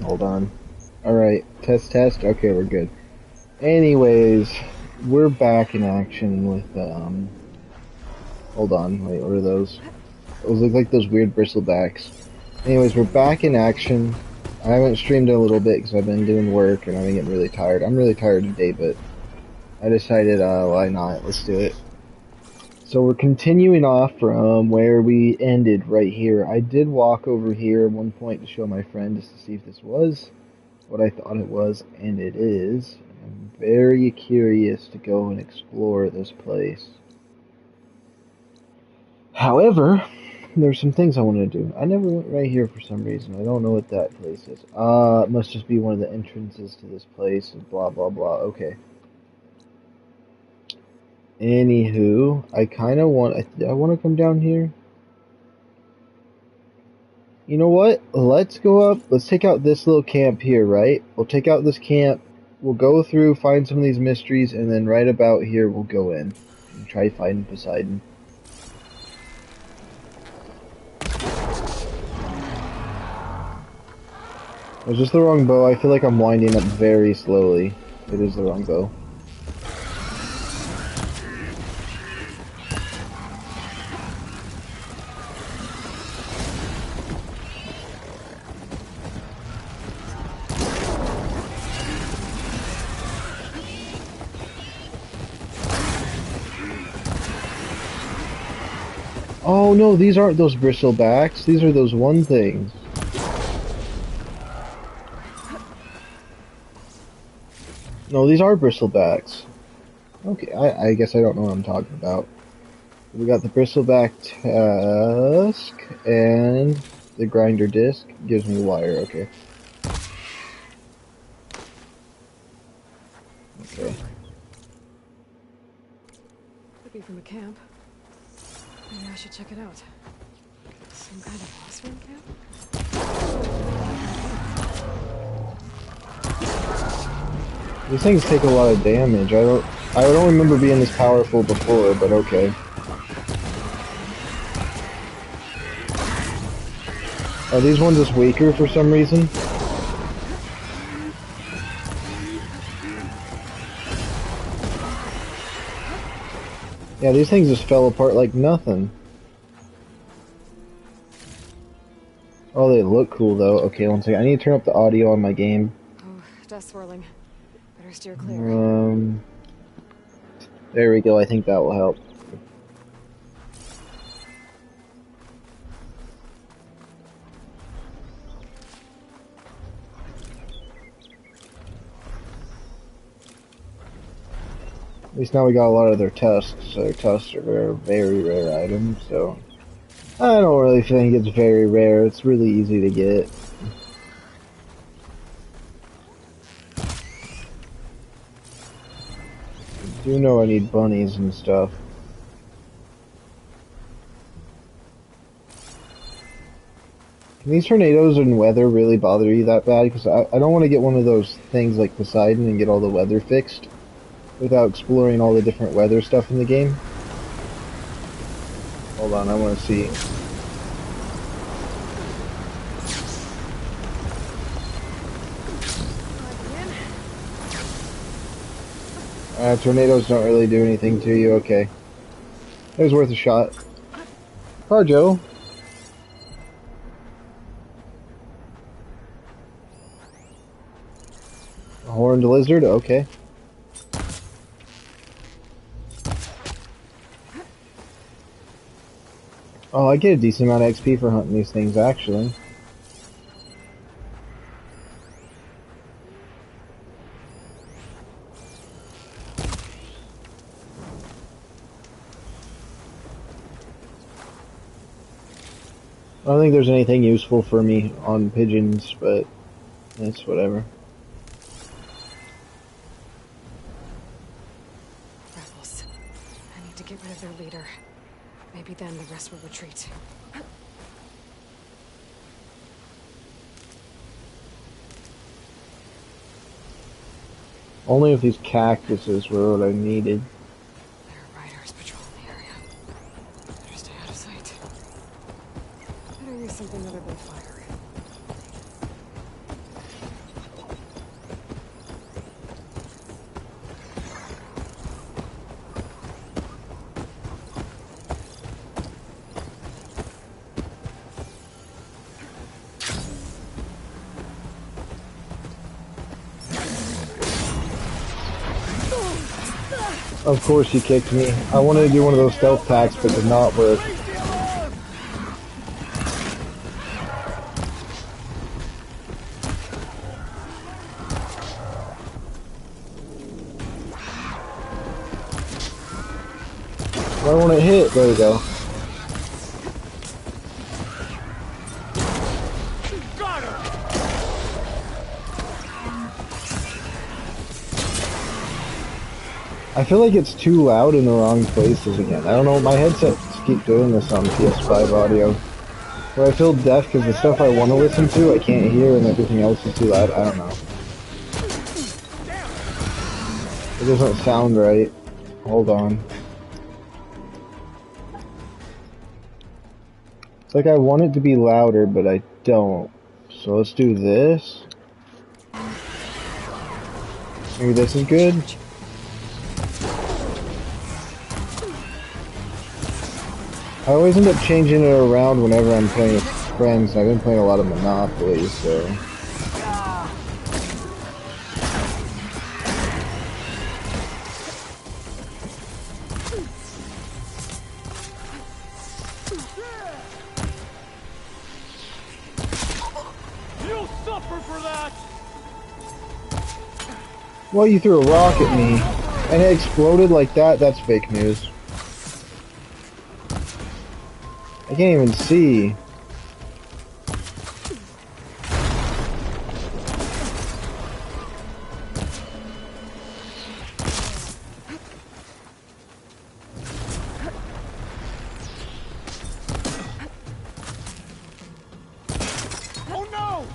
Hold on. Alright, test, test. Okay, we're good. Anyways, we're back in action with, hold on, wait, what are those? Those look like those weird bristlebacks. Anyways, we're back in action. I haven't streamed in a little bit because I've been doing work and I've been getting really tired. I'm really tired today, but I decided, why not? Let's do it. So we're continuing off from where we ended right here. I did walk over here at one point to show my friend just to see if this was what I thought it was, and it is. I'm very curious to go and explore this place. However, there's some things I want to do. I never went right here for some reason. I don't know what that place is. It must just be one of the entrances to this place. Blah, blah, blah. Okay. Anywho, I kind of want... I want to come down here. You know what? Let's go up. Let's take out this little camp here, right? We'll take out this camp. We'll go through, find some of these mysteries, and then right about here we'll go in and try finding Poseidon. Was this the wrong bow? I feel like I'm winding up very slowly. It is the wrong bow. Oh no, these aren't those bristlebacks. These are those one things. No, these are bristlebacks. Okay, I guess I don't know what I'm talking about. We got the bristleback tusk and the grinder disc gives me wire. Okay. Okay. Could be from a camp. Maybe I should check it out. Some kind of phosphorus camp? These things take a lot of damage. I don't remember being this powerful before, but okay. Are these ones just weaker for some reason? Yeah, these things just fell apart like nothing. Oh, they look cool though. Okay, one second. I need to turn up the audio on my game. Oh, dust swirling. Better steer clear. There we go. I think that will help. At least now we got a lot of their tusks. Their tusks are very rare items, so I don't really think it's very rare. It's really easy to get. I do know I need bunnies and stuff. Can these tornadoes and weather really bother you that bad? Because I don't want to get one of those things like Poseidon and get all the weather fixed without exploring all the different weather stuff in the game. Hold on, I want to see. Tornadoes don't really do anything to you, okay. It was worth a shot. Car Joe. A horned lizard, okay. Oh, I get a decent amount of XP for hunting these things, actually. I don't think there's anything useful for me on pigeons, but it's whatever. Rebels. I need to get rid of their leader. Maybe then the rest will retreat. Only if these cactuses were what I needed. There are riders patrolling the area. Better stay out of sight. Better use something other than fire. Of course he kicked me. I wanted to do one of those stealth attacks, but did not work. Why won't it hit? There we go. I feel like it's too loud in the wrong places again. I don't know, my headsets keep doing this on PS5 audio. Where I feel deaf because the stuff I want to listen to I can't hear and everything else is too loud. I don't know. It doesn't sound right. Hold on. It's like I want it to be louder, but I don't. So let's do this. Maybe this is good. I always end up changing it around whenever I'm playing with friends. I've been playing a lot of Monopoly, so... You'll suffer for that! Well, you threw a rock at me, and it exploded like that? That's fake news. I can't even see. Oh no!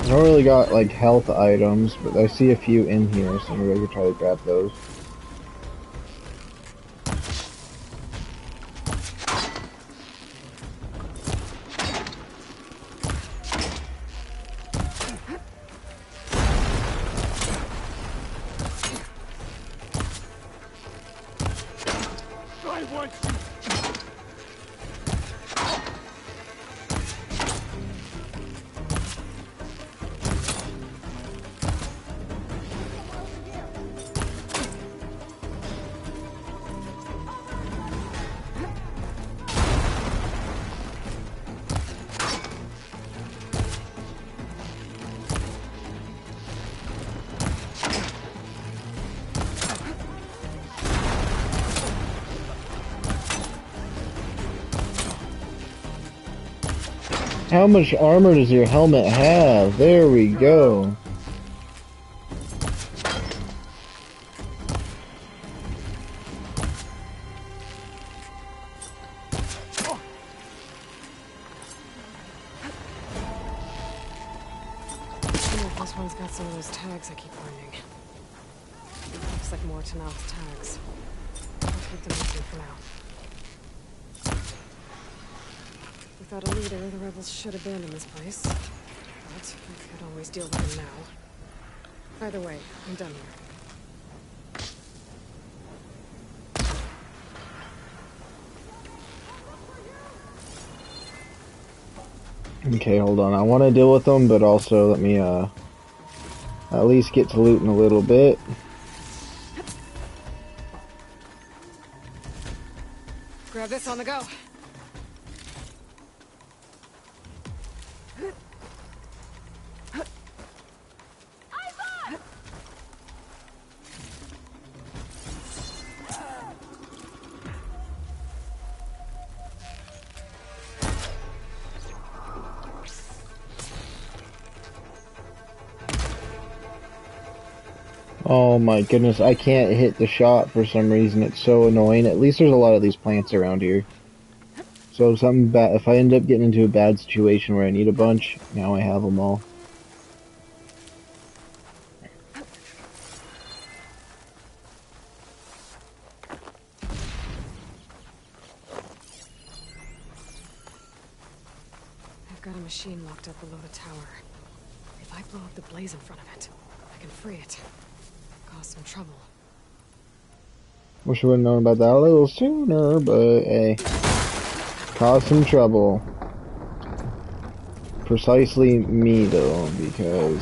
I don't really got, like, health items, but I see a few in here, so maybe I could try to grab those. I want you! How much armor does your helmet have? There we go. This one's got some of those tags I keep finding. Looks like more Tanakh tags. I'll keep them with me for now. Without a leader, the rebels should abandon this place. But I could always deal with them now. Either way, I'm done here. Okay, hold on. I want to deal with them, but also let me, at least get to looting a little bit. Grab this on the go. Oh my goodness, I can't hit the shot for some reason. It's so annoying. At least there's a lot of these plants around here. So if something bad, if I end up getting into a bad situation where I need a bunch, now I have them all. got a machine locked up below the tower. If I blow up the blaze in front of it, I can free it. Cause some trouble. Wish I would have known about that a little sooner, but hey. Cause some trouble. Precisely me, though, because...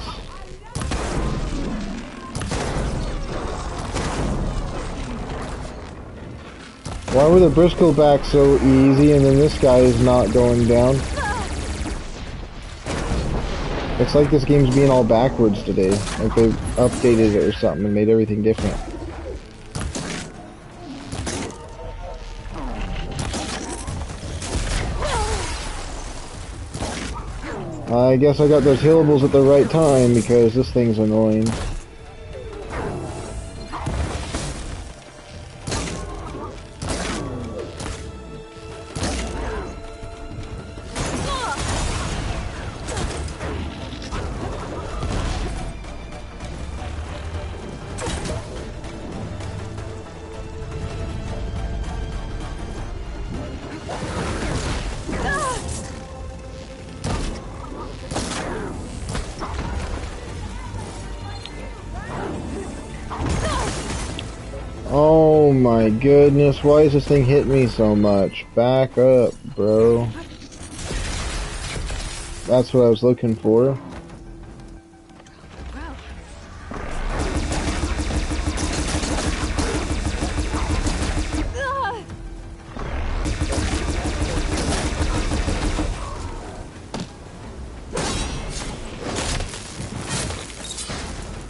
Why were the Briscoe back so easy and then this guy is not going down? It's like this game's being all backwards today. Like they updated it or something and made everything different. I guess I got those hillables at the right time because this thing's annoying. Oh my goodness, why is this thing hitting me so much? Back up, bro. That's what I was looking for.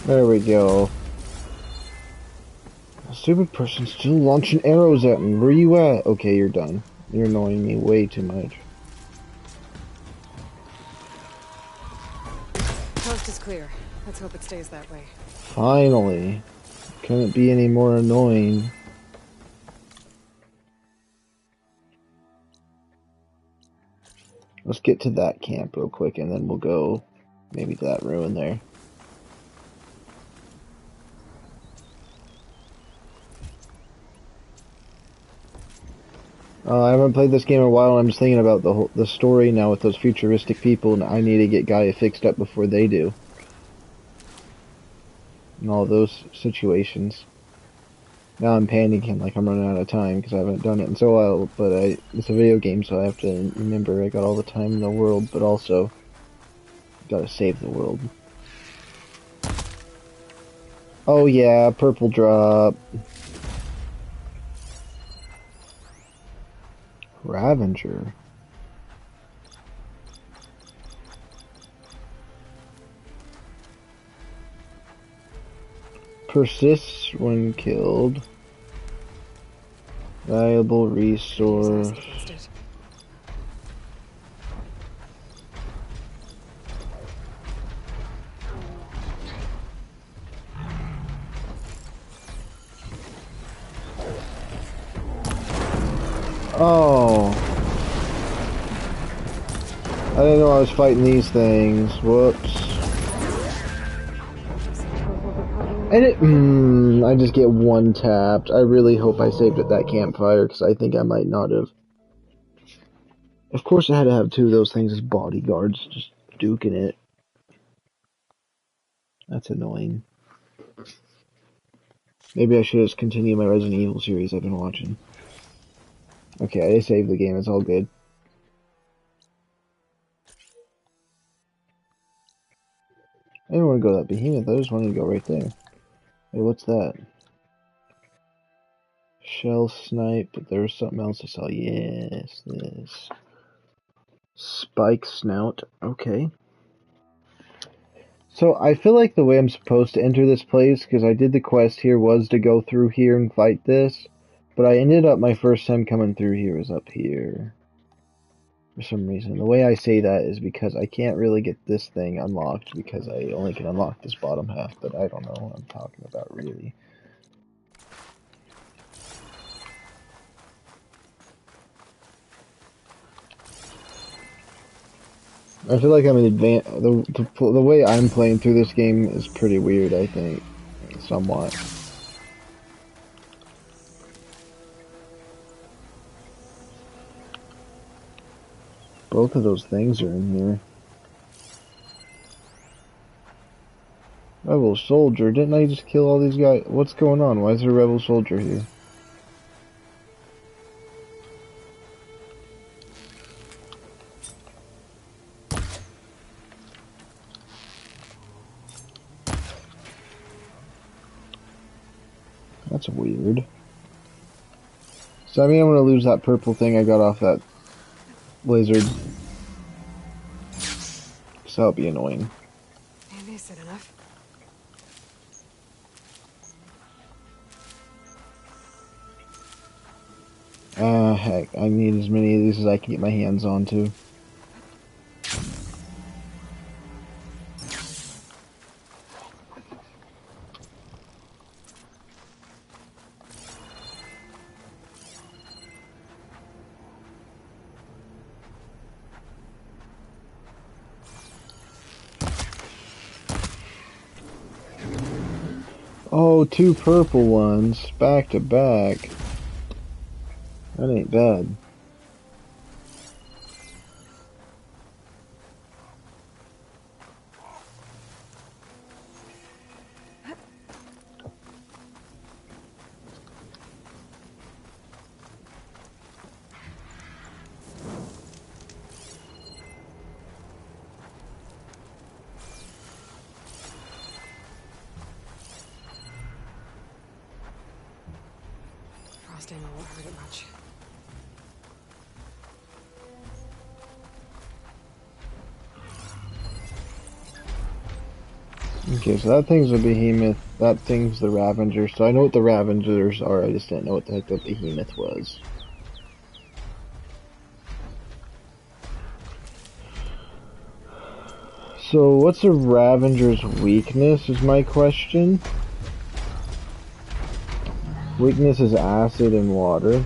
There we go. A stupid person still launching arrows at me. Where you at? Okay, you're done. You're annoying me way too much. Coast is clear. Let's hope it stays that way. Finally. Couldn't be any more annoying. Let's get to that camp real quick and then we'll go maybe to that ruin there. I haven't played this game in a while and I'm just thinking about the story now with those futuristic people and I need to get Gaia fixed up before they do. And all those situations. Now I'm panicking like I'm running out of time because I haven't done it in so while, but it's a video game so I have to remember I got all the time in the world, but also gotta save the world. Oh yeah, purple drop. Ravager. Persists when killed. Valuable resource. Oh. I didn't know I was fighting these things. Whoops. And I just get one tapped. I really hope I saved at that campfire because I think I might not have. Of course I had to have two of those things as bodyguards just duking it. That's annoying. Maybe I should just continue my Resident Evil series I've been watching. Okay, I saved the game, it's all good. I didn't want to go to that behemoth, I just wanted to go right there. Hey, what's that? Shell snipe, but there's something else I saw. Yes, this. Spike snout, okay. So I feel like the way I'm supposed to enter this place, because I did the quest here, was to go through here and fight this. But I ended up, my first time coming through here was up here. For some reason. The way I say that is because I can't really get this thing unlocked, because I only can unlock this bottom half, but I don't know what I'm talking about, really. I feel like I'm in the way I'm playing through this game is pretty weird, I think. Somewhat. Both of those things are in here. Rebel soldier, didn't I just kill all these guys? What's going on? Why is there a rebel soldier here? That's weird. So I mean I'm gonna lose that purple thing I got off that lizard. So that'll be annoying. Maybe is it enough? Heck, I need as many of these as I can get my hands on to. Oh, 2 purple ones, back to back. That ain't bad. Frosting won't hurt it much. Okay, so that thing's a behemoth, that thing's the Ravager, so I know what the Ravengers are, I just didn't know what the heck the behemoth was. So, what's a Ravager's weakness, is my question? Weakness is acid and water.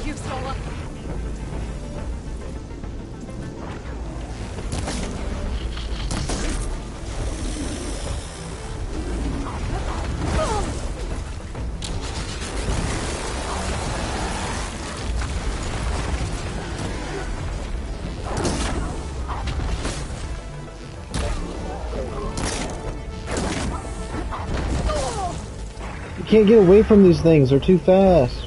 You stole up. You can't get away from these things, they're too fast.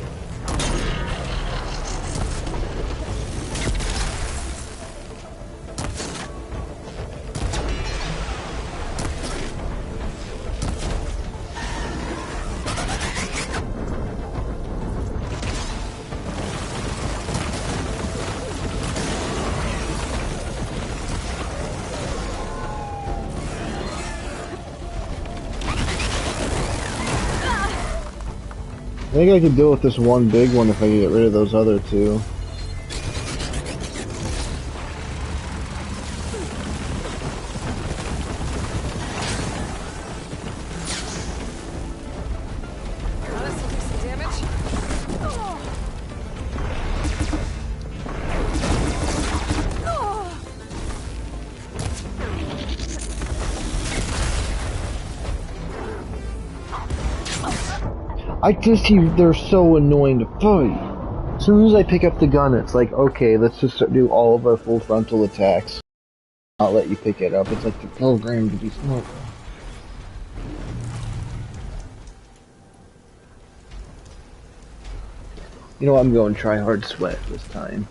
I think I could deal with this one big one if I could get rid of those other two. Now this will do some damage. They're so annoying to fight. As soon as I pick up the gun, it's like, okay, let's just do all of our full frontal attacks. I'll let you pick it up. It's like the program to be smart. You know what, I'm going try hard sweat this time.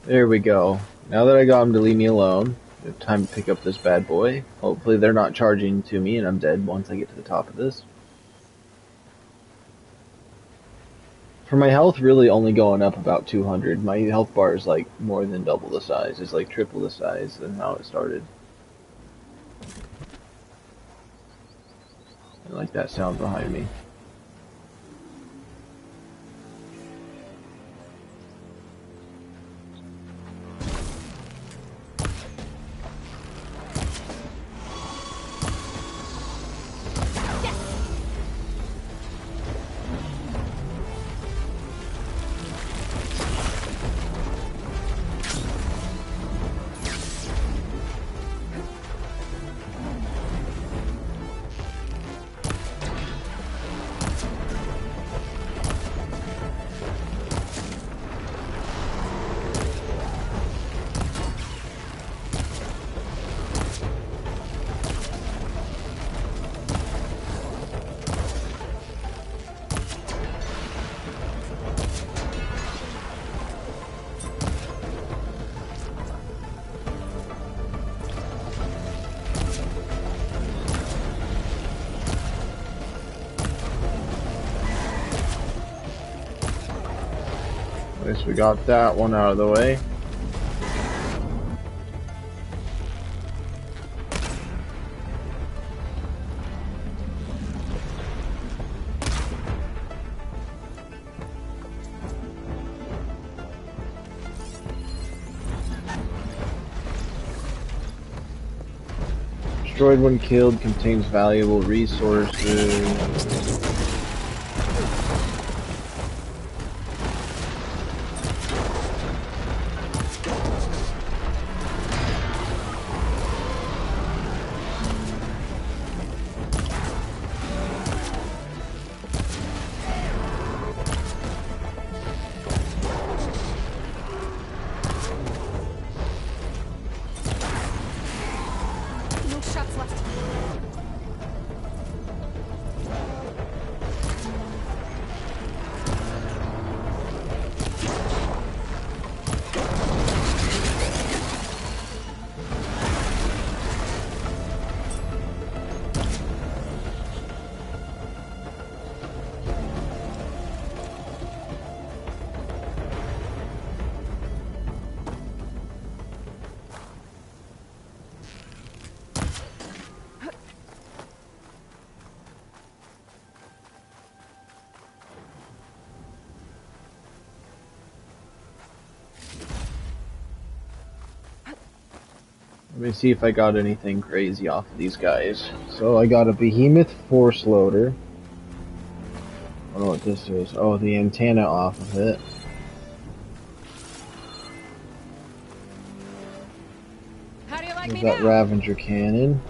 There we go. Now that I got him to leave me alone, it's time to pick up this bad boy. Hopefully they're not charging to me and I'm dead once I get to the top of this. For my health really only going up about 200, my health bar is like more than double the size. It's like triple the size than how it started. I like that sound behind me. At least we got that one out of the way. Destroyed when killed, contains valuable resources. No shots left. Let me see if I got anything crazy off of these guys. So I got a behemoth force loader. I don't know what this is. Oh, the antenna off of it. How do you like There's me that now? Ravager cannon.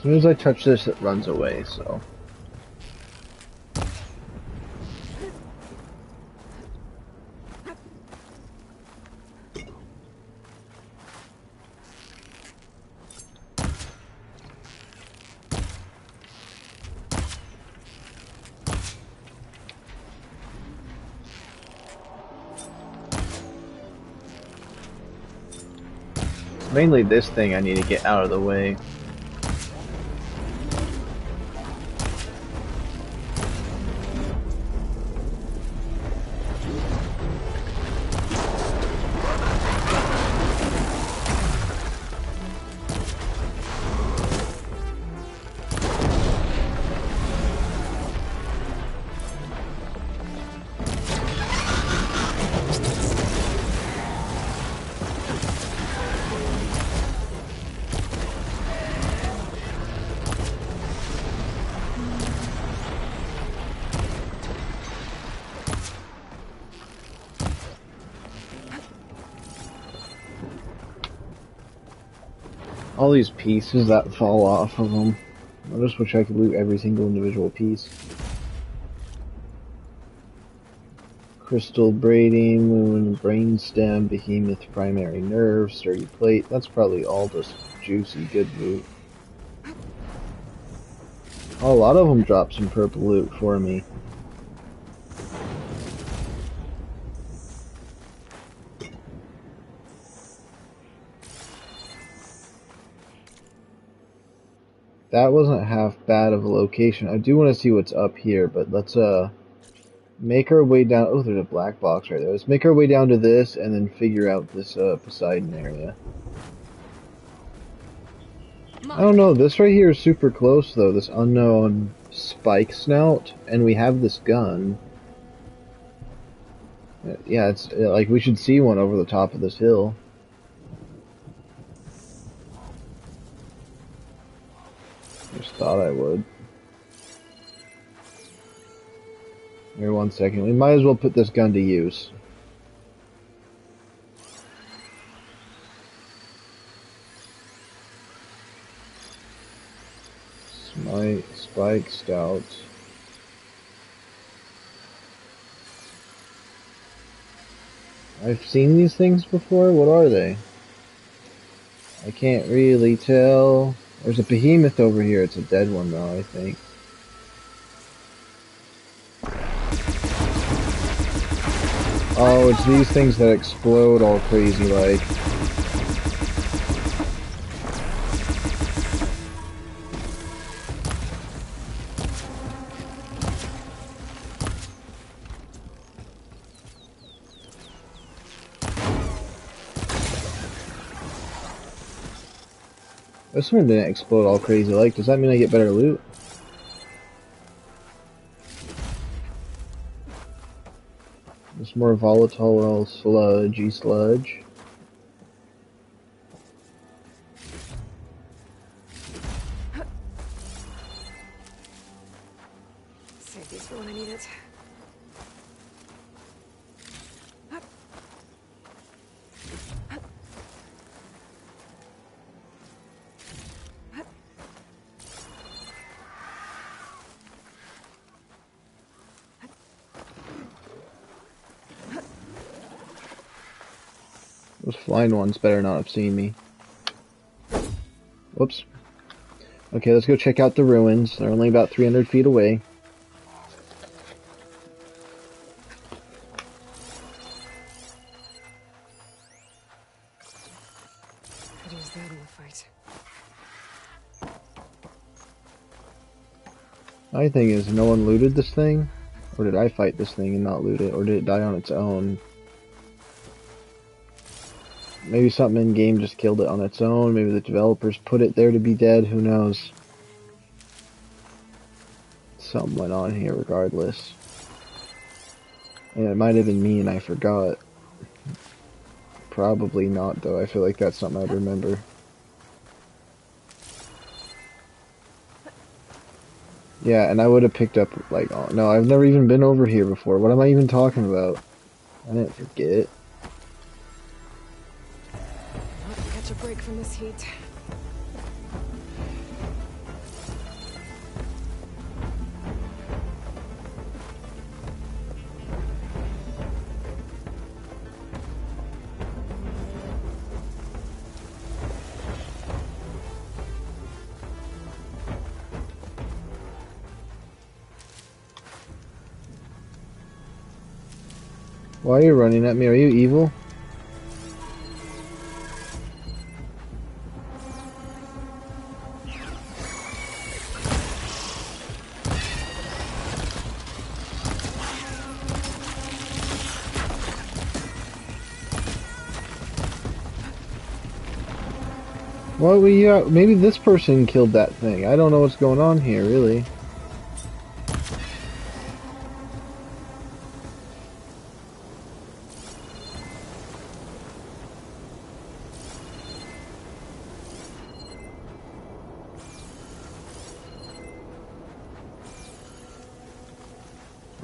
As soon as I touch this, it runs away, so... Mainly this thing I need to get out of the way. All these pieces that fall off of them. I just wish I could loot every single individual piece. Crystal braiding, moon, brainstem, behemoth primary nerve, sturdy plate. That's probably all just juicy good loot. Oh, a lot of them dropped some purple loot for me. That wasn't half bad of a location. I do want to see what's up here, but let's make our way down. Oh, there's a black box right there. Let's make our way down to this and then figure out this Poseidon area. I don't know. This right here is super close though. This unknown spike snout, and we have this gun. Yeah, it's like we should see one over the top of this hill. Just thought I would. Here, 1 second. We might as well put this gun to use. Spike stout. I've seen these things before. What are they? I can't really tell. There's a behemoth over here. It's a dead one though, I think. Oh, it's these things that explode all crazy like. This one didn't explode all crazy like. Does that mean I get better loot? It's more volatile sludgy sludge. Save these for when I need it. Those flying ones better not have seen me. Whoops. Okay, let's go check out the ruins. They're only about 300 feet away. Could use that in the fight. My thing is, no one looted this thing? Or did I fight this thing and not loot it? Or did it die on its own? Maybe something in game just killed it on its own. Maybe the developers put it there to be dead. Who knows? Something went on here regardless. And it might have been me and I forgot. Probably not though. I feel like that's something I'd remember. Yeah, and I would have picked up like, oh, no, I've never even been over here before. What am I even talking about? I didn't forget. I'll catch a break from this heat. Why are you running at me? Are you evil? What were you? Maybe this person killed that thing. I don't know what's going on here, really.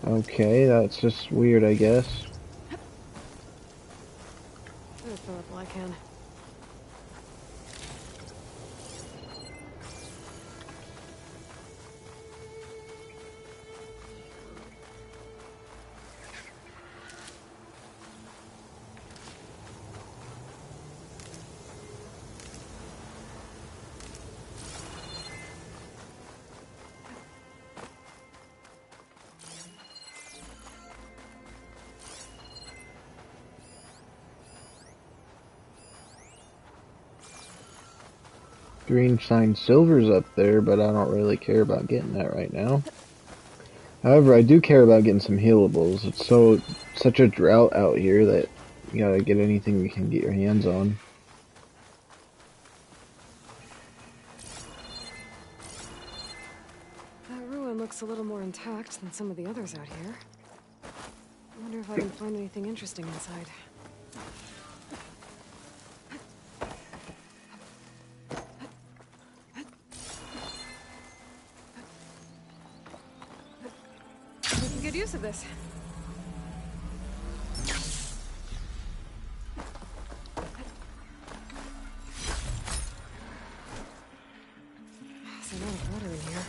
Okay, that's just weird, I guess. I'll fill up while I can. Green sign silver's up there, but I don't really care about getting that right now. However, I do care about getting some healables. It's such a drought out here that you gotta get anything you can get your hands on. That ruin looks a little more intact than some of the others out here. I wonder if I can find anything interesting inside. We can get use of this. There's a lot of water in here.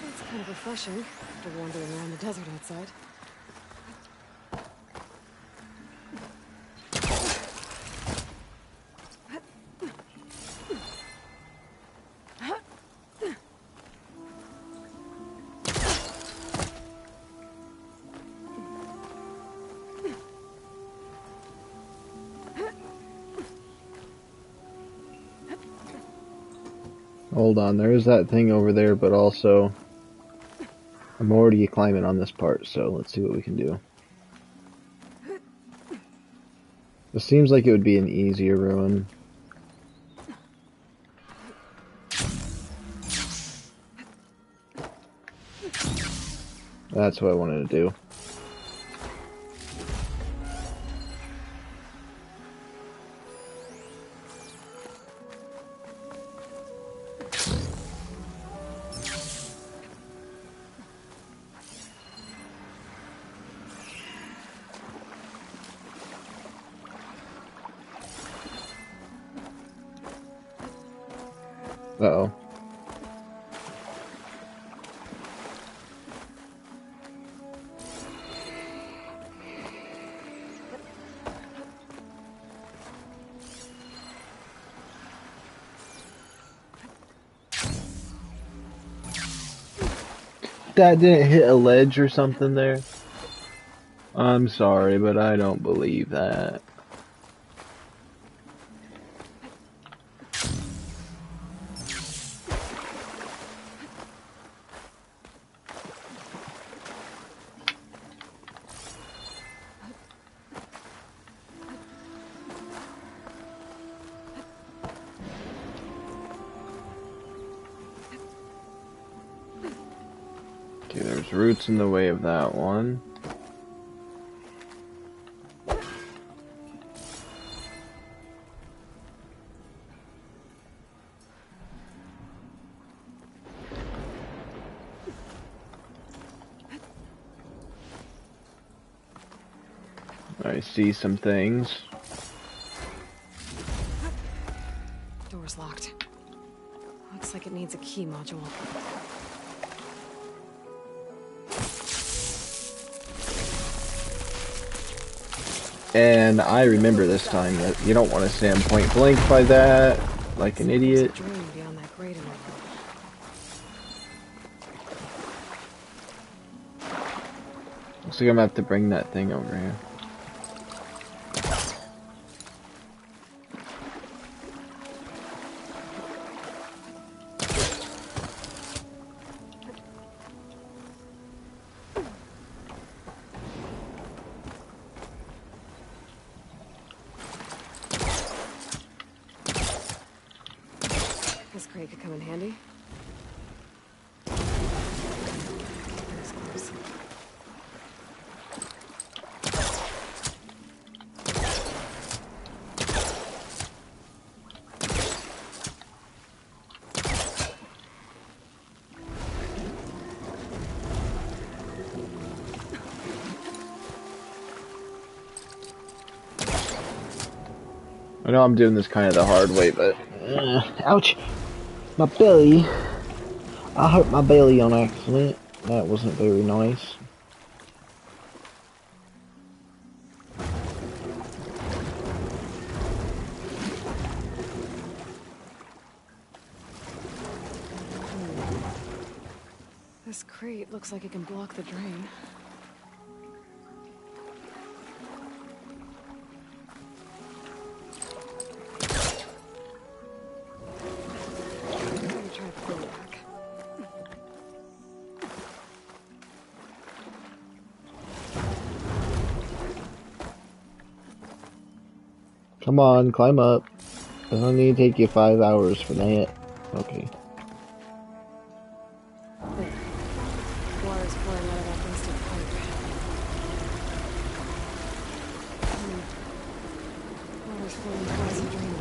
It's kind of refreshing after wandering around the desert outside. Hold on, there is that thing over there, but also I'm already climbing on this part, so let's see what we can do. This seems like it would be an easier ruin. That's what I wanted to do. Uh-oh. That didn't hit a ledge or something there? I'm sorry, but I don't believe that. Okay, there's roots in the way of that one. I see some things. Door's locked. Looks like it needs a key module. And I remember this time that you don't want to stand point blank by that, like an idiot. There's a drain beyond that grate in the wall. Looks like I'm gonna have to bring that thing over here. This crate could come in handy. That's close. I know I'm doing this kind of the hard way, but ouch, my belly. I hurt my belly on accident. That wasn't very nice. This crate looks like it can block the drain. Let me try to pull it back. Come on, climb up. Doesn't need to take you 5 hours for that. Okay. There. Water's pouring out of that busted pipe. Water's flowing across the drain.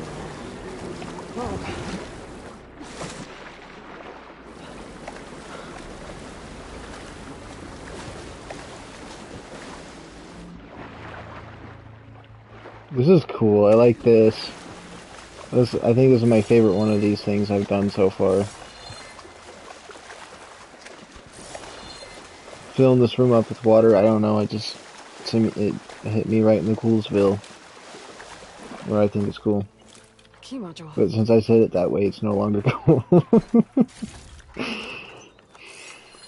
Whoa. This is cool. I like this. I think this is my favorite one of these things I've done so far. Filling this room up with water, I don't know, it hit me right in the Coolsville. Where I think it's cool. Key module. But since I said it that way, it's no longer cool.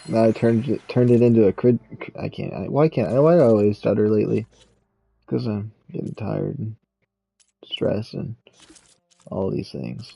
Now I turned it into a crid. Why do I always stutter lately? Because I'm getting tired and stressed and all these things.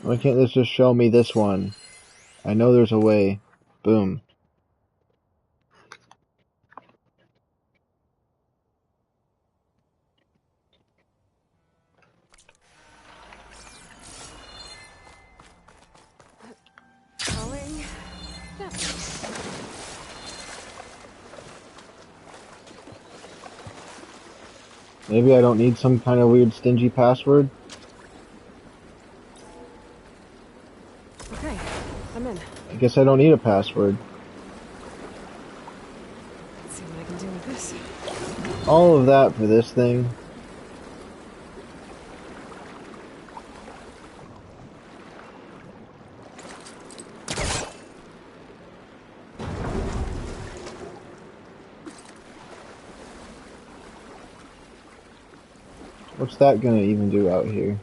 Why can't this just show me this one? I know there's a way. Boom. Going. Yeah. Maybe I don't need some kind of weird stingy password? Okay, I'm in. I guess I don't need a password. Let's see what I can do with this. All of that for this thing. What's that gonna even do out here?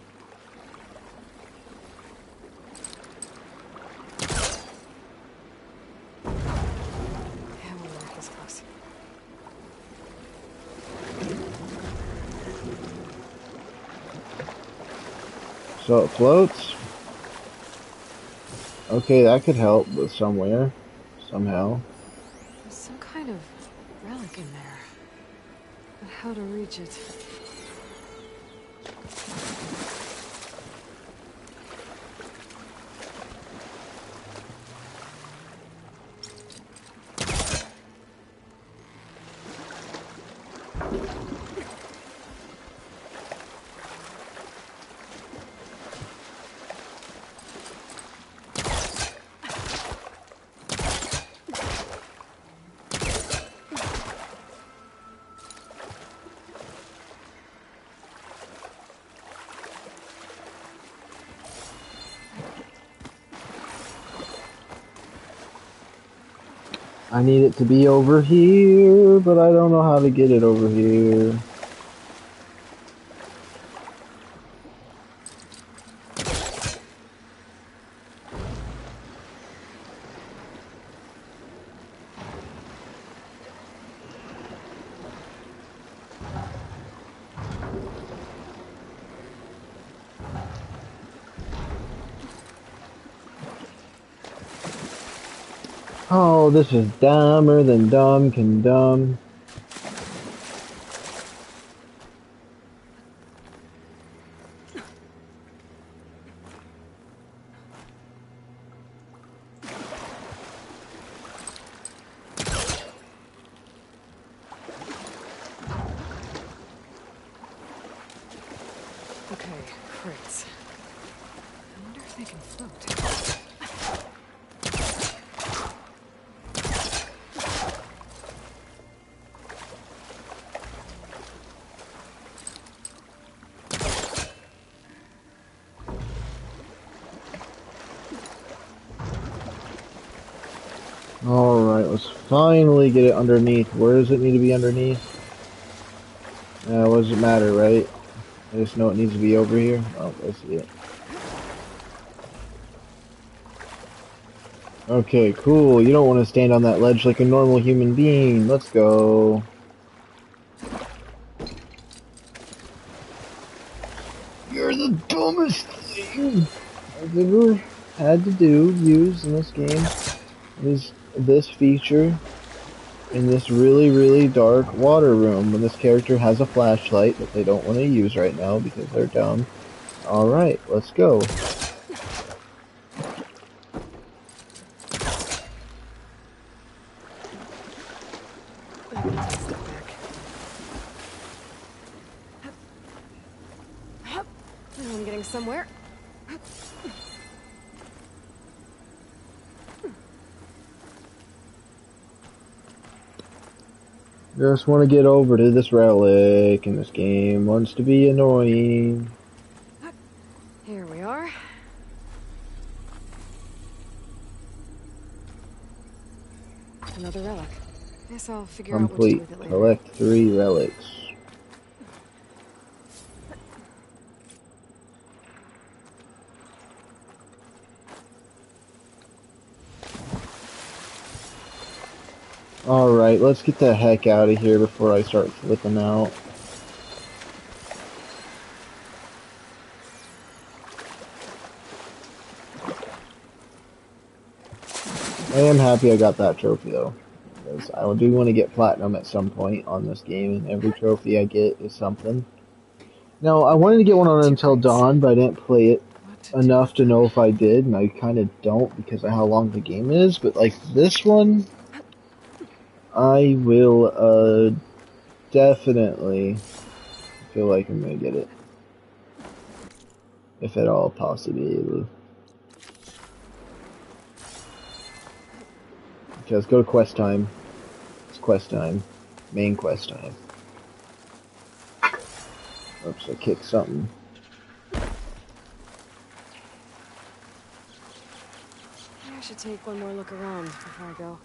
Yeah, we'll work this close. So it floats? Okay, that could help with somewhere. Somehow. There's some kind of relic in there. But how to reach it? I need it to be over here, but I don't know how to get it over here. Oh, this is dumber than dumb can dumb. Okay, crates. I wonder if they can float. Alright, let's finally get it underneath. Where does it need to be underneath? What does it matter, right? I just know it needs to be over here. Oh, I see it. Okay, cool. You don't want to stand on that ledge like a normal human being. Let's go. You're the dumbest thing I've ever had to use in this game. Is this feature in this really, really dark water room when this character has a flashlight that they don't want to use right now because they're dumb. Alright, let's go. Now I'm getting somewhere. Just want to get over to this relic, and this game wants to be annoying. Here we are. Another relic. Guess I'll figure out what to do Complete. with it later. Collect 3 relics. Alright, let's get the heck out of here before I start flipping out. I am happy I got that trophy though, because I do want to get platinum at some point on this game, and every trophy I get is something. Now, I wanted to get one on Until Dawn, but I didn't play it enough to know if I did, and I kind of don't because of how long the game is, but like this one, I will definitely feel like I'm gonna get it. If at all possible. Okay, let's go to quest time. It's quest time. Main quest time. Oops, I kicked something. I should take one more look around before I go.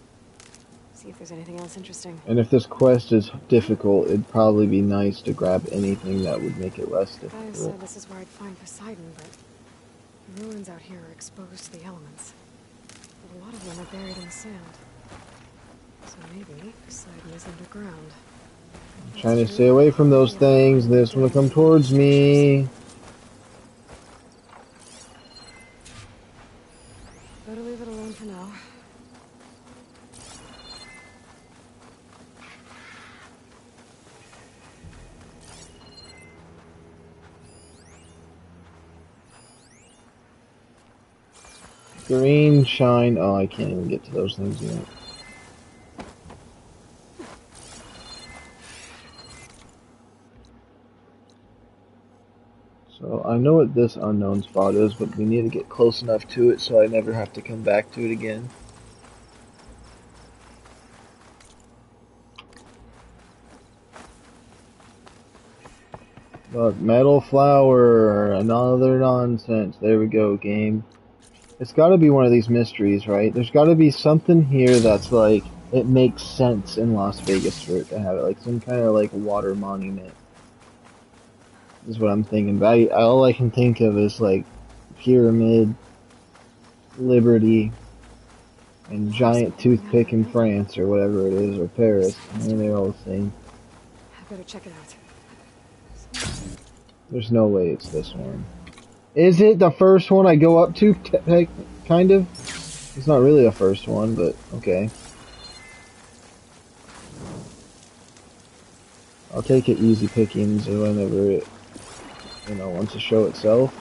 See if there's anything else interesting. And if this quest is difficult, it'd probably be nice to grab anything that would make it less I difficult. said this is where I'd find Poseidon, but the ruins out here are exposed to the elements. But a lot of them are buried in the sand. So maybe Poseidon is underground. I'm trying to stay away from those things. They just want to come towards me. Better leave it alone for now. Green shine. Oh, I can't even get to those things yet. So I know what this unknown spot is, but we need to get close enough to it so I never have to come back to it again. But metal flower, another nonsense. There we go, game. It's gotta be one of these mysteries, right? There's gotta be something here that's like it makes sense in Las Vegas for it to have it, like some kind of like water monument. Is what I'm thinking. But all I can think of is like Pyramid, Liberty, and Giant Toothpick in France or whatever it is, or Paris. I mean, they're all the same. I better check it out. There's no way it's this one. Is it the first one I go up to? Kind of. It's not really the first one, but okay. I'll take it easy pickings whenever it, wants to show itself.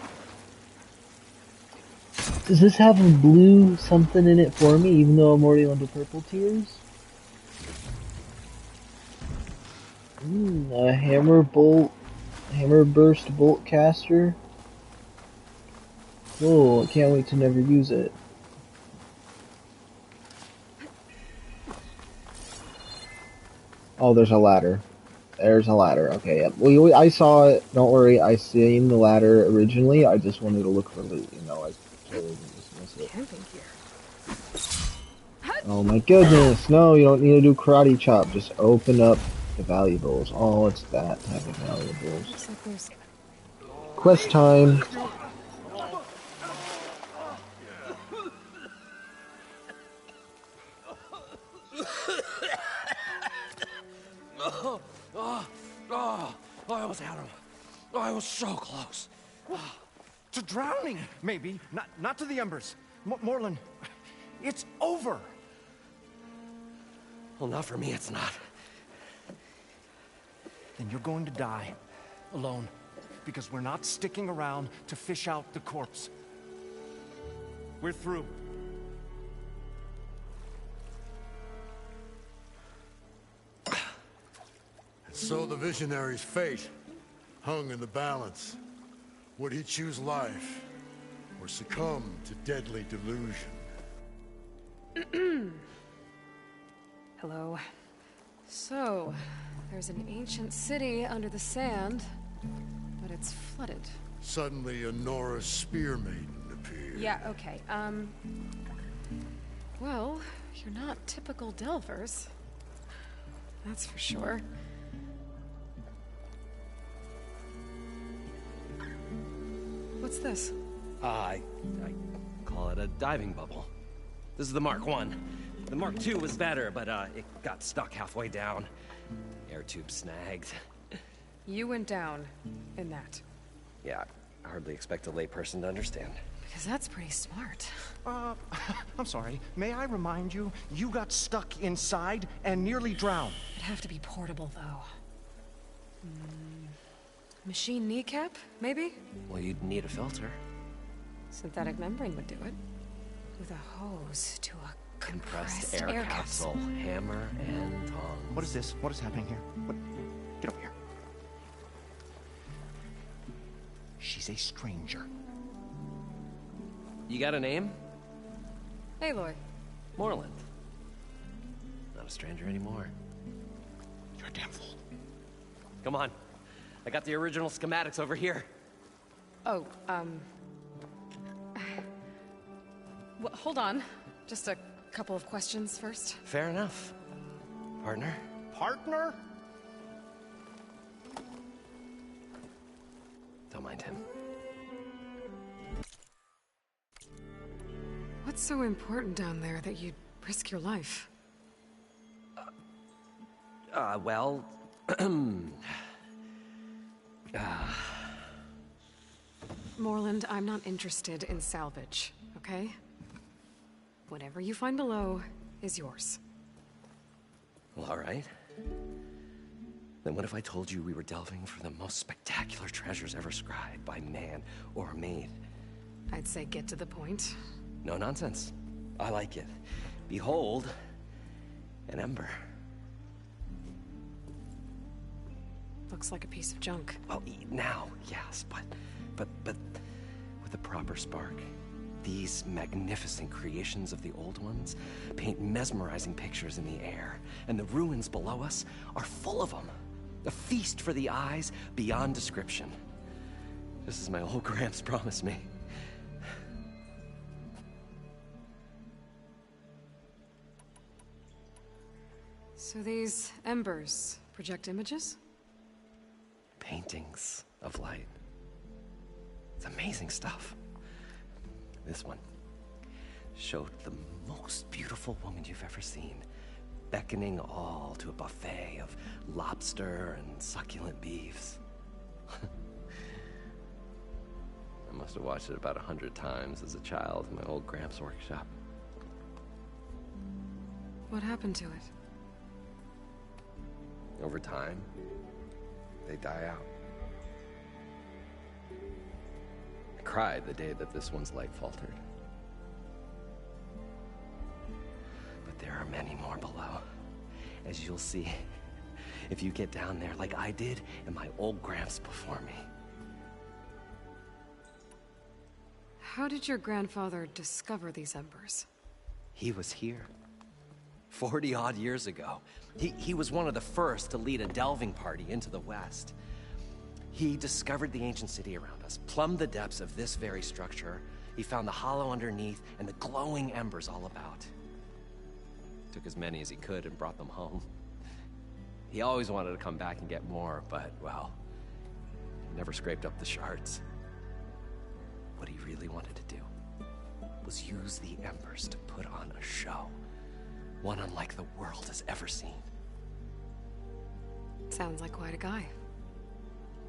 Does this have a blue something in it for me, even though I'm already on the purple tiers? A hammer burst bolt caster. Cool, I can't wait to never use it. Oh, there's a ladder. There's a ladder. Okay, yeah. Well, I saw it. Don't worry, I seen the ladder originally. I just wanted to look for loot. I totally didn't dismiss it. Camping gear. Oh my goodness! No, you don't need to do karate chop. Just open up the valuables. Oh, it's that type of valuables. Looks like there's... Quest time. I almost had him. I was so close. To drowning, maybe. Not to the embers. Moreland, it's over. Well, not for me, it's not. Then you're going to die. Alone. Because we're not sticking around to fish out the corpse. We're through. So the visionary's fate hung in the balance. Would he choose life or succumb to deadly delusion? Hello. So, there's an ancient city under the sand, but it's flooded. Suddenly a Norse spear maiden appeared. Yeah, okay. Well, you're not typical Delvers. That's for sure. What's this? I call it a diving bubble. This is the Mark 1. The Mark 2 was better, but it got stuck halfway down. Air tube snagged. You went down in that. Yeah, I hardly expect a layperson to understand. Because that's pretty smart. I'm sorry. May I remind you, you got stuck inside and nearly drowned. It'd have to be portable, though. Machine kneecap, maybe? Well, you'd need a filter. Synthetic membrane would do it. With a hose to a compressed air capsule. Hammer and tongs. What is this? What is happening here? What? Get over here. She's a stranger. You got a name? Aloy. Moreland. Not a stranger anymore. You're a damn fool. Come on. I got the original schematics over here. Oh, well, hold on. Just a couple of questions first. Fair enough. Partner? Partner? Don't mind him. What's so important down there that you'd risk your life? Well... Moreland, I'm not interested in salvage, okay? Whatever you find below is yours. Well, all right. Then what if I told you we were delving for the most spectacular treasures ever scribed by man or maid? I'd say get to the point. No nonsense. I like it. Behold, an ember. Looks like a piece of junk. Well, now, yes, but with a proper spark. These magnificent creations of the old ones paint mesmerizing pictures in the air, and the ruins below us are full of them. A feast for the eyes beyond description. This is my old Gramps promised me. So these embers project images? Paintings of light. It's amazing stuff. This one showed the most beautiful woman you've ever seen, beckoning all to a buffet of lobster and succulent beefs. I must have watched it about 100 times as a child in my old Gramps' workshop. What happened to it? Over time, they die out. I cried the day that this one's light faltered. But there are many more below, as you'll see if you get down there like I did and my old Gramps before me. How did your grandfather discover these embers? He was here 40-odd years ago. He was one of the first to lead a delving party into the West. He discovered the ancient city around us, plumbed the depths of this very structure. He found the hollow underneath and the glowing embers all about. Took as many as he could and brought them home. He always wanted to come back and get more, but, well, never scraped up the shards. What he really wanted to do was use the embers to put on a show. One unlike the world has ever seen. Sounds like quite a guy.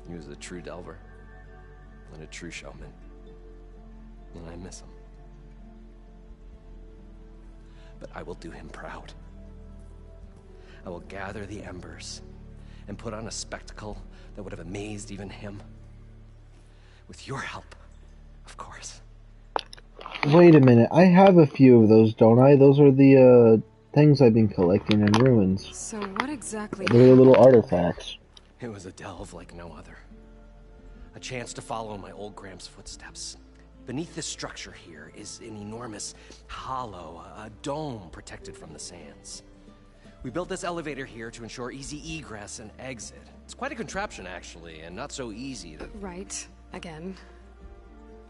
He was a true delver and a true showman. And I miss him. But I will do him proud. I will gather the embers and put on a spectacle that would have amazed even him. With your help, of course. Wait a minute, I have a few of those, don't I? Those are the, things I've been collecting in ruins. So what exactly... They're the little artifacts. It was a delve like no other. A chance to follow my old Gramps' footsteps. Beneath this structure here is an enormous hollow, a dome protected from the sands. We built this elevator here to ensure easy egress and exit. It's quite a contraption, actually, and not so easy to... Right. Again.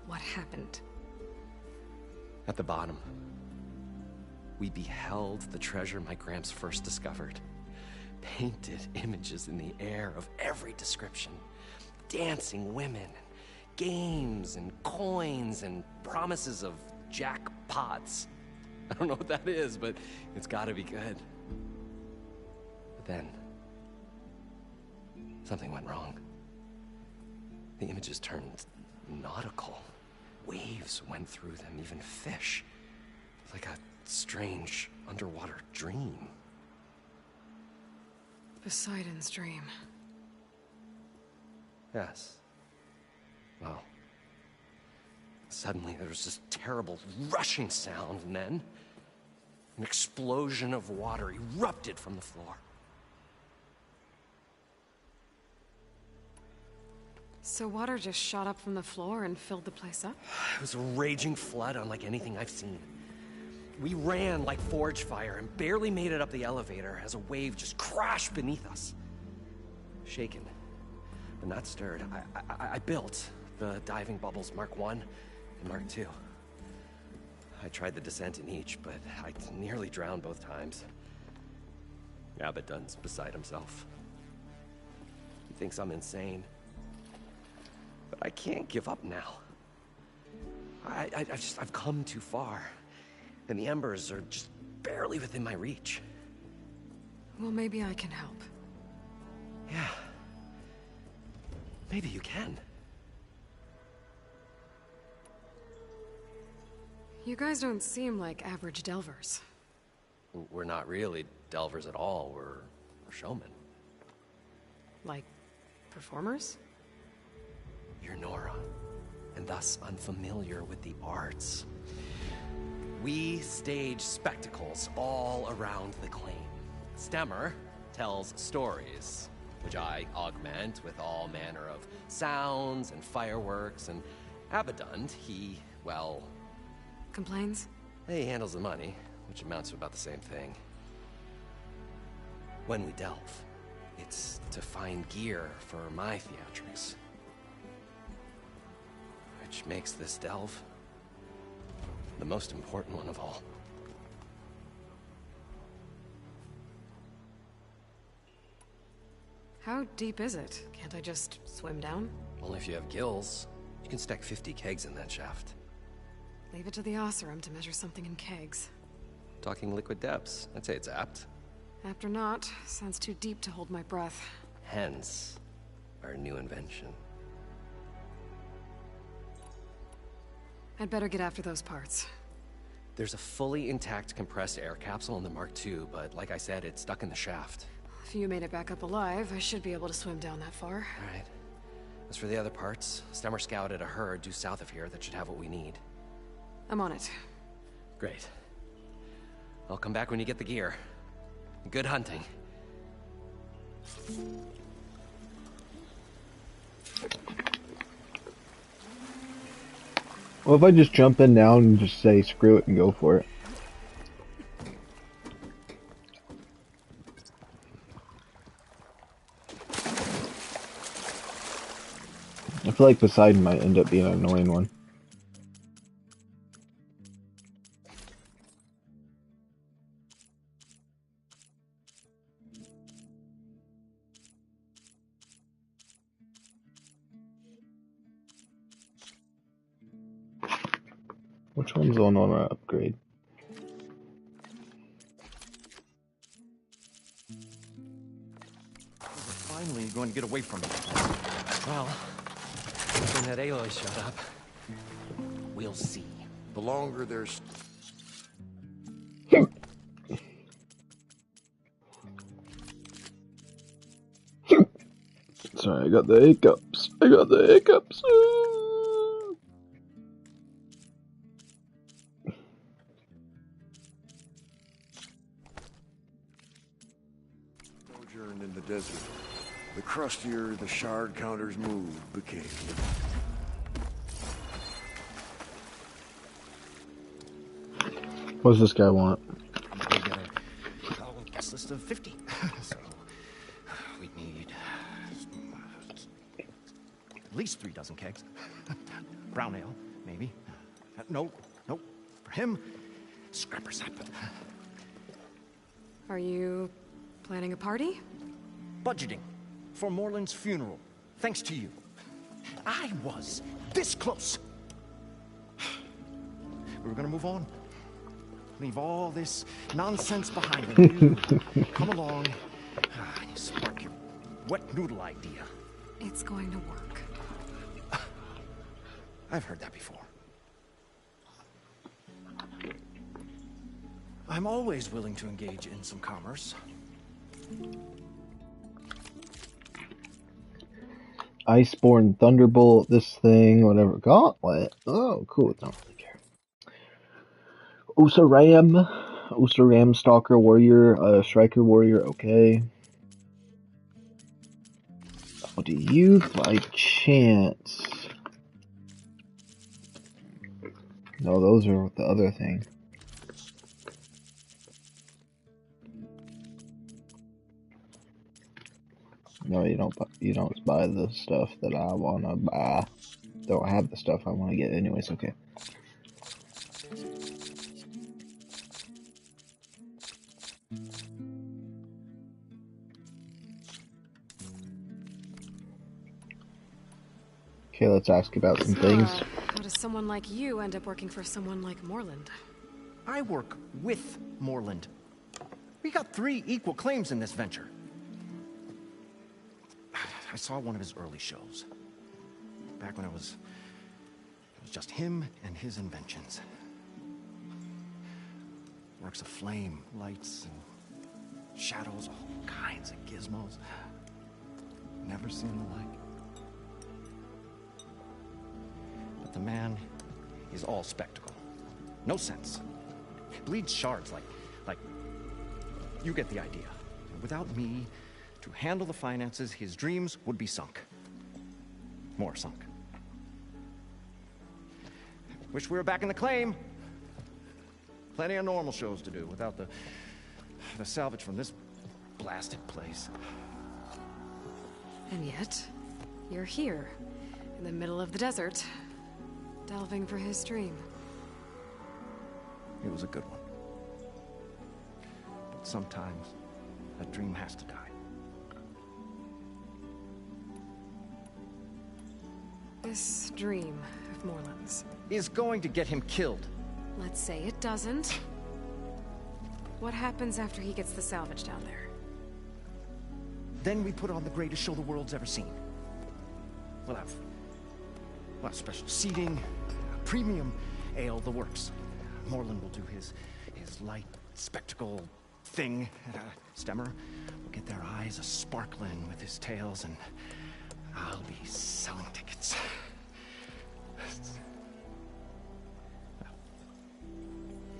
What happened? At the bottom, we beheld the treasure my Gramps first discovered. Painted images in the air of every description. Dancing women, games and coins and promises of jackpots. I don't know what that is, but it's gotta be good. But then, something went wrong. The images turned nautical. Waves went through them, even fish. Like a strange underwater dream. Poseidon's dream. Yes. Well, suddenly there was this terrible rushing sound, and then an explosion of water erupted from the floor. So water just shot up from the floor and filled the place up? It was a raging flood unlike anything I've seen. We ran like forge fire and barely made it up the elevator as a wave just crashed beneath us. Shaken, but not stirred, I built the diving bubbles Mark I and Mark II. I tried the descent in each, but I nearly drowned both times. Abaddon's beside himself. He thinks I'm insane. But I can't give up now. I've come too far. And the embers are just barely within my reach. Well, maybe I can help. Yeah. Maybe you can. You guys don't seem like average delvers. We're not really delvers at all. We're showmen. Like, performers? You're Nora, and thus unfamiliar with the arts. We stage spectacles all around the claim. Stemmer tells stories, which I augment with all manner of sounds and fireworks, and Abaddon, he, well... Complains? He handles the money, which amounts to about the same thing. When we delve, it's to find gear for my theatrics. Which makes this delve the most important one of all. How deep is it? Can't I just swim down? Only if you have gills. You can stack 50 kegs in that shaft. Leave it to the Oseram to measure something in kegs. Talking liquid depths, I'd say it's apt. Apt or not, sounds too deep to hold my breath. Hence, our new invention. I'd better get after those parts. There's a fully intact compressed air capsule in the Mark II, but like I said, it's stuck in the shaft. If you made it back up alive, I should be able to swim down that far. All right. As for the other parts, Stemmer scouted a herd due south of here that should have what we need. I'm on it. Great. I'll come back when you get the gear. Good hunting. Well, if I just jump in now and just say screw it and go for it. I feel like Poseidon might end up being an annoying one. Which one's the one I want to upgrade? Finally going to get away from me. Well, when that Aloy showed up, we'll see. The longer there's... Sorry, I got the hiccups. I got the hiccups. sojourned in the desert, the crustier the shard counters moved became. What does this guy want? We got a guest list of 50. So we need at least 3 dozen kegs. Brown ale, maybe. No. For him, scrapper sap. Are you planning a party? Budgeting for Moreland's funeral. Thanks to you. I was this close. We were gonna move on. Leave all this nonsense behind. And you come along and you spark your wet noodle idea. It's going to work. I've heard that before. I'm always willing to engage in some commerce. Iceborne Thunderbolt, this thing, whatever. Gauntlet. Oh, cool. Don't really care. Usaram, Stalker Warrior, Striker Warrior, okay. Oh, do you, by chance... No, those are the other thing. No, you don't buy the stuff that I wanna buy. Don't have the stuff I wanna get anyways, okay. Okay, let's ask about some things. How does someone like you end up working for someone like Moreland? I work with Moreland. We got 3 equal claims in this venture. I saw one of his early shows. Back when it was just him and his inventions. Works of flame, lights, and shadows, all kinds of gizmos. Never seen the like. But the man is all spectacle. No sense. Bleeds shards like you get the idea. Without me to handle the finances, his dreams would be sunk. More sunk. Wish we were back in the claim. Plenty of normal shows to do without the salvage from this blasted place. And yet, you're here, in the middle of the desert, delving for his dream. It was a good one. But sometimes, a dream has to die. This dream of Moreland's. Is going to get him killed. Let's say it doesn't. What happens after he gets the salvage down there? Then we put on the greatest show the world's ever seen. We'll have special seating, premium ale, the works. Moreland will do his light spectacle thing. Stemmer will get their eyes a-sparkling with his tales, and I'll be selling tickets.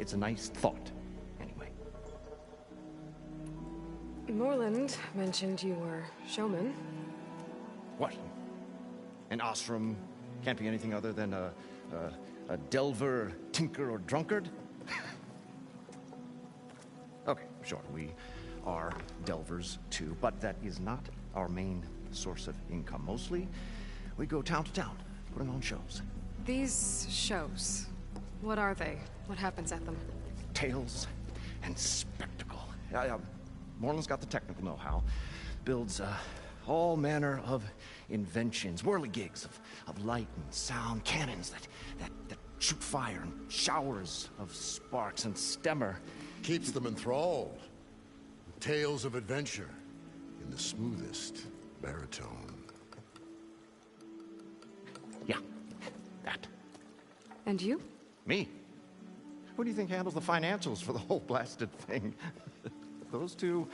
It's a nice thought, anyway. Moreland mentioned you were showman. What? An Ostrom can't be anything other than a delver, tinker, or drunkard? Okay, sure, we are delvers too, but that is not our main source of income. Mostly, we go town to town, putting on shows. These shows, what are they? What happens at them? Tales and spectacle. Moreland's got the technical know-how. Builds all manner of inventions, whirligigs of light and sound, cannons that shoot fire, and showers of sparks, and Stemmer Keeps them enthralled. With tales of adventure in the smoothest baritone. Yeah, that. And you? Me? Who do you think handles the financials for the whole blasted thing? Those two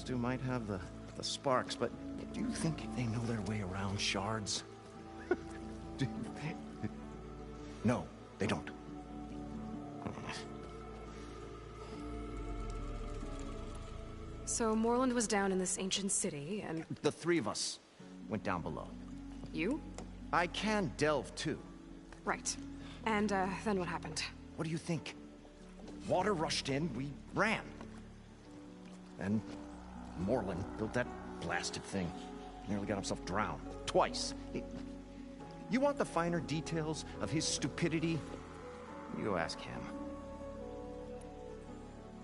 might have the sparks, but do you think they know their way around shards? No, they don't. So Moreland was down in this ancient city, and... The three of us went down below. You? I can delve too. Right. And, then what happened? What do you think? Water rushed in, we ran. And Moreland built that blasted thing. Nearly got himself drowned. Twice. You want the finer details of his stupidity? You go ask him.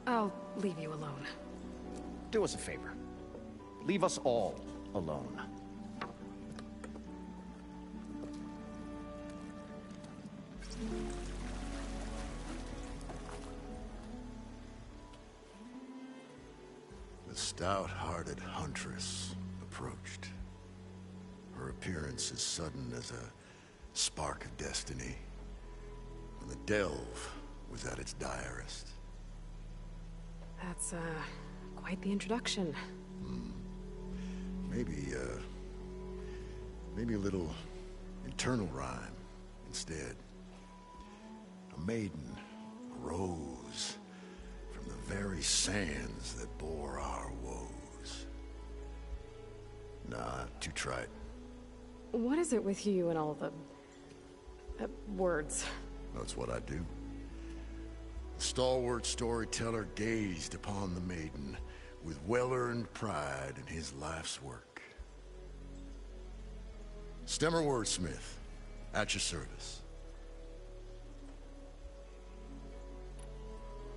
I'll leave you alone. Do us a favor. Leave us all alone. The stout-hearted huntress approached. Her appearance as sudden as a spark of destiny. And the delve was at its direst. That's, quite the introduction. Maybe a little internal rhyme instead. A maiden arose from the very sands that bore our woes. Nah, too trite. What is it with you and all the... words? That's what I do. The stalwart storyteller gazed upon the maiden with well-earned pride in his life's work. Stemmer wordsmith, at your service.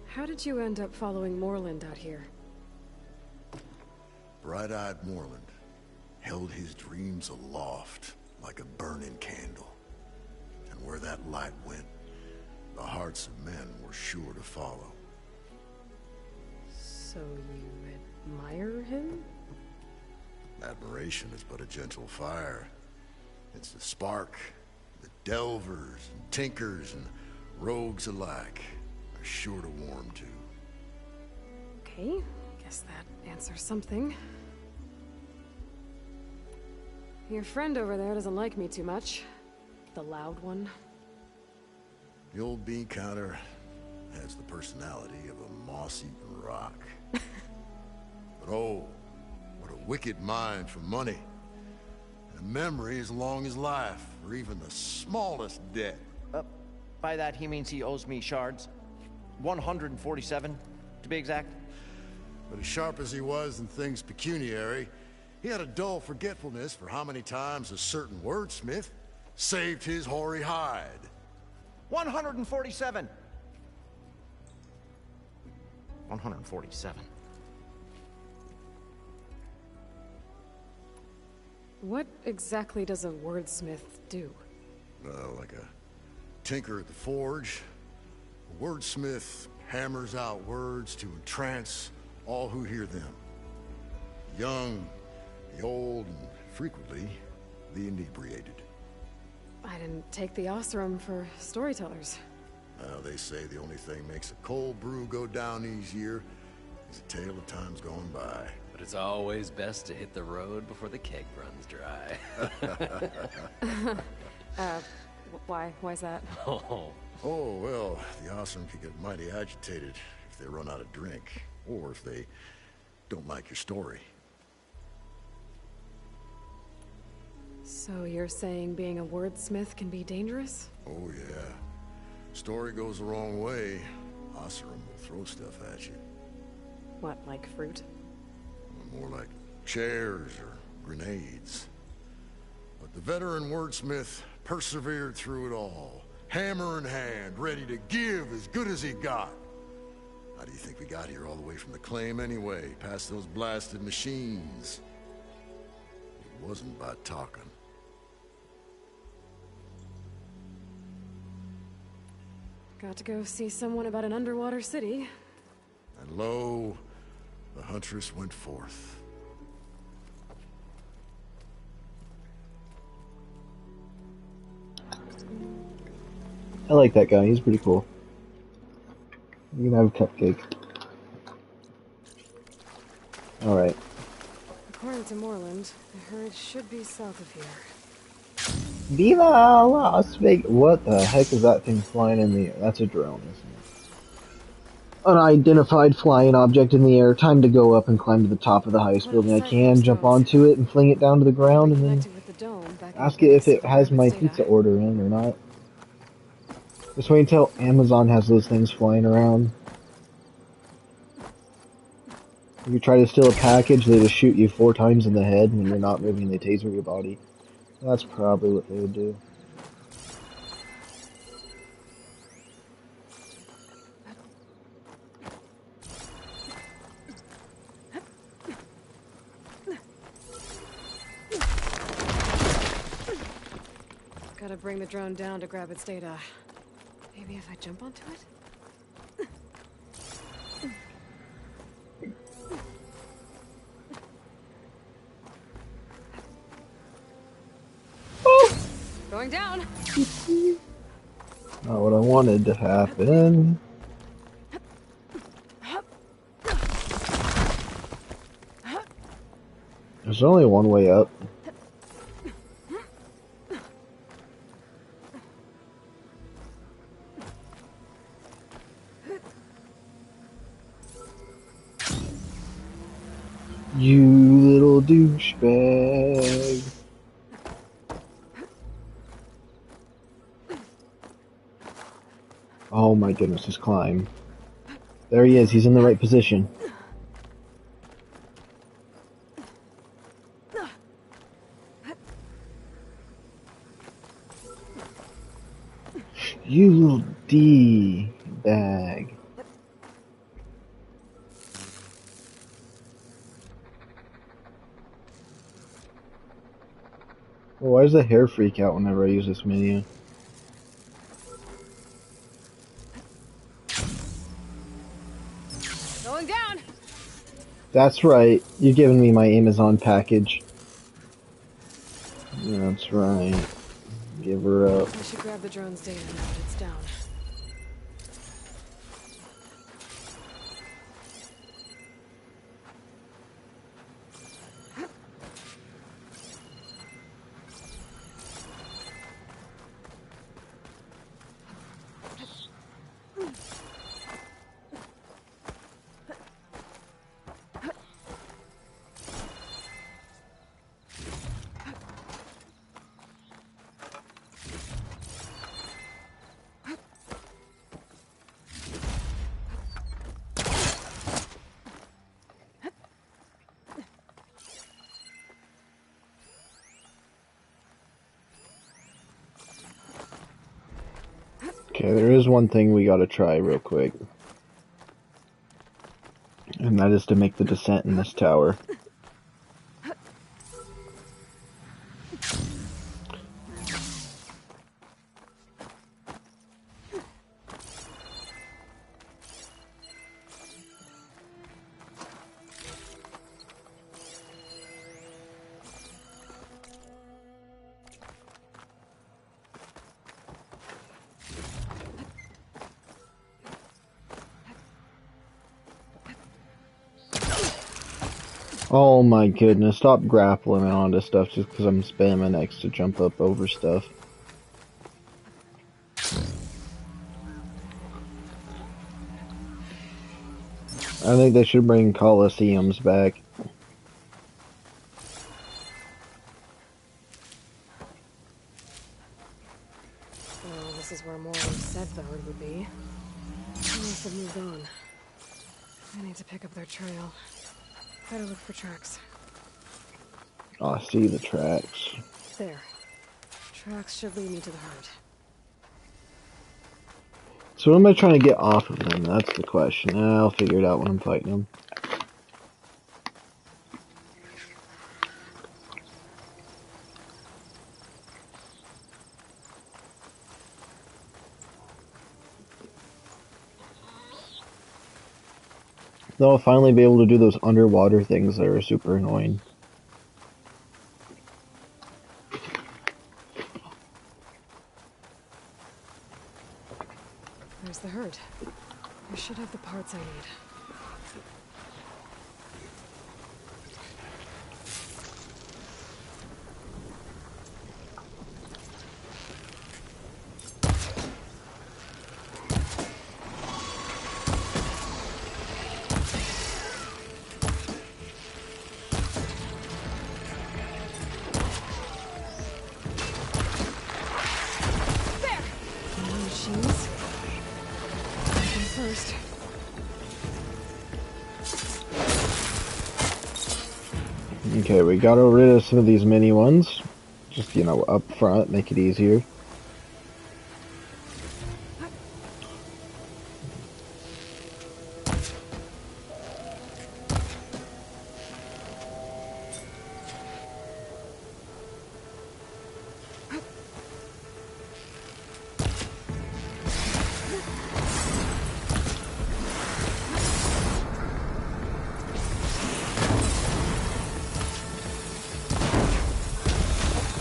How did you end up following Moreland out here? Bright-eyed Moreland held his dreams aloft like a burning candle. And where that light went, the hearts of men were sure to follow. So you admire him? Admiration is but a gentle fire. It's the spark that delvers and tinkers and rogues alike are sure to warm to. Okay, guess that answers something. Your friend over there doesn't like me too much. The loud one. The old bean counter has the personality of a moss-eaten rock. But oh, what a wicked mind for money. And a memory as long as life, or even the smallest debt. By that, he means he owes me shards. 147, to be exact. But as sharp as he was in things pecuniary, he had a dull forgetfulness for how many times a certain wordsmith saved his hoary hide. 147. 147. What exactly does a wordsmith do? Like a tinker at the forge. A wordsmith hammers out words to entrance all who hear them. The young, the old, and frequently, the inebriated. I didn't take the Osram for storytellers. They say the only thing makes a cold brew go down easier is a tale of times gone by. But it's always best to hit the road before the keg runs dry. Why's that? Oh. Oh, well, the Osram can get mighty agitated if they run out of drink, or if they don't like your story. So you're saying being a wordsmith can be dangerous? Oh, yeah. Story goes the wrong way, Osram will throw stuff at you. What, like fruit? More like chairs or grenades. But the veteran wordsmith persevered through it all, hammer in hand, ready to give as good as he got. How do you think we got here all the way from the claim anyway, past those blasted machines? It wasn't by talking. Got to go see someone about an underwater city. And lo, the huntress went forth. I like that guy. He's pretty cool. You can have a cupcake. Alright. According to Moreland, the herd should be south of here. Viva Las Vegas! What the heck is that thing flying in the air? That's a drone, isn't it? Unidentified flying object in the air. Time to go up and climb to the top of the highest building I can, jump onto it and fling it down to the ground, and then ask it if it has my pizza order in or not. Just wait until Amazon has those things flying around. If you try to steal a package, they just shoot you 4 times in the head when you're not moving, they taser your body. That's probably what they would do. Gotta bring the drone down to grab its data. Maybe if I jump onto it? Going down! Not what I wanted to happen. There's only one way up. You little douchebag. Oh my goodness, just climb. There he is, he's in the right position. You little D-bag. Well, why does the hair freak out whenever I use this menu? Going down! That's right, you're giving me my Amazon package. That's right. Give her up. I should grab the drone's data now that it's down. Okay, there is one thing we gotta try real quick. And that is to make the descent in this tower. Oh my goodness, stop grappling onto stuff just because I'm spamming X to jump up over stuff. I think they should bring Colosseums back. Well, this is where more said Ballard would be. They must have moved on. I need to pick up their trail. Better look for tracks. Oh, I see the tracks. There. Tracks should lead me to the herd. So what am I trying to get off of them? That's the question. I'll figure it out when I'm fighting them. Though I'll finally be able to do those underwater things that are super annoying. There's the herd. I should have the parts I need. Machines. First. Okay, we got rid of some of these mini ones. Just, you know, up front, make it easier.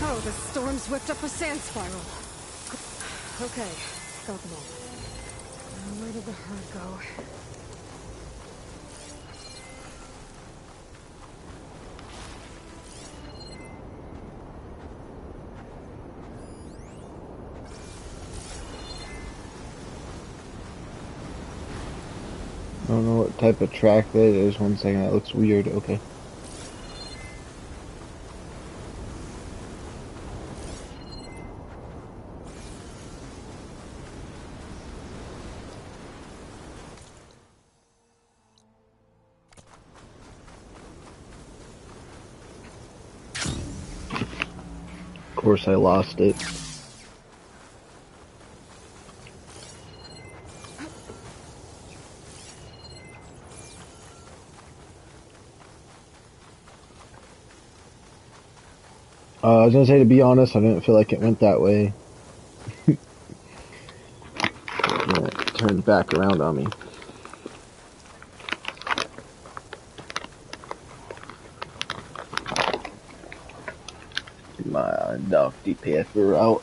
Oh, the storm's whipped up a sand spiral. Okay, got them all. Now where did the herd go? I don't know what type of track that is. One second, that looks weird. Okay. Of course, I lost it. I was gonna say, to be honest, I didn't feel like it went that way. Yeah, it turned back around on me. My dog DPS were out.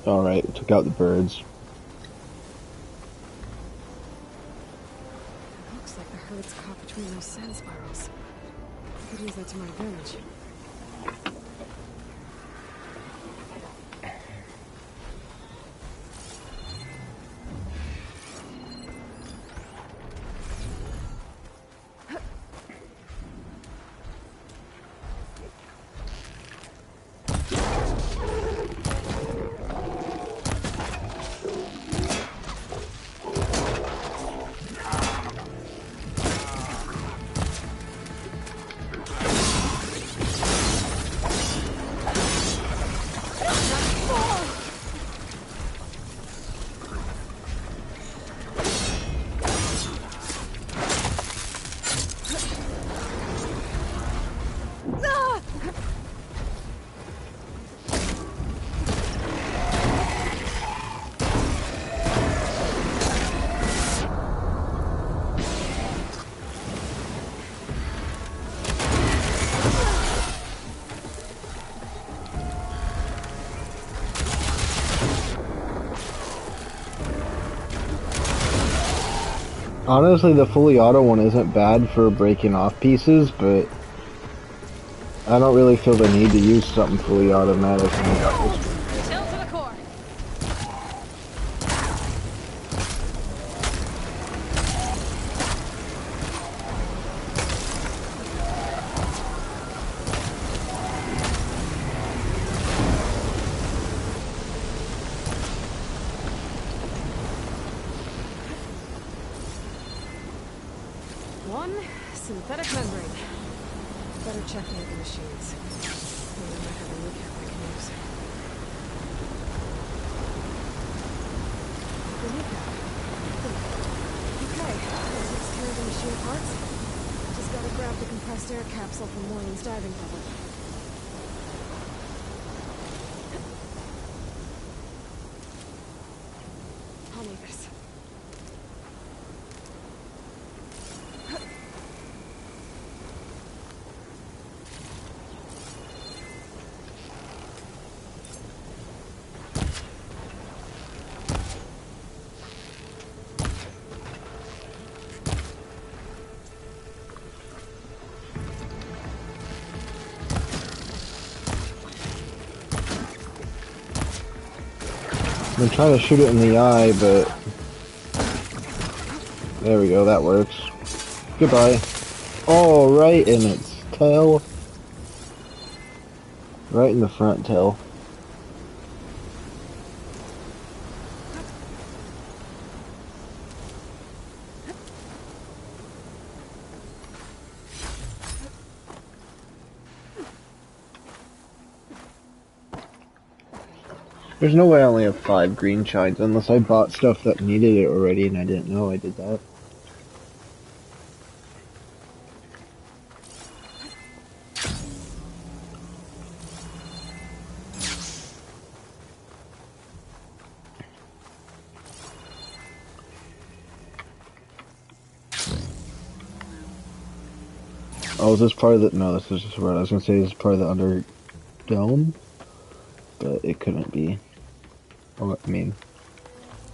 Alright, took out the birds. It looks like the herd's caught between those sand spirals. I could use that to my advantage. Honestly, the fully auto one isn't bad for breaking off pieces, but I don't really feel the need to use something fully automatic. Chill to the core. One synthetic membrane. Better check the other machines. Maybe I might have a kneecap I can use. The kneecap. Okay, that takes care of the machine parts. Just gotta grab the compressed air capsule from Moylan's diving bubble. I'll need this. I've been trying to shoot it in the eye, but there we go, that works. Goodbye. Oh, right in its tail. Right in the front tail. There's no way I only have 5 green shines unless I bought stuff that needed it already and I didn't know I did that. Oh, is this part of the... No, this is just right. I was gonna say this is part of the Underdome, but it couldn't be. Oh, I mean,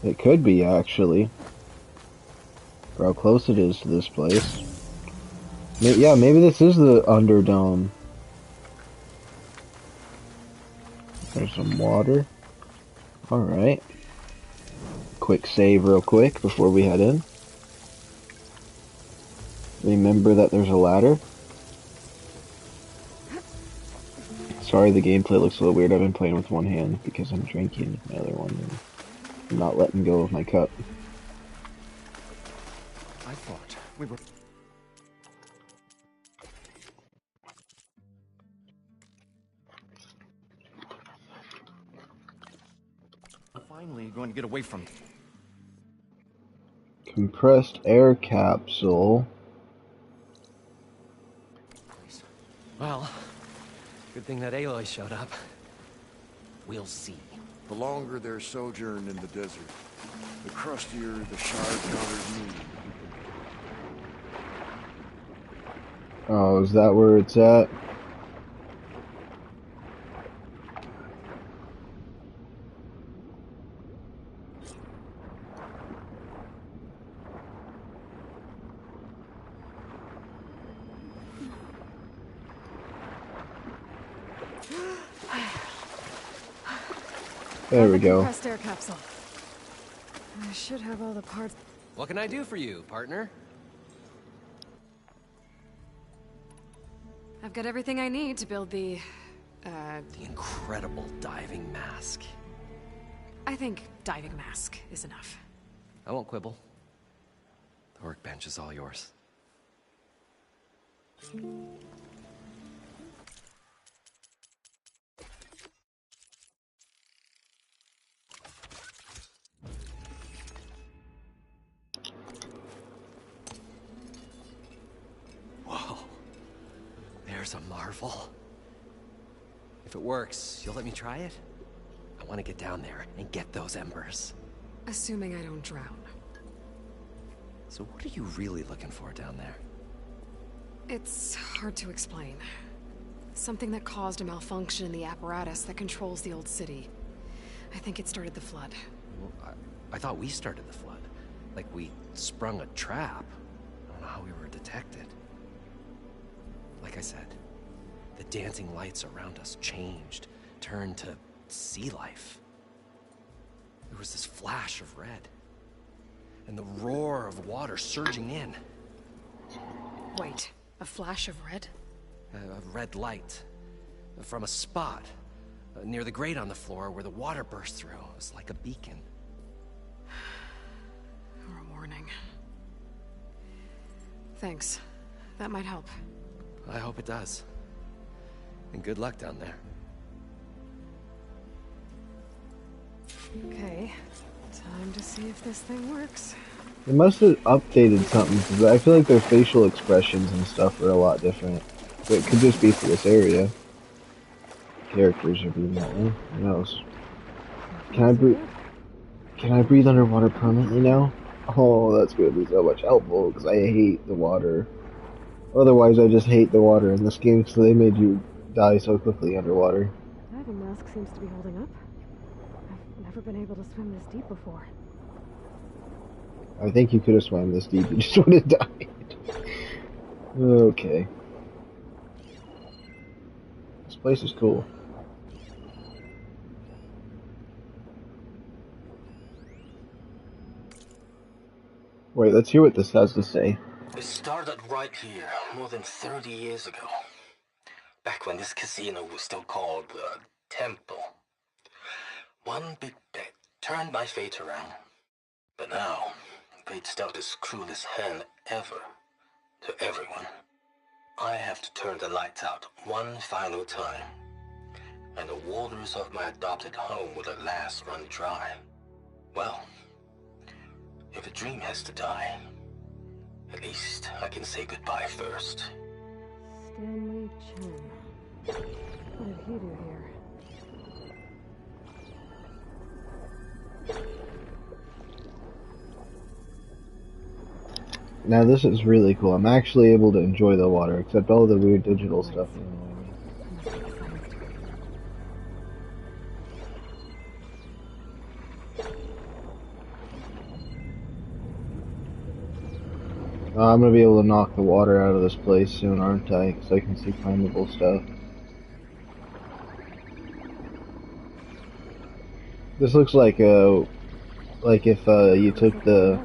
it could be, actually. For how close it is to this place. Yeah, maybe this is the Underdome. There's some water. Alright. Quick save real quick before we head in. Remember that there's a ladder. Sorry, the gameplay looks a little weird. I've been playing with one hand because I'm drinking with my other one and I'm not letting go of my cup. I thought we were... finally going to get away from... Compressed air capsule. Well, good thing that Aloy showed up. We'll see. The longer their sojourn in the desert, the crustier the shard-covered moon. Oh, is that where it's at? There we go. Compressed air capsule. I should have all the parts. What can I do for you, partner? I've got everything I need to build the incredible diving mask. I think diving mask is enough. I won't quibble. The workbench is all yours. Whoa. There's a marvel. If it works, you'll let me try it? I want to get down there and get those embers. Assuming I don't drown. So what are you really looking for down there? It's hard to explain. Something that caused a malfunction in the apparatus that controls the old city. I think it started the flood. Well, I thought we started the flood. Like we sprung a trap. I don't know how we were detected. Like I said, the dancing lights around us changed, turned to sea life. There was this flash of red, and the roar of water surging in. Wait, a flash of red? A red light from a spot near the grate on the floor where the water burst through. It was like a beacon. Or a warning. Thanks. That might help. I hope it does. And good luck down there. Okay, time to see if this thing works. They must have updated something, because I feel like their facial expressions and stuff are a lot different. But it could just be for this area. Characters are being that way. Who knows? Can I breathe? Can I breathe underwater permanently now? Oh, that's gonna be so much helpful, because I hate the water. Otherwise, I just hate the water in this game, so they made you die so quickly underwater. Diving mask seems to be holding up. I've never been able to swim this deep before. I think you could have swam this deep, you just would have died. Okay. This place is cool. Wait, let's hear what this has to say. It started right here, more than 30 years ago. Back when this casino was still called the Temple. One big bet turned my fate around. But now, fate's dealt its cruelest hand ever to everyone. I have to turn the lights out one final time. And the waters of my adopted home will at last run dry. Well, if a dream has to die, at least I can say goodbye first. Stanley Chen. What did he do here? Now this is really cool. I'm actually able to enjoy the water, except all the weird digital stuff is annoying me. I'm gonna be able to knock the water out of this place soon, aren't I? Because I can see climbable stuff. This looks like if you took the.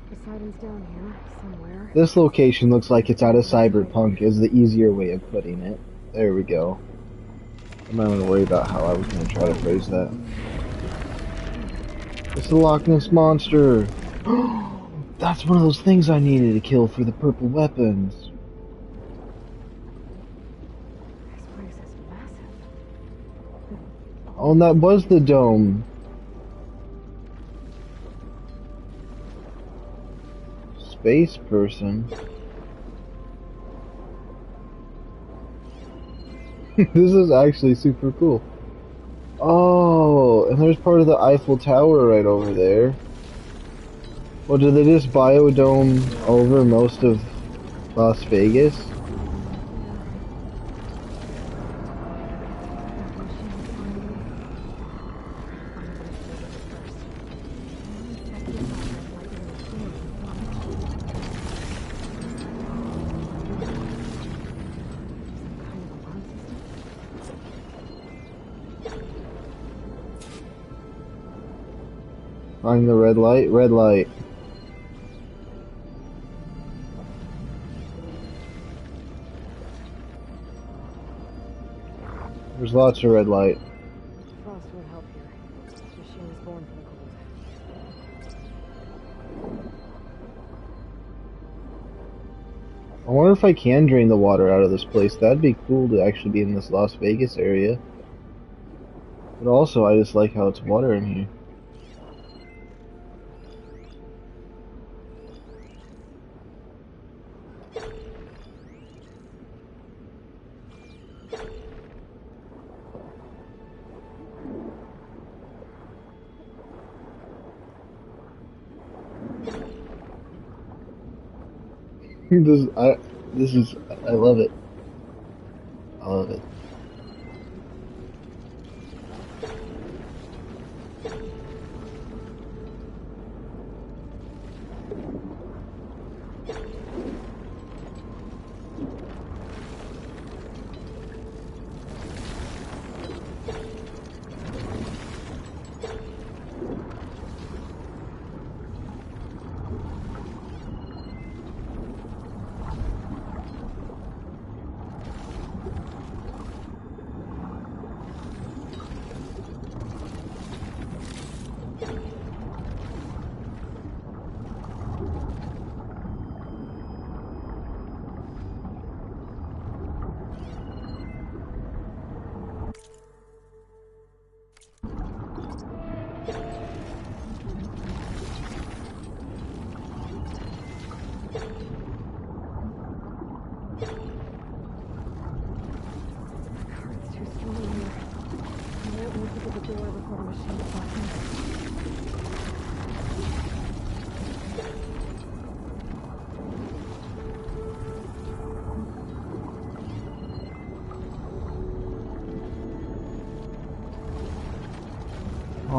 Poseidon's down here somewhere. This location looks like it's out of Cyberpunk. Is the easier way of putting it. There we go. I'm not gonna worry about how I was gonna try to phrase that. It's the Loch Ness monster. That's one of those things I needed to kill for the purple weapons. This place is massive. Oh, and that was the dome. Space person. This is actually super cool. Oh, and there's part of the Eiffel Tower right over there. Well, did they just biodome over most of Las Vegas? Find the red light, red light. There's lots of red light. Frost would help here. This machine was born for the cold. I wonder if I can drain the water out of this place. That'd be cool to actually be in this Las Vegas area. But also, I just like how it's water in here. I love it. I love it.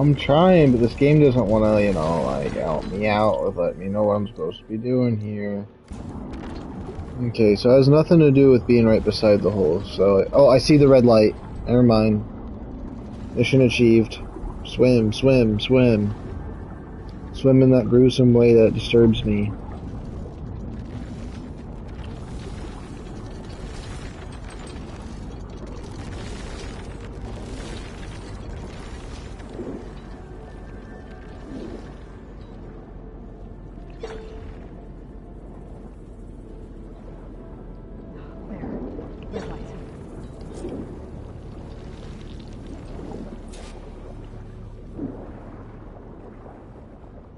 I'm trying, but this game doesn't want to, you know, like, help me out or let me know what I'm supposed to be doing here. Okay, so it has nothing to do with being right beside the hole. So, oh, I see the red light. Never mind. Mission achieved. Swim, swim, swim. Swim in that gruesome way that disturbs me.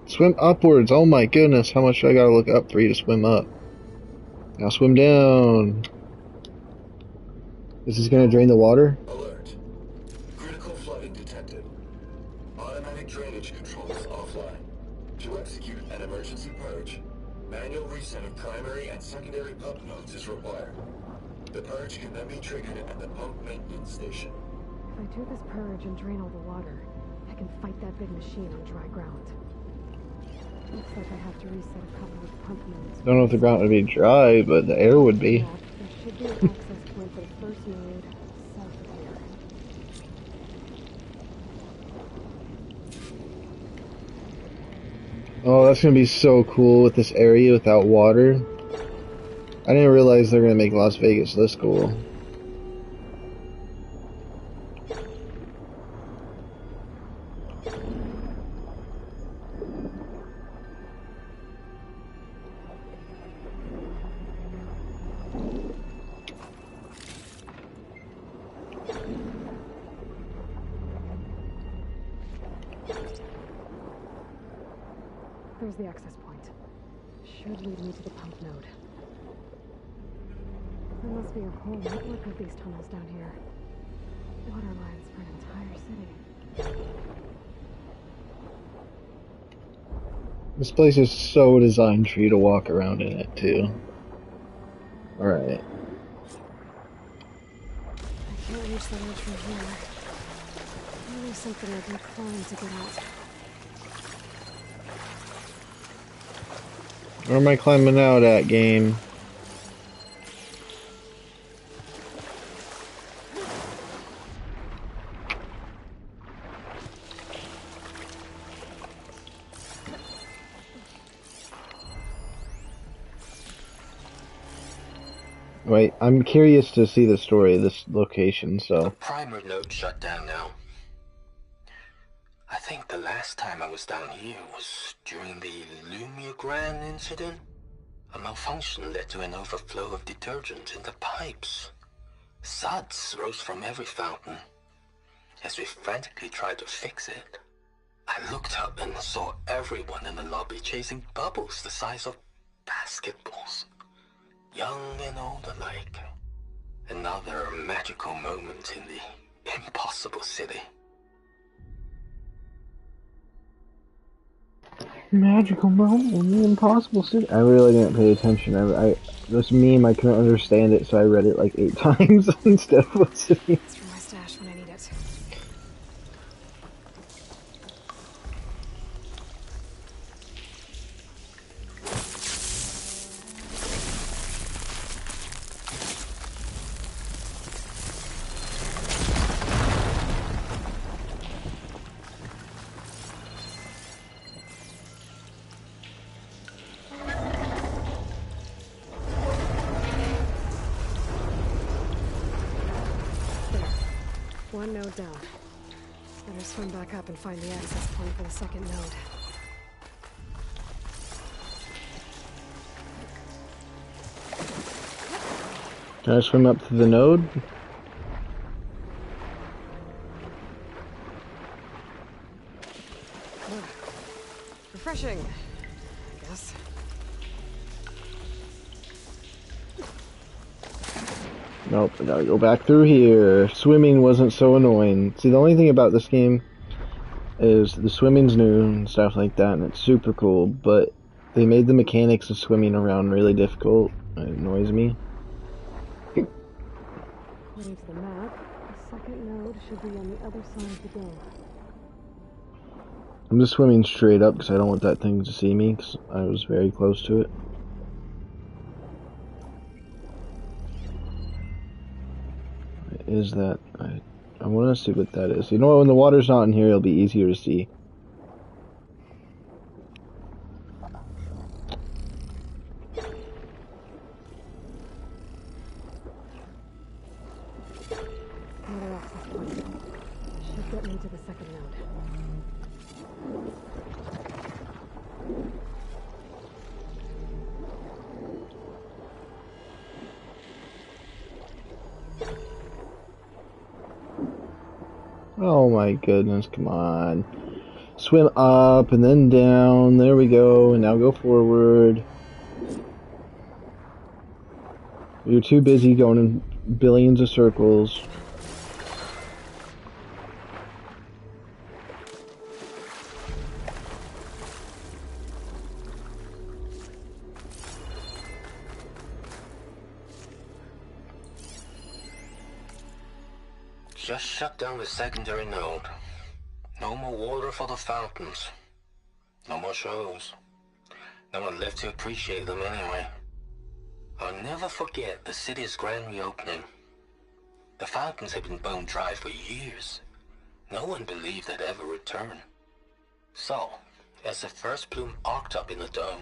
Swim upwards. Oh my goodness, how much do I gotta look up for you to swim up? Now swim down. Is this gonna drain the water? Alert. Critical flooding detected. Automatic drainage controls offline. To execute an emergency purge, manual reset of primary and secondary pump nodes is required. The purge can then be triggered at the pump maintenance station. If I do this purge and drain all the water, I can fight that big machine on dry ground. Looks like I have to reset a couple of pump nodes. Don't know if the ground would be dry, but the air would be. There should be an access point for the first node south of here. Oh, that's gonna be so cool with this area without water. I didn't realize they're gonna make Las Vegas this cool. There's the access point. Should lead me to the pump node. There must be a whole network of these tunnels down here. Water lines for an entire city. This place is so designed for you to walk around in it, too. Alright. I can't reach the ledge from here. Maybe something I can climb to get out. Where am I climbing out at, game? Wait, I'm curious to see the story of this location, The so... primer node shut down now. I think the last time I was down here was during the Lumigran incident. A malfunction led to an overflow of detergent in the pipes. Suds rose from every fountain. As we frantically tried to fix it, I looked up and saw everyone in the lobby chasing bubbles the size of basketballs. Young and old alike. Another magical moment in the impossible city. Magical moment in the impossible city. I really didn't pay attention. I this meme, I couldn't understand it, so I read it like 8 times instead of listening. It's for my stash when I need it. One node down. Better swim back up and find the access point for the second node. Can I swim up to the node? Refreshing, I guess. Nope, I gotta go back through here. Swimming wasn't so annoying. See, the only thing about this game is the swimming's new and stuff like that, and it's super cool, but they made the mechanics of swimming around really difficult. It annoys me. According to the map, the second node should be on the other side of the dome. I'm just swimming straight up because I don't want that thing to see me because I was very close to it. Is that... I want to see what that is. You know what? When the water's not in here, it'll be easier to see. Another access point. Should get me to the second node. Oh my goodness, come on. Swim up and then down. There we go. And now go forward. You're too busy going in billions of circles. Just shut down the secondary node. No more water for the fountains. No more shows. No one left to appreciate them anyway. I'll never forget the city's grand reopening. The fountains had been bone dry for years. No one believed they'd ever return. So, as the first bloom arced up in the dome,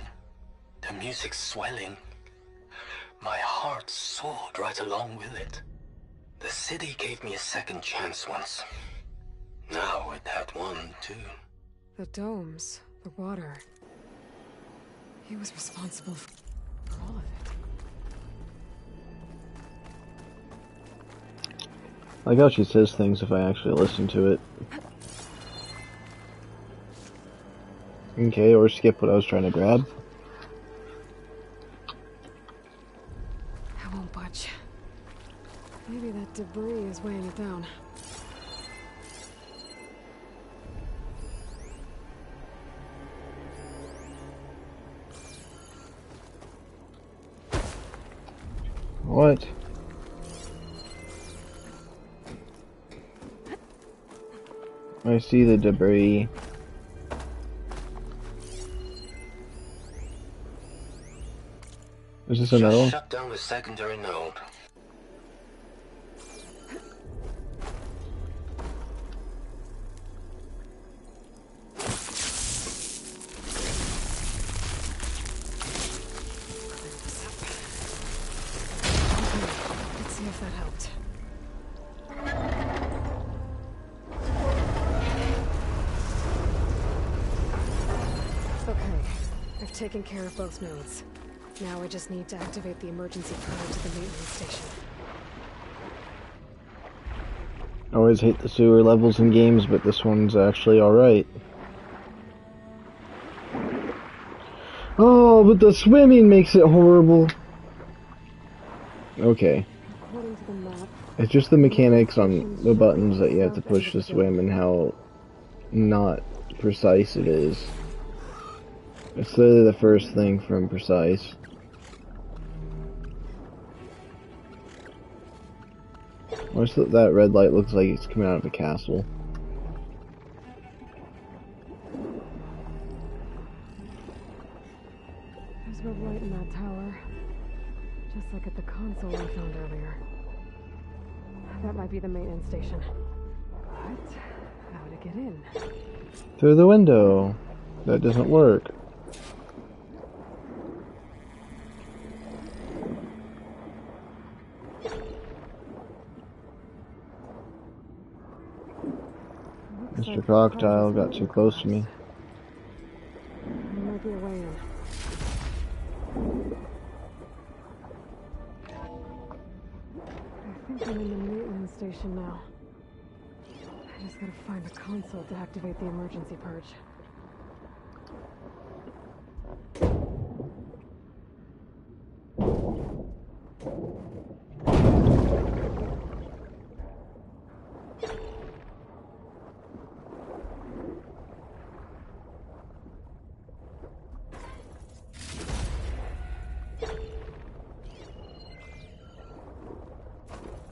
the music swelling, my heart soared right along with it. The city gave me a second chance once. Now it had one, too. The domes, the water. He was responsible for all of it. I like how she says things if I actually listen to it. Okay, or skip what I was trying to grab. I won't budge. Maybe that debris is weighing it down. What? I see the debris. Is this another one? Shut down the secondary node. Let's see if that helped. Okay, I've taken care of both nodes. Now I just need to activate the emergency power to the maintenance station. I always hate the sewer levels in games, but this one's actually alright. Oh, but the swimming makes it horrible. Okay. According to the map, It's just the mechanics on the buttons that you have to push to swim and how not precise it is. It's literally the first thing from precise. What's that red light looks like it's coming out of a castle. there's red light in that tower. Just like at the console I found earlier. That might be the maintenance station. But how to get in? Through the window. That doesn't work. Mr. Crocodile got too close to me. There might be a way in. I think I'm in the maintenance station now. I just gotta find the console to activate the emergency purge.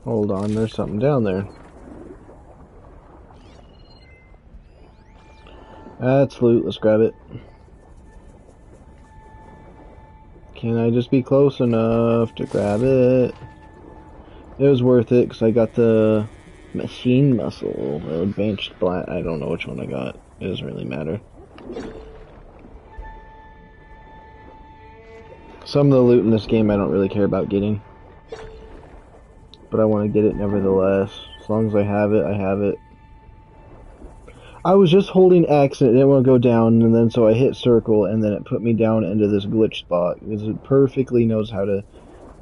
Hold on, there's something down there. That's loot. Let's grab it. Can I just be close enough to grab it? It was worth it because I got the machine muscle, the advanced black. I don't know which one I got. It doesn't really matter. Some of the loot in this game I don't really care about getting. But I want to get it nevertheless. As long as I have it, I have it. I was just holding X and it didn't want to go down, and then so I hit circle, and then it put me down into this glitch spot, because it perfectly knows how to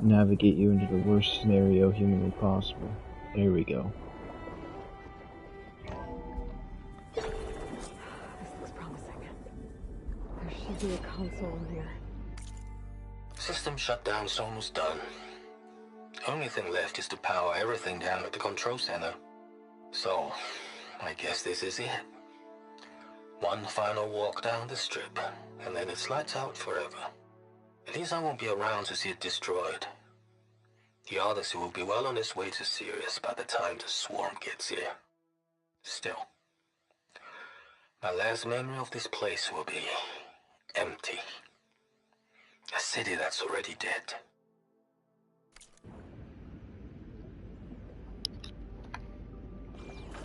navigate you into the worst scenario humanly possible. There we go. This looks promising. There should be a console in here. System shutdown's almost done. Only thing left is to power everything down at the control center. So, I guess this is it. One final walk down the strip, and then it's lights out forever. At least I won't be around to see it destroyed. The Odyssey will be well on its way to Sirius by the time the swarm gets here. Still, my last memory of this place will be empty. A city that's already dead.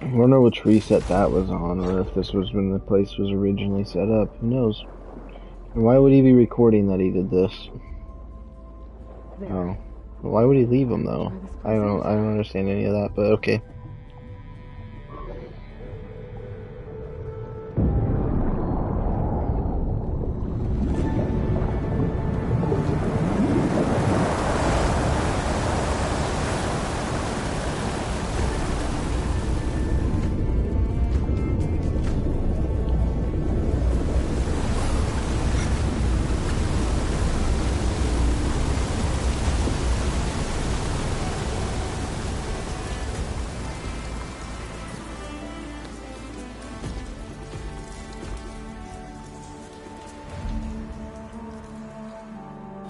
I wonder which reset that was on, or if this was when the place was originally set up. Who knows? And why would he be recording that he did this? There. Oh. Why would he leave him though? I don't understand any of that, but okay.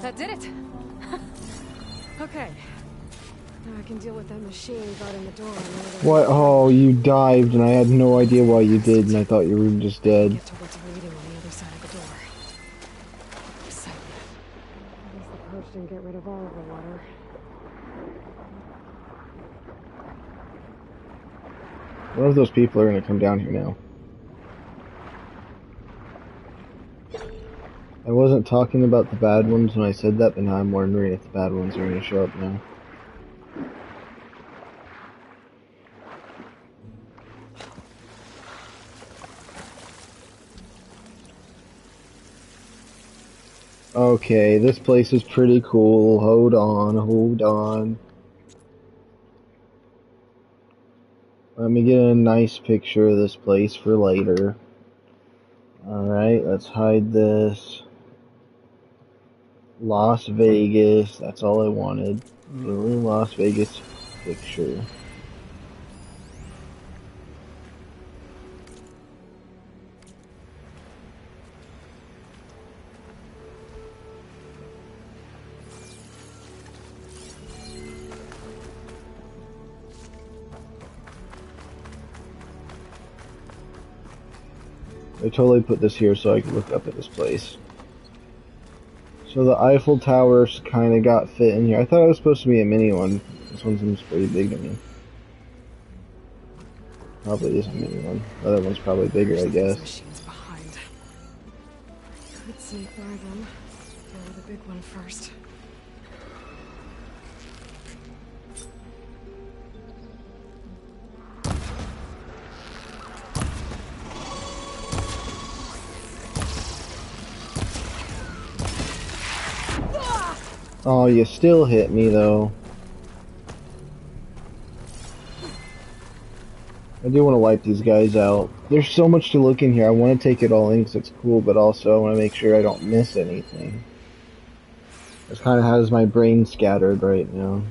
That did it! Okay. Now I can deal with that machine guarding the door on the other What? Oh, you dived and I had no idea why you did, and I thought you were just dead. Get to what's waiting on the other side of the door. Excitement. At least the purge didn't get rid of all of the water. One of those people are gonna come down here now. I wasn't talking about the bad ones when I said that, but now I'm wondering if the bad ones are gonna show up now. Okay, this place is pretty cool. Hold on, hold on. Let me get a nice picture of this place for later. Alright, let's hide this. Las Vegas, that's all I wanted. A little Las Vegas picture. I totally put this here so I could look up at this place. So the Eiffel Tower's kind of got fit in here. I thought it was supposed to be a mini one. This one seems pretty big to me. Probably is a mini one. The other one's probably bigger, I guess. Machines behind. Could sneak by them. Deal with the big one first. Oh, you still hit me, though. I do want to wipe these guys out. There's so much to look in here. I want to take it all in because it's cool, but also I want to make sure I don't miss anything. This kind of has my brain scattered right now.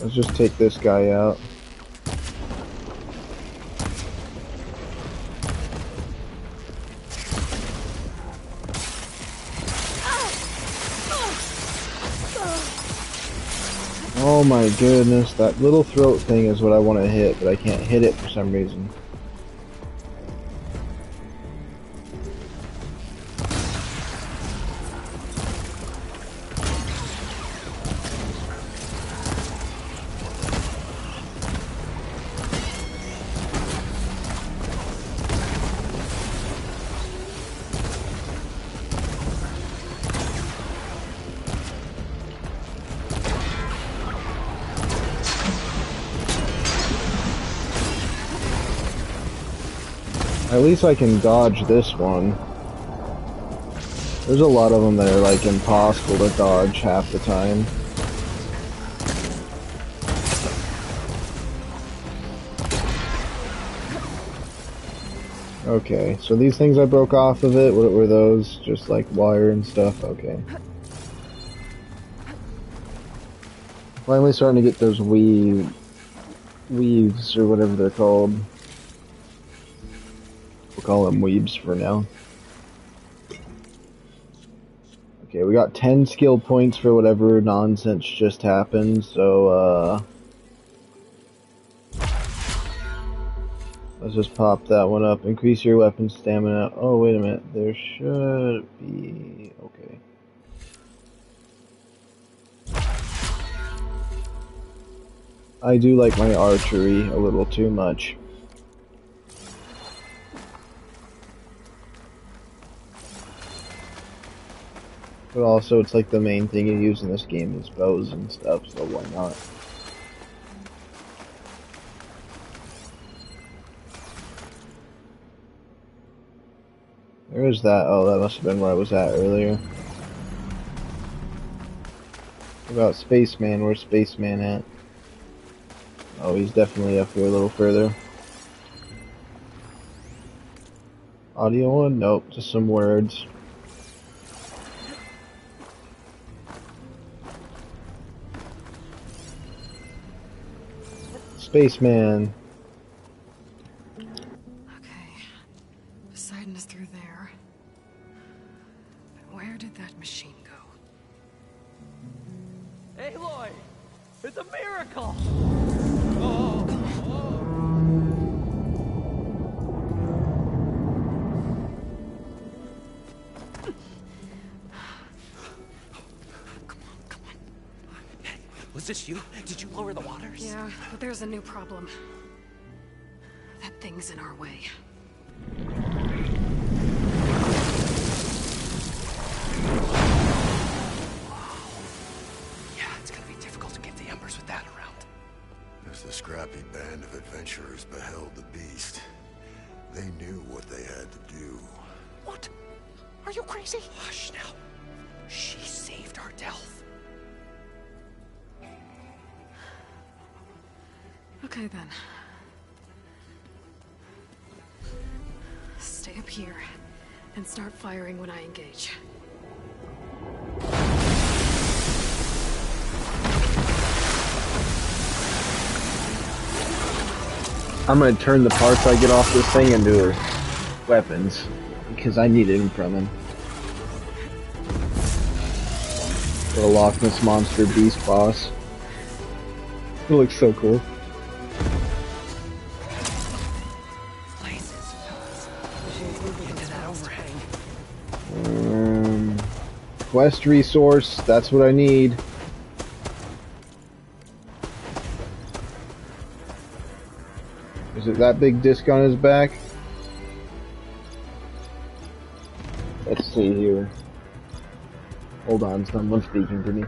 Let's just take this guy out. Oh Oh my goodness, that little throat thing is what I want to hit, but I can't hit it for some reason. At least I can dodge this one. There's a lot of them that are like impossible to dodge half the time. Okay, so these things I broke off of it, what were those? Just like wire and stuff? Okay. Finally starting to get those weaves, or whatever they're called. We'll call them weebs for now. Okay, we got 10 skill points for whatever nonsense just happened, so, let's just pop that one up. Increase your weapon stamina. Oh, wait a minute. There should be... Okay. I do like my archery a little too much. But also, it's like the main thing you use in this game is bows and stuff, so why not? Where is that? Oh, that must have been where I was at earlier. What about Spaceman? Where's Spaceman at? Oh, he's definitely up here a little further. Audio one? Nope, just some words. Spaceman. Okay. Poseidon is through there. But where did that machine go? Aloy! It's a miracle! Was this you? Did you lower the waters? Yeah, but there's a new problem. That thing's in our way. Yeah, it's gonna be difficult to get the embers with that around. As the scrappy band of adventurers beheld the beast, they knew what they had to do. What? Are you crazy? Hush now. She saved our Delph. Okay then. Stay up here and start firing when I engage. I'm gonna turn the parts I get off this thing into weapons, because I need them from him. For a Loch Ness Monster Beast boss. It looks so cool. Quest resource, that's what I need. Is it that big disc on his back? Let's see here. Hold on, someone's speaking to me.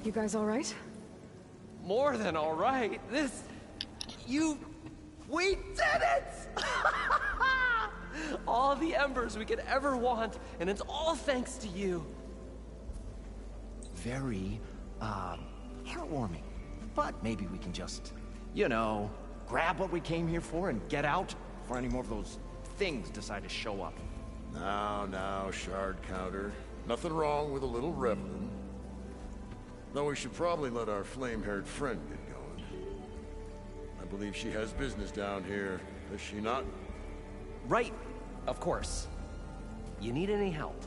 You guys all right? More than all right. We did it! All the embers we could ever want, and it's all thanks to you. Very, heartwarming. But maybe we can just, you know, grab what we came here for and get out before any more of those things decide to show up. Now, shard counter. Nothing wrong with a little reveling. Though we should probably let our flame-haired friend get going. I believe she has business down here, does she not? Right, of course. You need any help?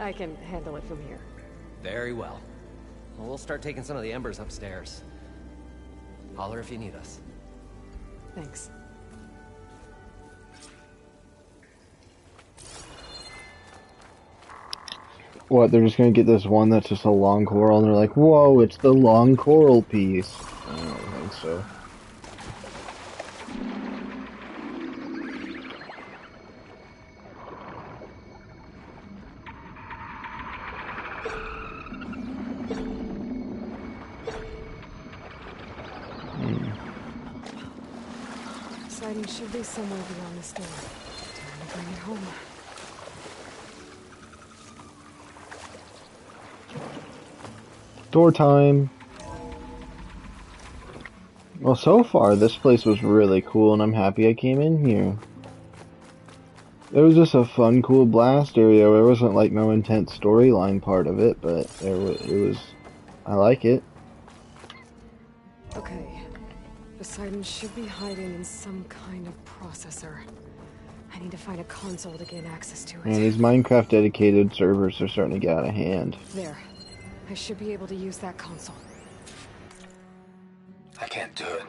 I can handle it from here. Very well. Well, we'll start taking some of the embers upstairs. Holler if you need us. Thanks. What, they're just gonna get this one that's just a long coral, and they're like, whoa, it's the long coral piece. I don't think so. Poseidon should be somewhere beyond this door. Time to bring it home. Door time. Well, so far, this place was really cool, and I'm happy I came in here. It was just a fun, cool blast area. There wasn't, like, no intense storyline part of it, but it was... I like it. Okay. Poseidon should be hiding in some kind of processor. I need to find a console to gain access to it. And these Minecraft-dedicated servers are starting to get out of hand. There. I should be able to use that console. I can't do it.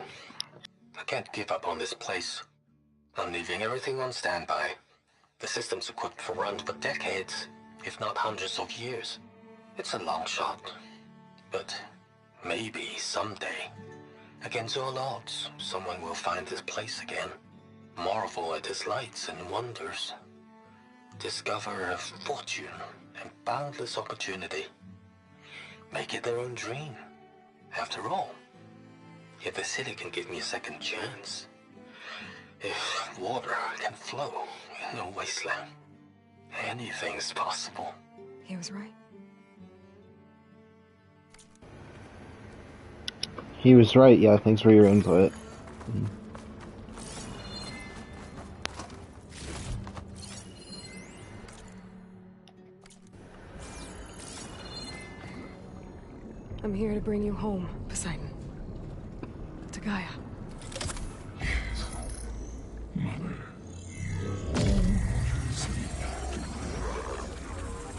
I can't give up on this place. I'm leaving everything on standby. The system's equipped for runs for decades, if not hundreds of years. It's a long shot. But maybe someday, against all odds, someone will find this place again. Marvel at its lights and wonders. Discover a fortune and boundless opportunity. Make it their own dream. After all, if the city can give me a second chance, if water can flow in a wasteland, anything's possible. He was right. He was right, yeah, thanks for your input. I'm here to bring you home, Poseidon. To Gaia.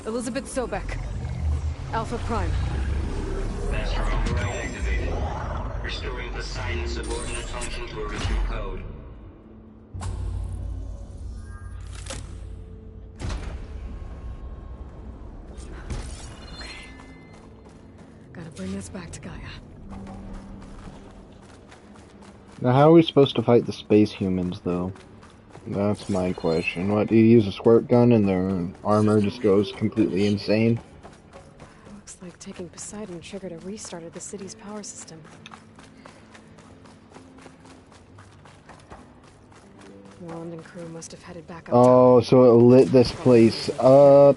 Elizabeth Sobek. Alpha Prime. Master override activated. Restoring Poseidon's subordinate function to original code. Okay. Gotta bring this back to Gaia. Now, how are we supposed to fight the space humans, though? That's my question. What, do you use a squirt gun and their armor just goes completely insane? Looks like taking Poseidon triggered a restart of the city's power system. Wand and crew must have headed back up. Oh, so it lit this place up.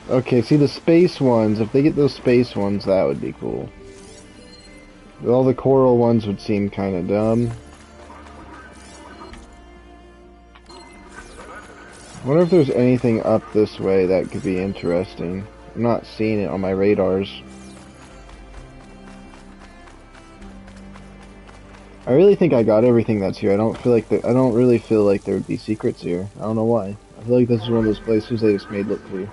Okay, see the space ones, if they get those space ones, that would be cool. All the coral ones would seem kind of dumb. I wonder if there's anything up this way that could be interesting. I'm not seeing it on my radars. I really think I got everything that's here. I don't really feel like there would be secrets here. I don't know why. I feel like this is one of those places they just made look clear.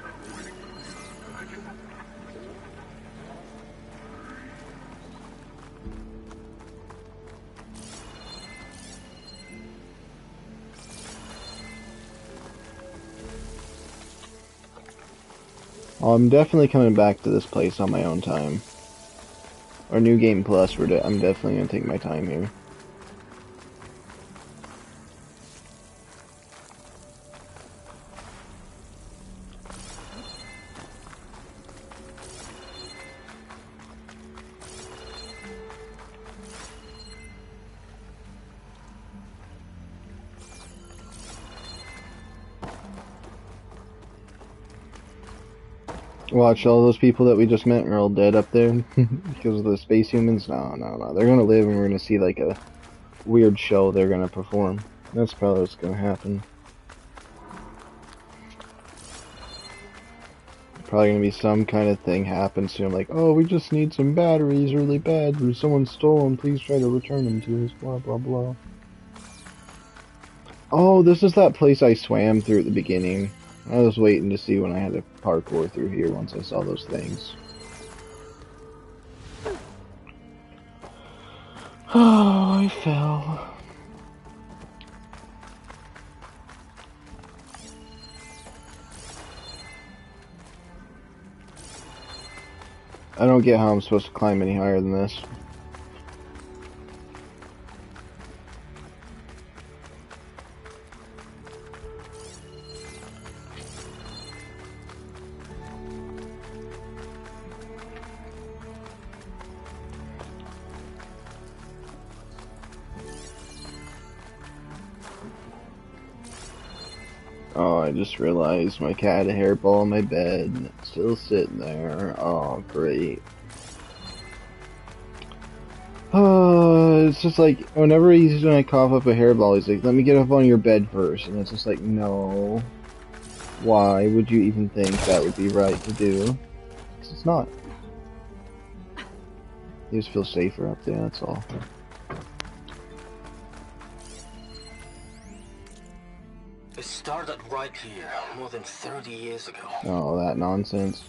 I'm definitely coming back to this place on my own time. Or New Game Plus, I'm definitely going to take my time here. Watch, all those people that we just met are all dead up there because of the space humans. No, no, no. They're gonna live, and we're gonna see like a weird show they're gonna perform. That's probably what's gonna happen. Probably gonna be some kind of thing happen soon, like, oh, we just need some batteries really bad, or someone stole them, please try to return them to us, blah blah blah. Oh, this is that place I swam through at the beginning. I was waiting to see when I had to parkour through here once I saw those things. Oh, I fell. I don't get how I'm supposed to climb any higher than this. Oh, I just realized my cat had a hairball on my bed, and it's still sitting there. Oh, great. It's just like, whenever he's gonna cough up a hairball, he's like, let me get up on your bed first. And it's just like, no. Why would you even think that would be right to do? Because it's not. You just feel safer up there, that's all. It started right here, more than 30 years ago. Oh, that nonsense.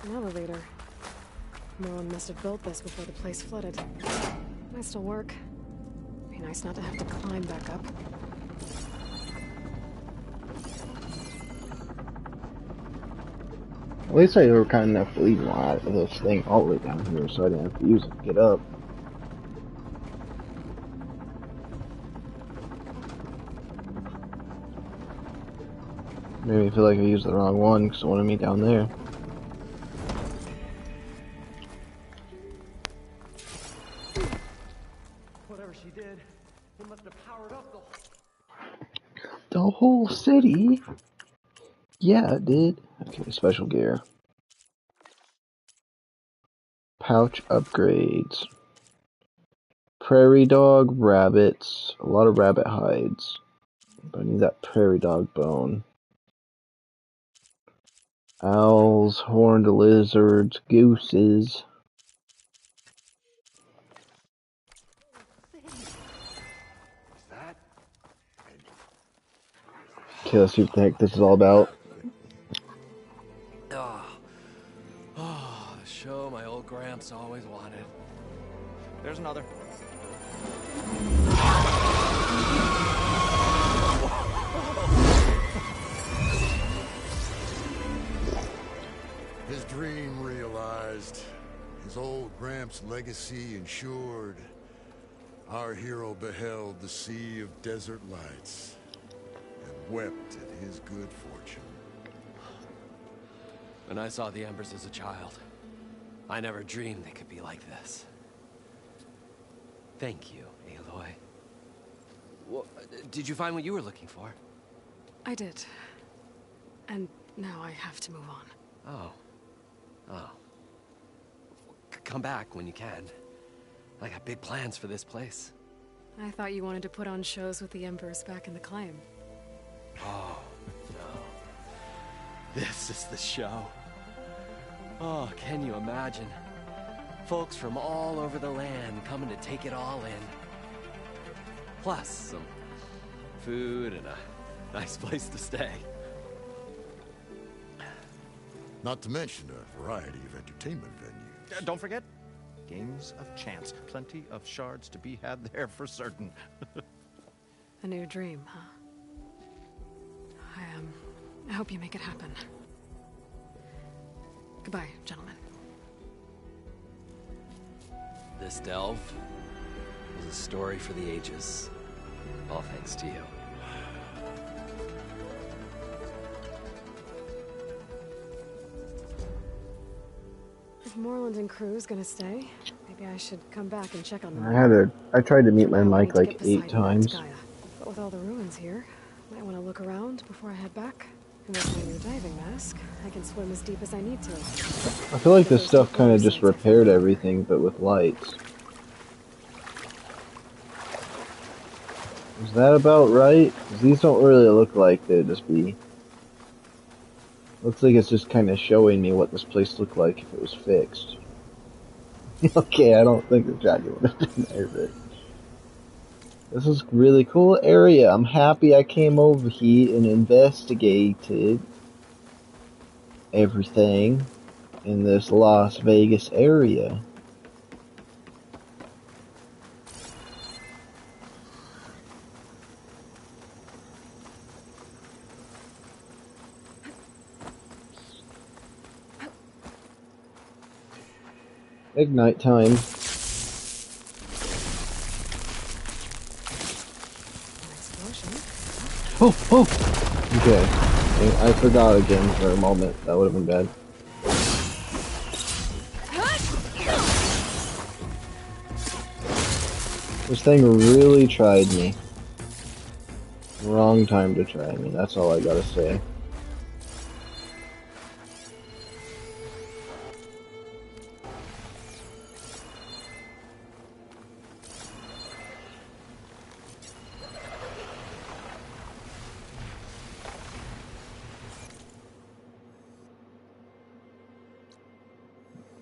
An elevator. Moreland must have built this before the place flooded. Might still work. Be nice not to have to climb back up. At least I were kind enough to leave this thing all the way down here so I didn't have to use it to get up. Made me feel like I used the wrong one because it wanted me down there. Whatever she did, it must have powered up The whole city? Yeah, it did. Okay, special gear. Pouch upgrades. Prairie dog, rabbits. A lot of rabbit hides. But I need that prairie dog bone. Owls, horned lizards, gooses. Okay, let's see what the heck this is all about. Oh, the show my old Gramps always wanted. There's another. His dream realized, his old Gramps' legacy ensured. Our hero beheld the sea of desert lights and wept at his good fortune. When I saw the embers as a child, I never dreamed they could be like this. Thank you, Aloy. Well, did you find what you were looking for? I did. And now I have to move on. Oh. Oh. Come back when you can. I got big plans for this place. I thought you wanted to put on shows with the Embers back in the Claim. Oh, no. This is the show. Oh, can you imagine? Folks from all over the land coming to take it all in. Plus some food and a nice place to stay. Not to mention a variety of entertainment venues. Don't forget, games of chance. Plenty of shards to be had there for certain. A new dream, huh? I hope you make it happen. Goodbye, gentlemen. This delve was a story for the ages. All thanks to you. If Moreland and crew's gonna stay, maybe Maybe I should come back and check on them. I tried to mute For my now, I mic need to like get 8 Poseidon back to times. Gaia. But with all the ruins here, might want to look around before I head back. And with my new diving mask, I can swim as deep as I need to. I feel like But this those deep stuff kind water of just sites I found repaired here. everything, but with lights. Is that about right? 'Cause these don't really look like they'd just be... Looks like it's just kind of showing me what this place looked like if it was fixed. Okay, I don't think the dragon would have been there, but... This is a really cool area. I'm happy I came over here and investigated everything in this Las Vegas area. Ignite time. Oh, oh! Okay. I forgot again for a moment. That would have been bad. This thing really tried me. Wrong time to try me, that's all I gotta say.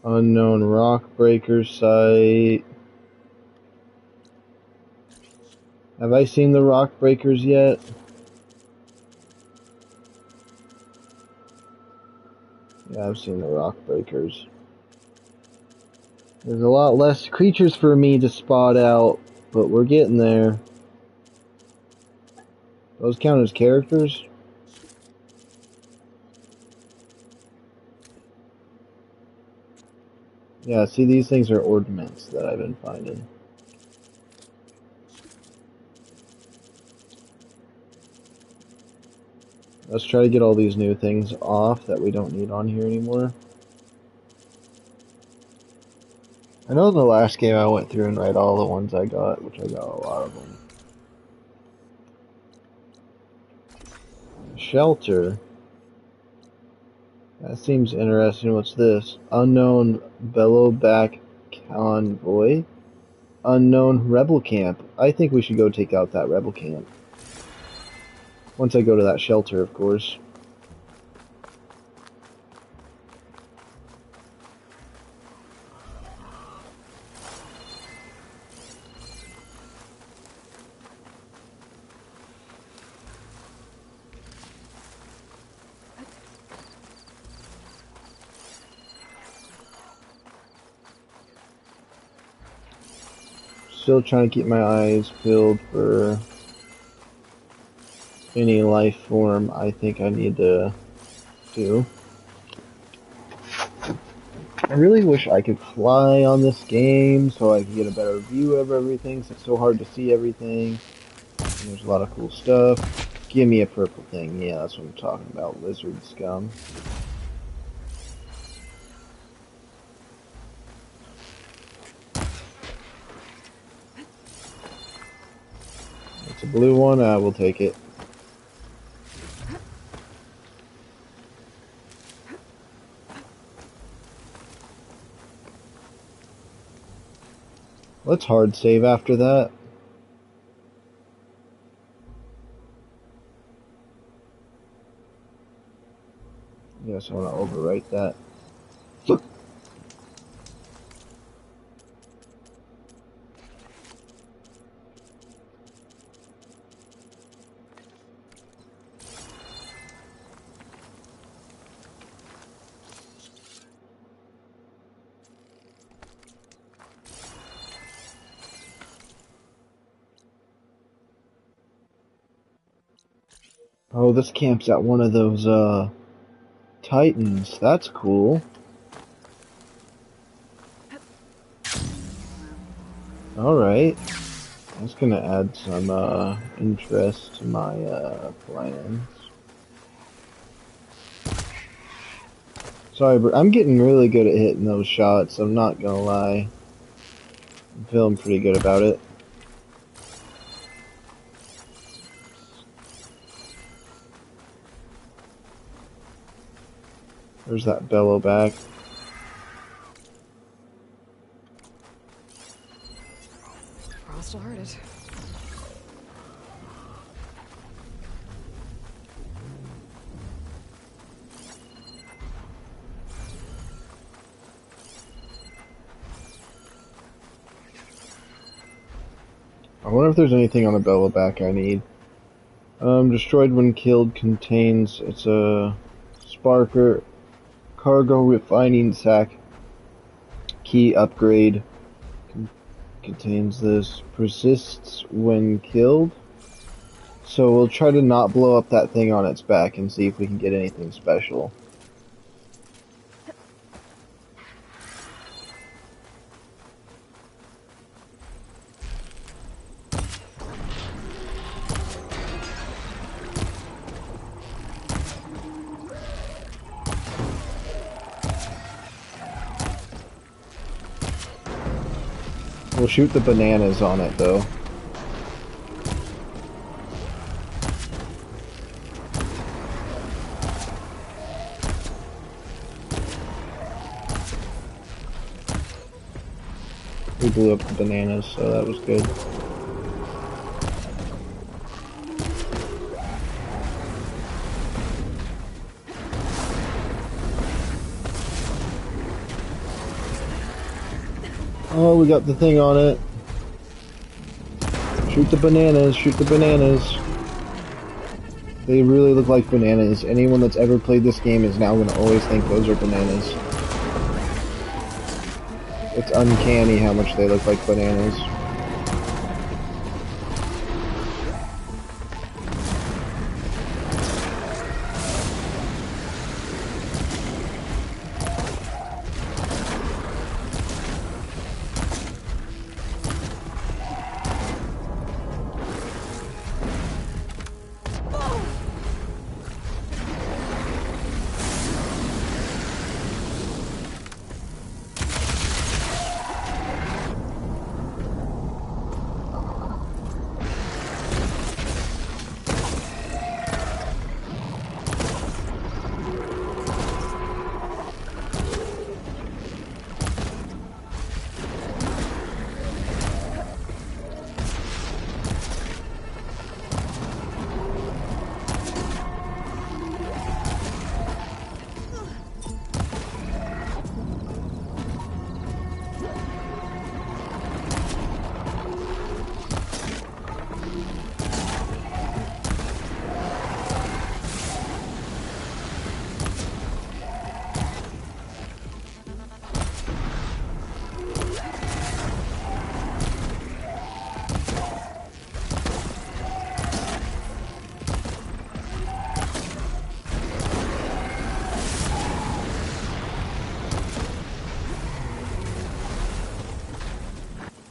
Unknown rock breaker site. Have I seen the rock breakers yet? Yeah, I've seen the rock breakers. There's a lot less creatures for me to spot out, but we're getting there. Those count as characters? Yeah, see, these things are ornaments that I've been finding. Let's try to get all these new things off that we don't need on here anymore. I know in the last game I went through and read all the ones I got, which I got a lot of them. Shelter. That seems interesting. What's this? Unknown Bellowback Convoy? Unknown Rebel Camp. I think we should go take out that Rebel Camp. Once I go to that shelter, of course. Still trying to keep my eyes peeled for any life form I think I need to do. I really wish I could fly on this game so I could get a better view of everything, since it's so hard to see everything. And there's a lot of cool stuff. Give me a purple thing. Yeah, that's what I'm talking about. Lizard scum. It's a blue one. I will take it. Let's hard save after that. Yes, I want to overwrite that. Oh, this camp's at one of those, Titans. That's cool. Alright. That's gonna add some, interest to my, plans. Sorry, but I'm getting really good at hitting those shots, I'm not gonna lie. I'm feeling pretty good about it. There's that bellow back. Frost will hurt it. I wonder if there's anything on the bellow back I need. Destroyed when killed contains, it's a sparker, cargo refining sack, key upgrade, contains this, persists when killed. So we'll try to not blow up that thing on its back and see if we can get anything special. We'll shoot the bananas on it, though. We blew up the bananas, so that was good. Oh, we got the thing on it. Shoot the bananas, shoot the bananas. They really look like bananas. Anyone that's ever played this game is now going to always think those are bananas. It's uncanny how much they look like bananas.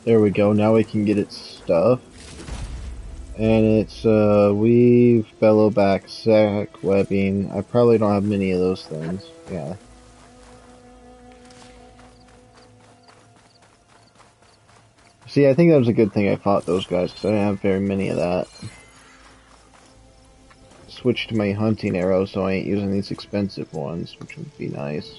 There we go, now we can get its stuff. And it's, weave, bellow back, sack, webbing. I probably don't have many of those things. Yeah. See, I think that was a good thing I fought those guys, because I didn't have very many of that. Switch to my hunting arrow so I ain't using these expensive ones, which would be nice.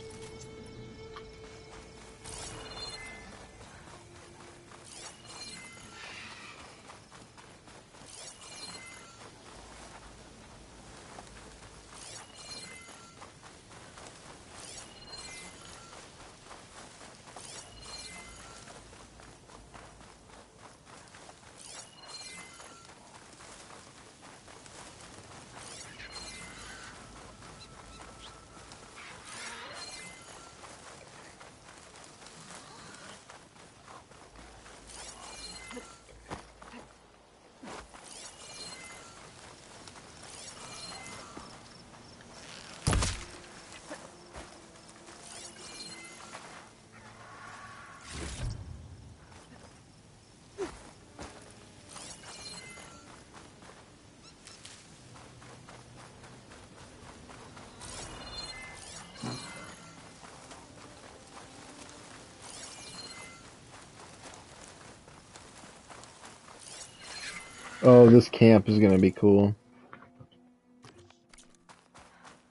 Oh, this camp is gonna be cool.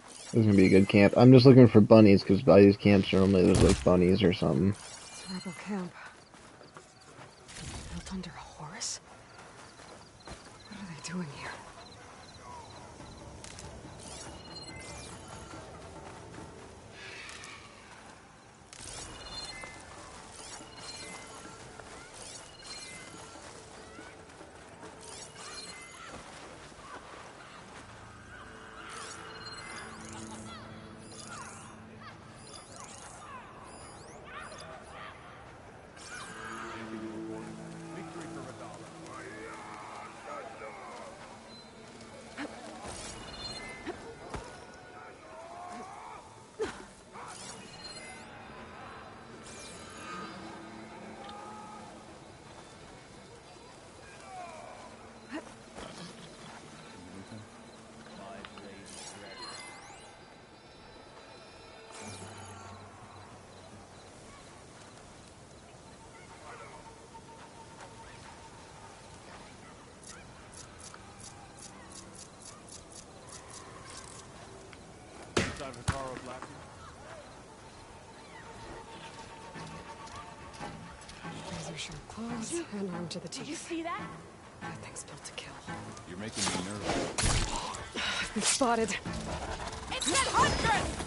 This is gonna be a good camp. I'm just looking for bunnies, because by these camps normally there's like bunnies or something. It's a rebel camp. Built under a horse? What are they doing here? Razor sharp claws and armed to the teeth. Did you see that? That thing's built to kill. You're making me nervous. I've been spotted. It's that huntress!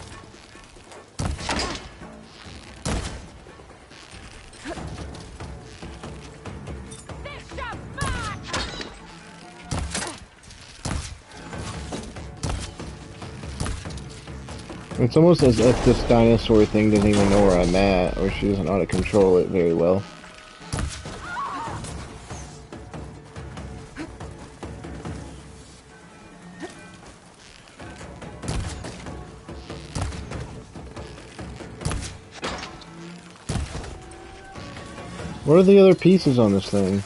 It's almost as if this dinosaur thing doesn't even know where I'm at, or she doesn't know how to control it very well. What are the other pieces on this thing?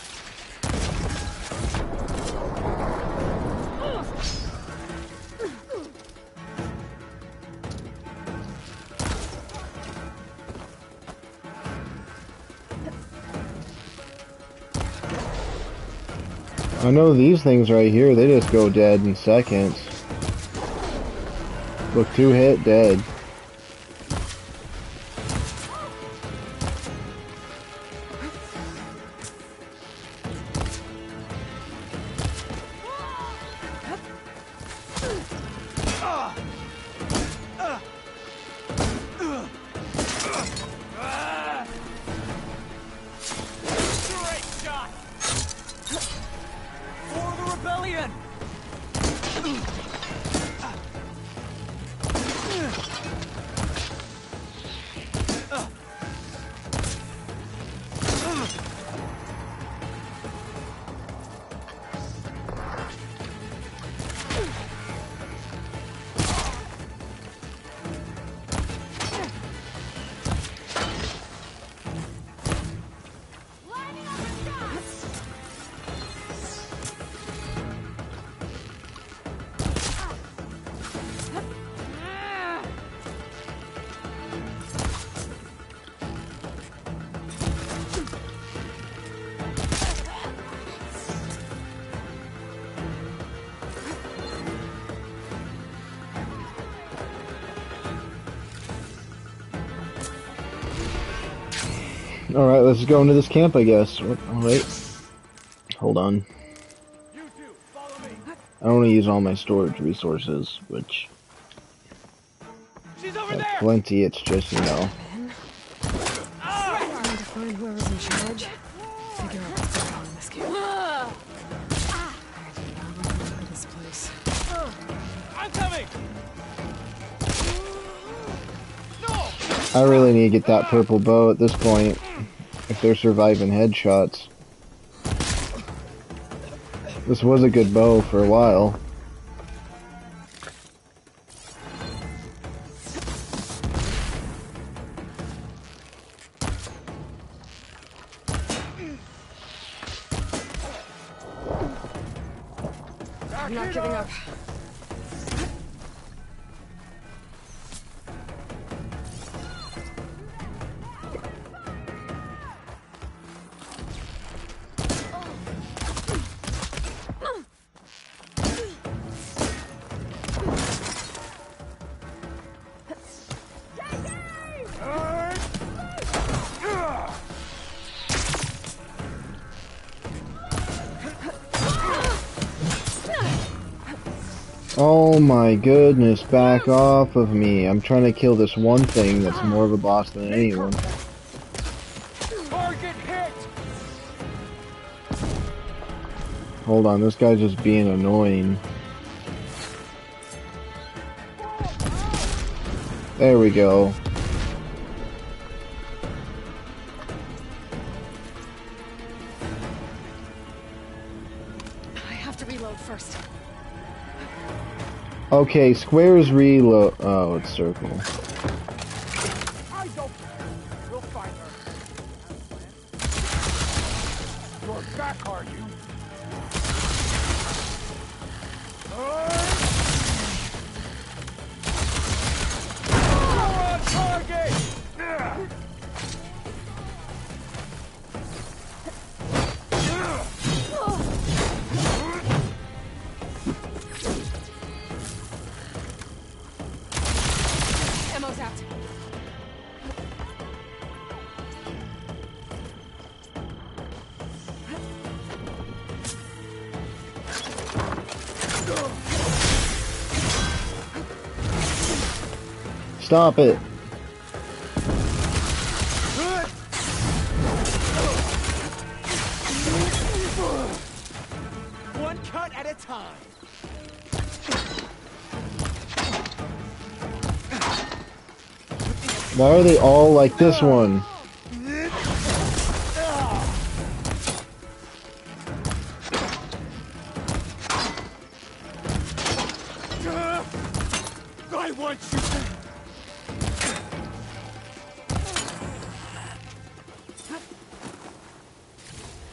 I know these things right here, they just go dead in seconds. Look, 2 hit, dead. Alright, let's go into this camp, I guess. Wait. Hold on. I don't want to use all my storage resources, which... She's over I there! have plenty, it's just, you know... Trying to find whoever's in charge. Figure out what's going on in this camp. I do not want to look at this place. I'm coming! I really need to get that purple bow at this point, if they're surviving headshots. This was a good bow for a while. I'm not giving up. Oh my goodness, back off of me. I'm trying to kill this one thing that's more of a boss than anyone. Target hit! Hold on, this guy's just being annoying. There we go. I have to reload first. Okay, squares reload. Oh, it's circle. I don't. We'll find her. You're back, are you? You're on target! Ammo's out. Stop it. One cut at a time. Why are they all like this one? I want you.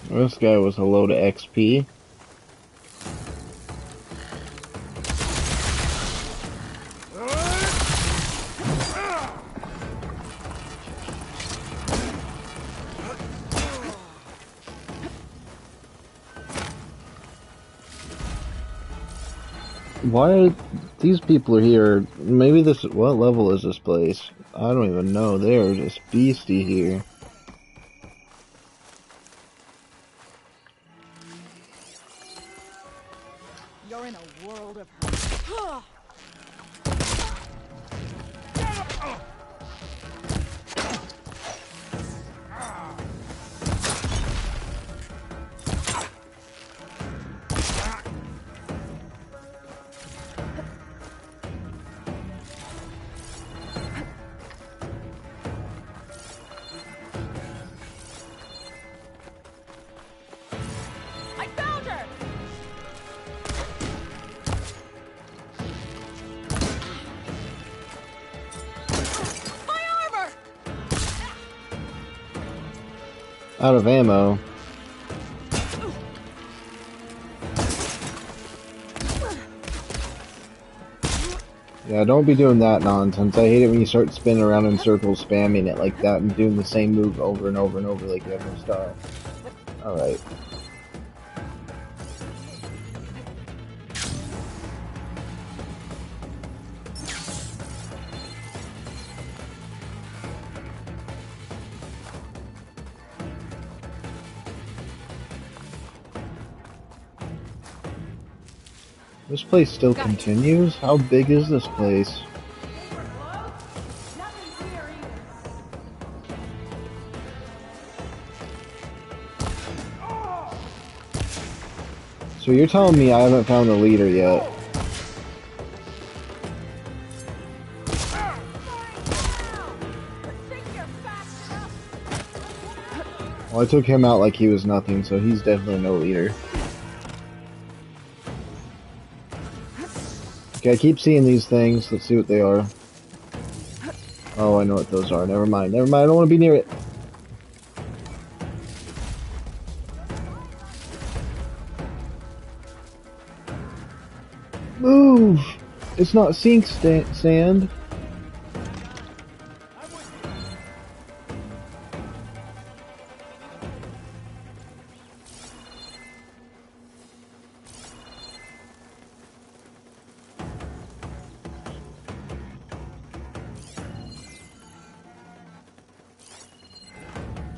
This guy was a load of XP. Why these people are here? Maybe this. What level is this place? I don't even know. They're just beastie here. You're in a world of hurt. I found her! My armor! Out of ammo. Yeah, don't be doing that nonsense. I hate it when you start spinning around in circles, spamming it like that, and doing the same move over and over and over like you have no style. Alright. This place still continues? How big is this place? So you're telling me I haven't found the leader yet? Well, I took him out like he was nothing, so he's definitely no leader. Okay, I keep seeing these things. Let's see what they are. Oh, I know what those are. Never mind. Never mind. I don't want to be near it. Move! It's not sink sand.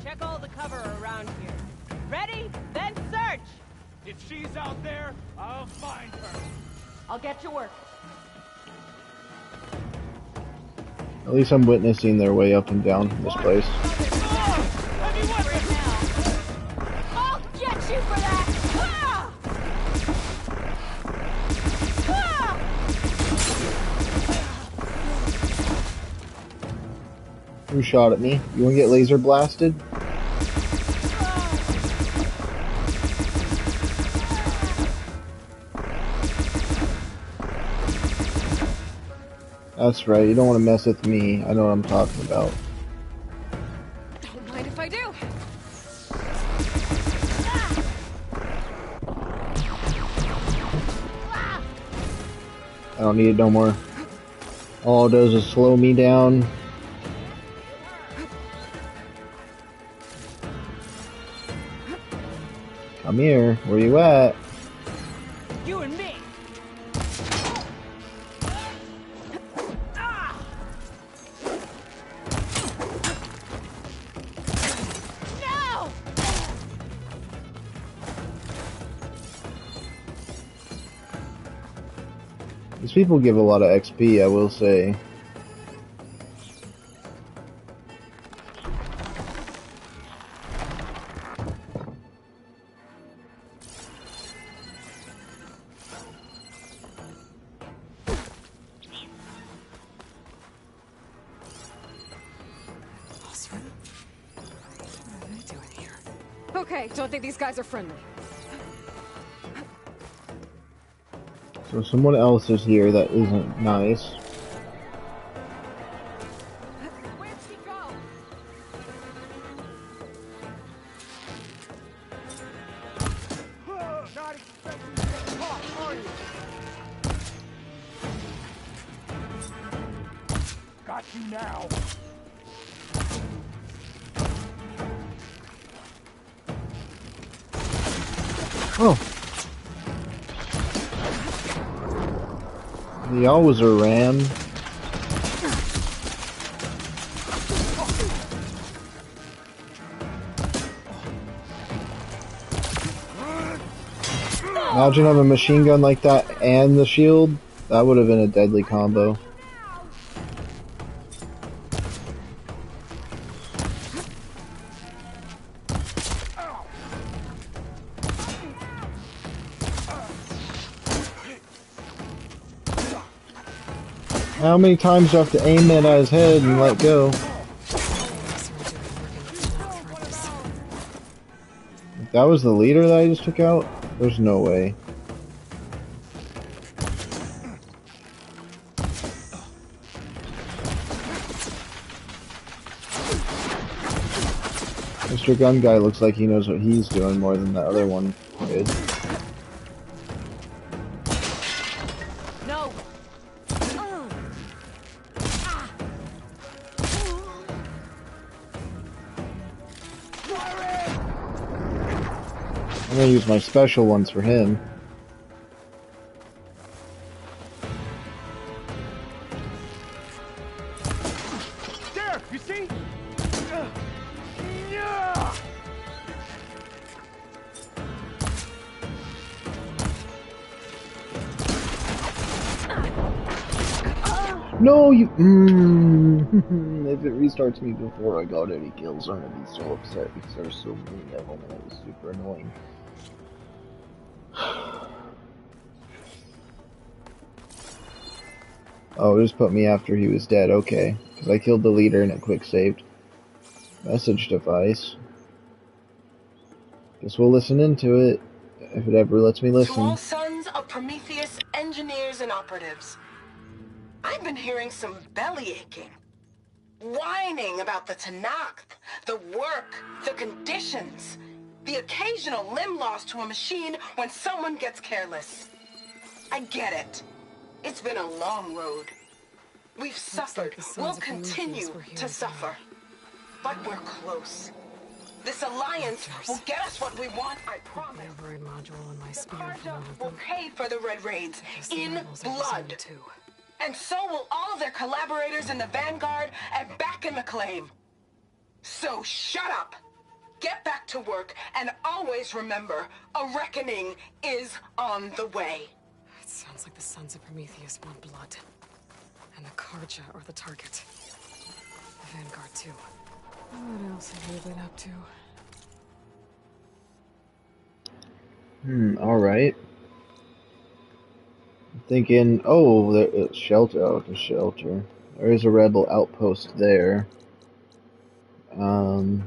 Check all the cover around here. Ready? Then search! If she's out there, I'll find her. I'll get to work. At least I'm witnessing their way up and down this place. I'll get you for that! Ah! Ah! Who shot at me? You wanna get laser blasted? That's right, you don't want to mess with me. I know what I'm talking about. Don't mind if I do. I don't need it no more. All it does is slow me down. Come here, where you at? You and me. No! These people give a lot of XP, I will say. What are they doing here? Okay, don't think these guys are friendly. So someone else is here that isn't nice. Where'd she go? Not expecting to get caught, are you? Got you now. Oh. He always a ram. Imagine having a machine gun like that and the shield. That would have been a deadly combo. How many times do I have to aim it at his head and let go? If that was the leader that I just took out? There's no way. Mr. Gun Guy looks like he knows what he's doing more than the other one did. No. I'm gonna use my special ones for him. There, you see? Yeah. No, you. If it restarts me before I got any kills, I'm gonna be so upset because there's so many of them and it was super annoying. Oh, it just put me after he was dead. Okay, because I killed the leader and it quick saved. Message device. Guess we'll listen into it if it ever lets me To listen. all sons of Prometheus, engineers and operatives, I've been hearing some belly aching, whining about the Tanakh, the work, the conditions, the occasional limb loss to a machine when someone gets careless. I get it. It's been a long road. We've suffered. We'll continue to suffer. But we're close. This alliance will get us what we want, I promise. Override module in my The spear Karja for one of will them. pay for the Red Raids in Levels are blood. designed too. And so will all of their collaborators in the Vanguard and back in the Claim. So shut up. Get back to work and always remember, a reckoning is on the way. It Sounds like the Sons of Prometheus want blood. And the Karja are the target. The Vanguard, too. What else have you been up to? Alright. Thinking, oh, it's shelter. Oh, the shelter. There is a rebel outpost there. What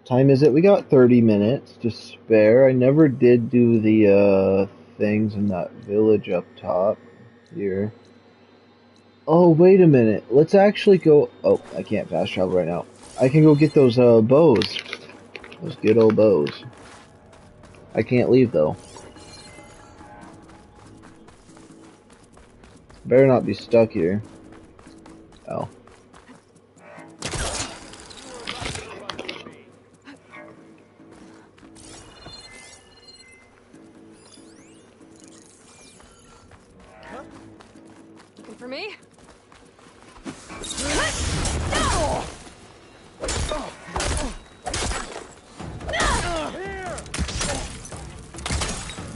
time is it? We got 30 minutes to spare. I never did do the things in that village up top here. Oh, wait a minute. Let's actually go. Oh, I can't fast travel right now. I can go get those bows. Those good old bows. I can't leave though. Better not be stuck here. Oh. Looking for me? Here!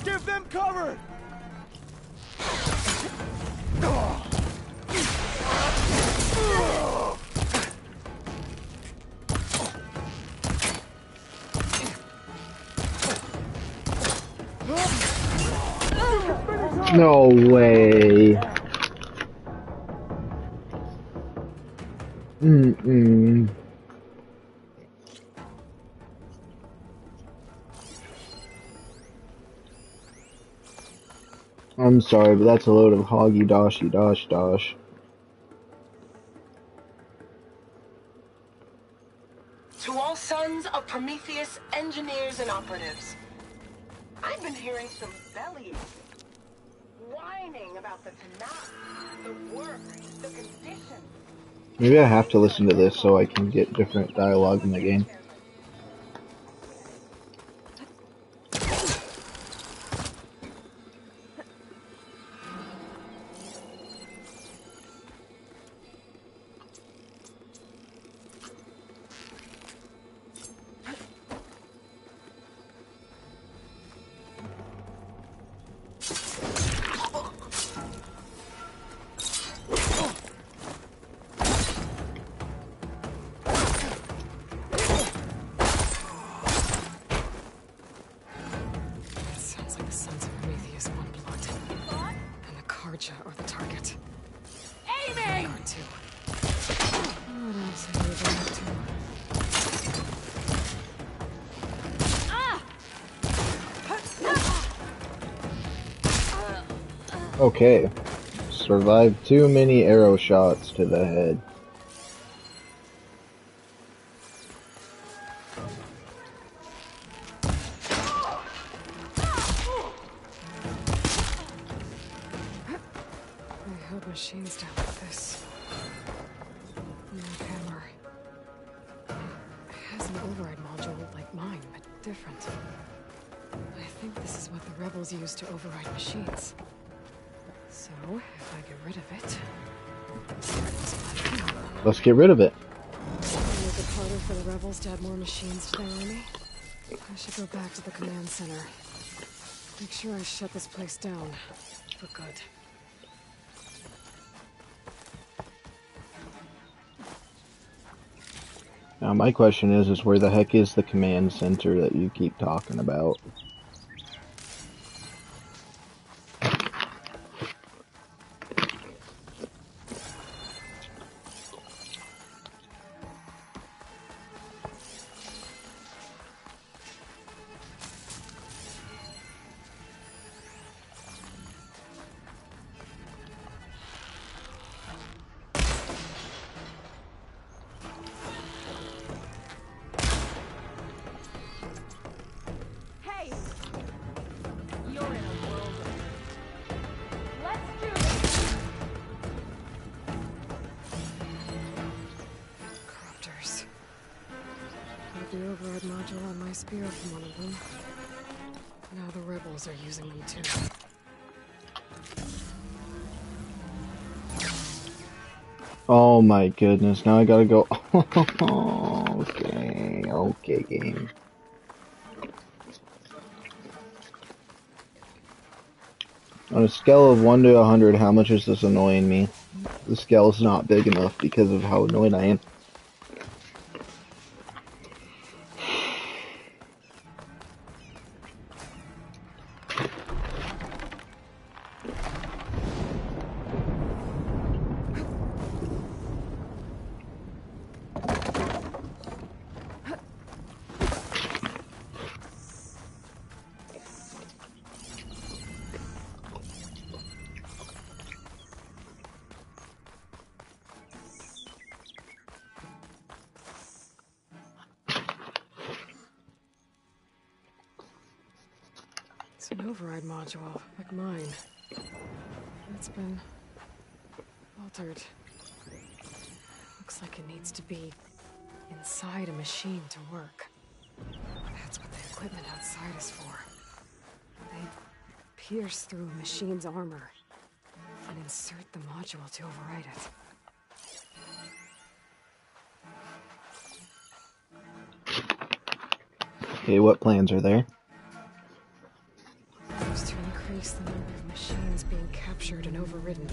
Give them cover! No way. I'm sorry, but that's a load of hoggy doshy dosh dosh. To all sons of Prometheus engineers and operatives, I've been hearing some bellyaching, whining about the Tanakh, the work, the conditions. Maybe I have to listen to this so I can get different dialogue in the game. Sounds like the Sons of Prometheus want blood. And the Karja are the target. Aiming! Vanguard, too. What else have you been up to? Okay. Survived too many arrow shots to the head. I hope machines don't like this. No hammer. It has an override module like mine, but different. I think this is what the rebels use to override machines. So, if I get rid of it... Let's get rid of it. Make it harder for the rebels to add more machines to their army? I should go back to the command center. Make sure I shut this place down. For good. Now my question is where the heck is the command center that you keep talking about? Hey! You're in a world of hurt. Let's do this! Corruptors. Got the override module on my spear from one of them. Now the rebels are using them too. Oh my goodness, now I gotta go. Okay, game. On a scale of 1 to 100, how much is this annoying me? The scale is not big enough because of how annoyed I am. It's an override module, like mine. It's been altered. Looks like it needs to be inside a machine to work. That's what the equipment outside is for. They pierce through a machine's armor and insert the module to override it. Okay, what plans are there? Aims to increase the number of machines being captured and overridden.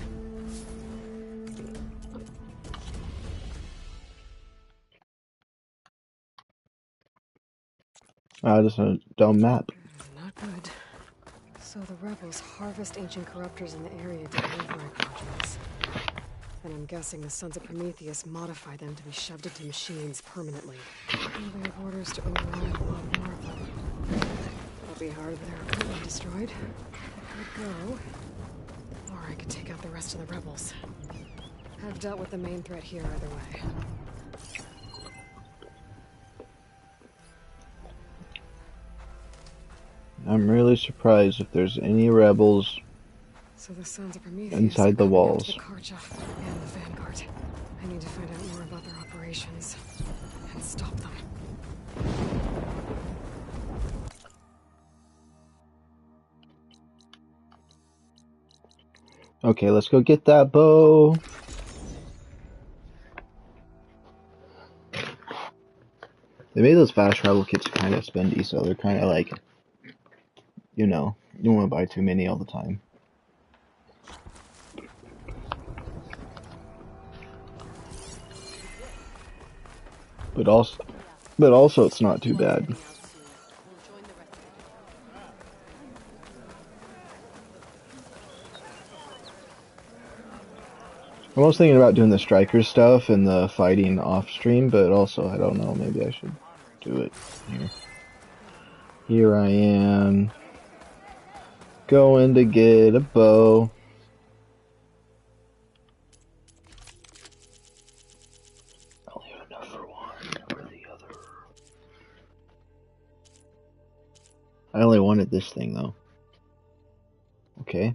Just a dumb map. Not good. So the rebels harvest ancient corruptors in the area to override modules. And I'm guessing the Sons of Prometheus modify them to be shoved into machines permanently. And they have orders to override a lot more of them. It'll be hard with their equipment destroyed. I could go. Or I could take out the rest of the rebels. I've dealt with the main threat here either way. I'm really surprised if there's any rebels So the Sons of Prometheus inside the walls. The Karja and the Vanguard. I need to find out more about their operations and stop them. Okay, let's go get that bow. They made those fast travel kits kind of spendy, so they're kind of like, you know, you don't want to buy too many all the time. But also it's not too bad. I was thinking about doing the striker stuff and the fighting off stream, but also, I don't know, maybe I should do it here. Here I am, going to get a bow. I only have enough for one, or the other. I only wanted this thing, though. Okay.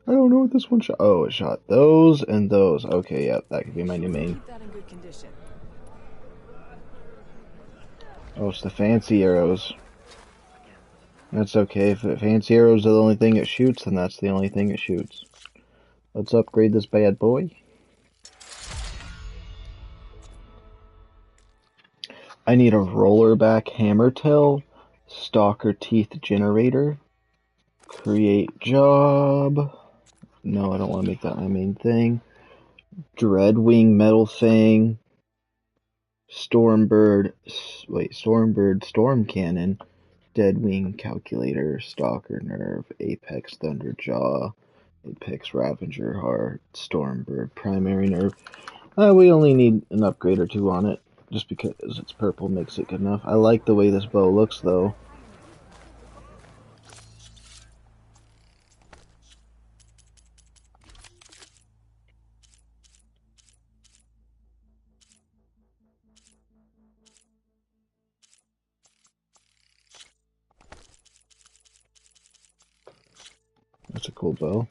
I don't know what this one shot. Oh, it shot those and those. Okay, yeah, that could be my new main. Oh, it's the fancy arrows. That's okay. If the fancy arrows are the only thing it shoots, then that's the only thing it shoots. Let's upgrade this bad boy. I need a rollerback hammer tail, stalker teeth generator, create job. No, I don't want to make that my main thing. Dreadwing metal thing. Stormbird storm cannon. Deadwing calculator. Stalker nerve. Apex thunderjaw. Apex ravager heart. Stormbird primary nerve. We only need an upgrade or two on it. Just because it's purple makes it good enough. I like the way this bow looks though. That's a cool bow.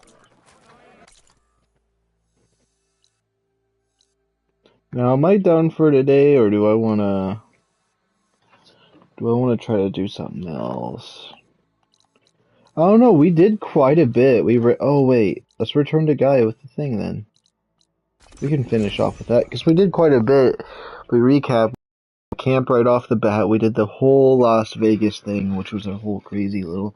Now, am I done for today, or do I wanna try to do something else? I don't know. We did quite a bit. Oh wait, let's return to Gaia with the thing then. We can finish off with that because we did quite a bit. We recapped. camp right off the bat. We did the whole Las Vegas thing, which was a whole crazy little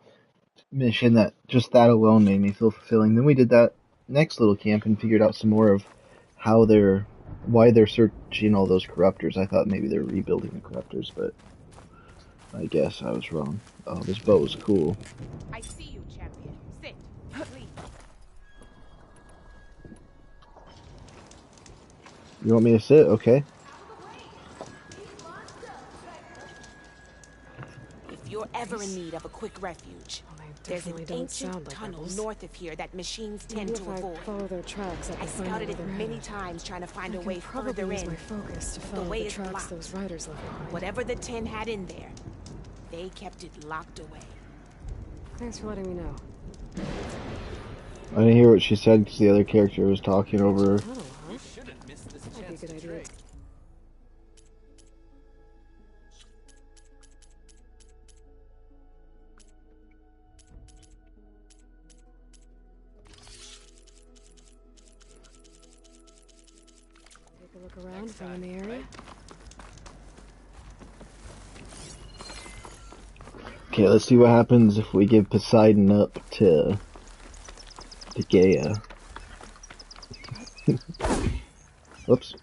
mission that just that alone made me feel fulfilling. Then we did that next little camp and figured out some more of why they're searching all those corruptors. I thought maybe they're rebuilding the corruptors, but I guess I was wrong. Oh, this bow is cool. I see you, champion. Sit. Please. You want me to sit? Okay. If you're ever in need of a quick refuge, there's an ancient tunnel north of here that machines tend to avoid. Follow their tracks, I scouted it many times trying to find a way further in. My focus to The follow way the is tracks blocked. those riders left behind. Whatever the 10 had in there, they kept it locked away. Thanks for letting me know. I didn't hear what she said because the other character was talking over her. You shouldn't miss this That'd be a chance good to idea. trade. Take a look around, find the area. Okay, let's see what happens if we give Poseidon up to Gaia. Whoops.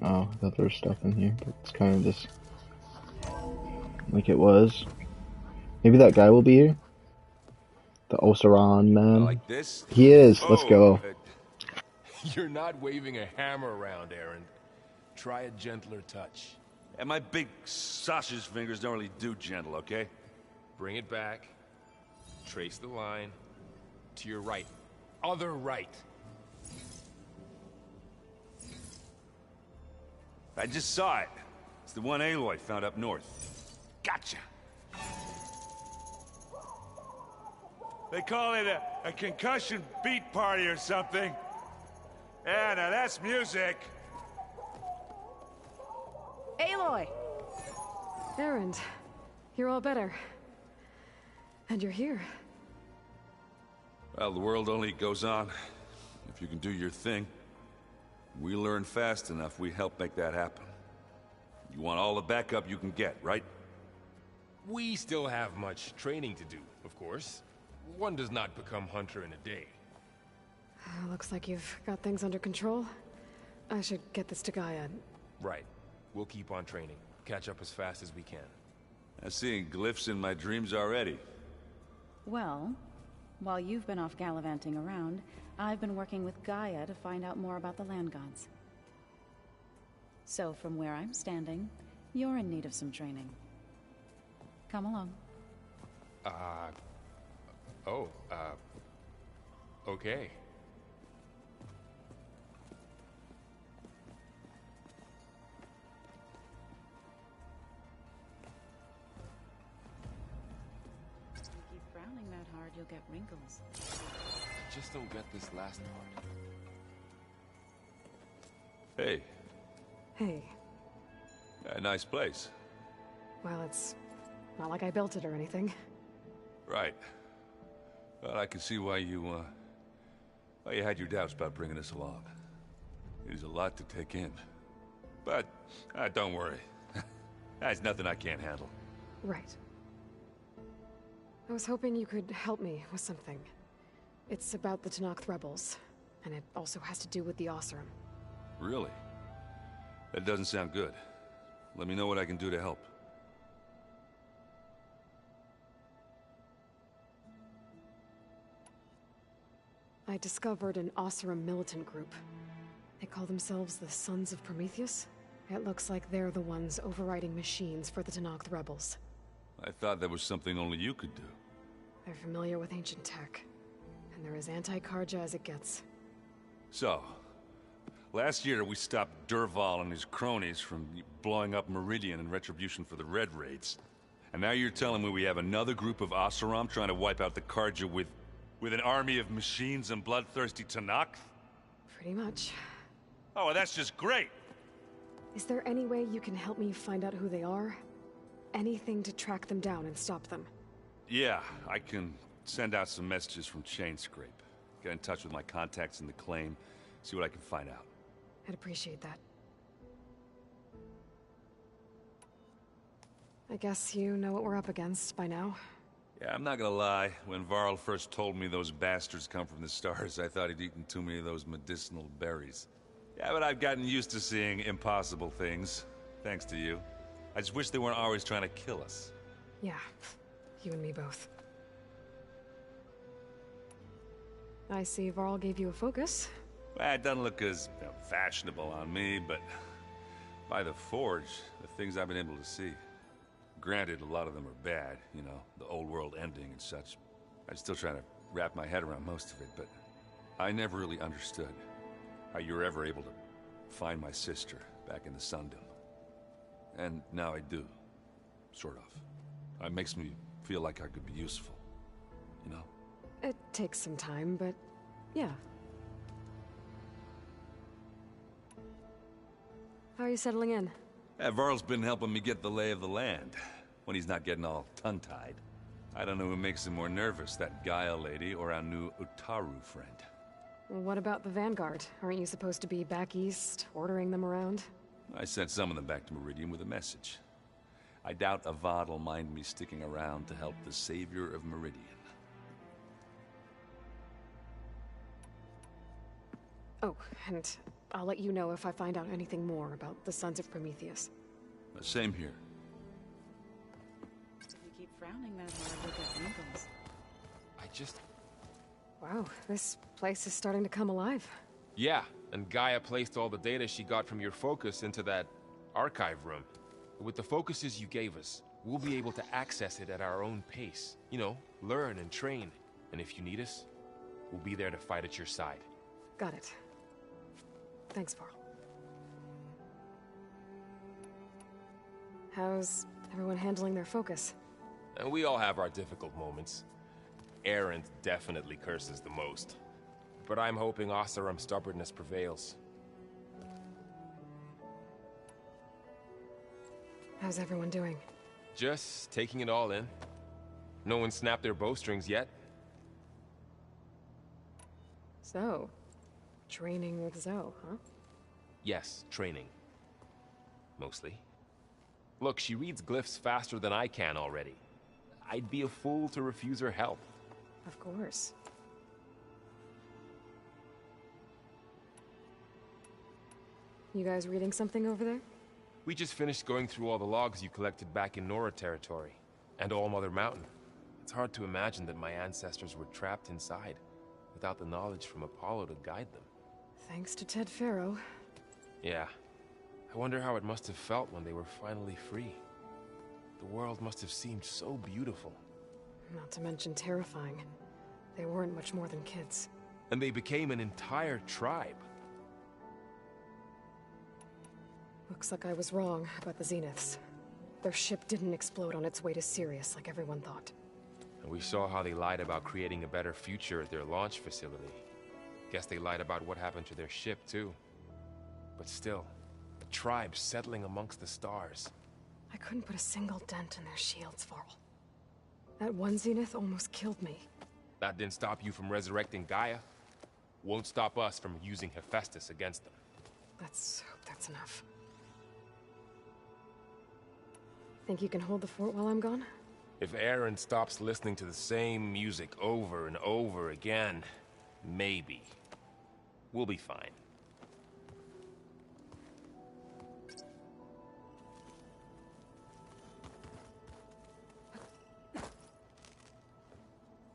Oh, I thought there was stuff in here, but it's kind of just like it was. Maybe that guy will be here? The Oseran man? Like this? He is, let's go. You're not waving a hammer around, Aaron. Try a gentler touch. And my big sausage fingers don't really do gentle, okay? Bring it back. Trace the line. To your right. Other right. I just saw it. It's the one Aloy found up north. Gotcha. They call it a concussion beat party or something. Yeah, now that's music. Aloy! Aaron, you're all better. And you're here. Well, the world only goes on if you can do your thing. We learn fast enough, we help make that happen. You want all the backup you can get, right? We still have much training to do, of course. One does not become hunter in a day. Looks like you've got things under control. I should get this to Gaia. Right. We'll keep on training. Catch up as fast as we can. I'm seeing glyphs in my dreams already. Well, while you've been off gallivanting around, I've been working with Gaia to find out more about the land gods. So from where I'm standing, you're in need of some training. Come along. Okay. If you keep frowning that hard, you'll get wrinkles. Just don't get this last part. Hey, Hey, a nice place. well, it's not like I built it or anything. Right. Well, I can see why you had your doubts about bringing us along. It is a lot to take in. But, don't worry. That's nothing I can't handle. Right. I was hoping you could help me with something. It's about the Tenakth rebels, and it also has to do with the Oseram. Really? That doesn't sound good. Let me know what I can do to help. I discovered an Oseram militant group. They call themselves the Sons of Prometheus. It looks like they're the ones overriding machines for the Tenakth rebels. I thought that was something only you could do. They're familiar with ancient tech, and they're as anti-Karja as it gets. So, last year we stopped Durval and his cronies from blowing up Meridian in retribution for the Red Raids. And now you're telling me we have another group of Oseram trying to wipe out the Karja with an army of machines and bloodthirsty Tenakth? Pretty much. Oh, well, that's just great. Is there any way you can help me find out who they are? Anything to track them down and stop them? Yeah, I can send out some messages from Chain Scrape. Get in touch with my contacts in the claim, see what I can find out. I'd appreciate that. I guess you know what we're up against by now. Yeah, I'm not gonna lie. When Varl first told me those bastards come from the stars, I thought he'd eaten too many of those medicinal berries. Yeah, but I've gotten used to seeing impossible things, thanks to you. I just wish they weren't always trying to kill us. Yeah, you and me both. I see Varl gave you a focus. Well, it doesn't look as fashionable on me, but by the Forge, the things I've been able to see. Granted, a lot of them are bad, you know, the old world ending and such. I'm still trying to wrap my head around most of it, but I never really understood how you were ever able to find my sister back in the Sundom. And now I do, sort of. It makes me feel like I could be useful, you know? It takes some time, but yeah. How are you settling in? Yeah, Varl's been helping me get the lay of the land, when he's not getting all tongue-tied. I don't know who makes him more nervous, that Gaia lady or our new Utaru friend. Well, what about the Vanguard? Aren't you supposed to be back east, ordering them around? I sent some of them back to Meridian with a message. I doubt Avad will mind me sticking around to help the savior of Meridian. Oh, and I'll let you know if I find out anything more about the Sons of Prometheus. Same here. If you keep frowning that hard, you'll get wrinkles. Wow, this place is starting to come alive. Yeah, and Gaia placed all the data she got from your focus into that archive room. With the focuses you gave us, we'll be able to access it at our own pace. You know, learn and train. And if you need us, we'll be there to fight at your side. Got it. Thanks, Varl. How's everyone handling their focus? And we all have our difficult moments. Erend definitely curses the most. But I'm hoping Oseram's stubbornness prevails. How's everyone doing? Just taking it all in. No one snapped their bowstrings yet. So, training with Zoe, huh? Yes, training. Mostly. Look, she reads glyphs faster than I can already. I'd be a fool to refuse her help. Of course. You guys reading something over there? We just finished going through all the logs you collected back in Nora territory, and All Mother Mountain. It's hard to imagine that my ancestors were trapped inside, without the knowledge from Apollo to guide them. Thanks to Ted Faro. Yeah. I wonder how it must have felt when they were finally free. The world must have seemed so beautiful. Not to mention terrifying. They weren't much more than kids. And they became an entire tribe. Looks like I was wrong about the Zeniths. Their ship didn't explode on its way to Sirius like everyone thought. And we saw how they lied about creating a better future at their launch facility. Guess they lied about what happened to their ship, too. But still, a tribe settling amongst the stars. I couldn't put a single dent in their shields, Varl. That one Zenith almost killed me. That didn't stop you from resurrecting Gaia. Won't stop us from using Hephaestus against them. That's enough. Think you can hold the fort while I'm gone? If Erend stops listening to the same music over and over again, maybe. We'll be fine.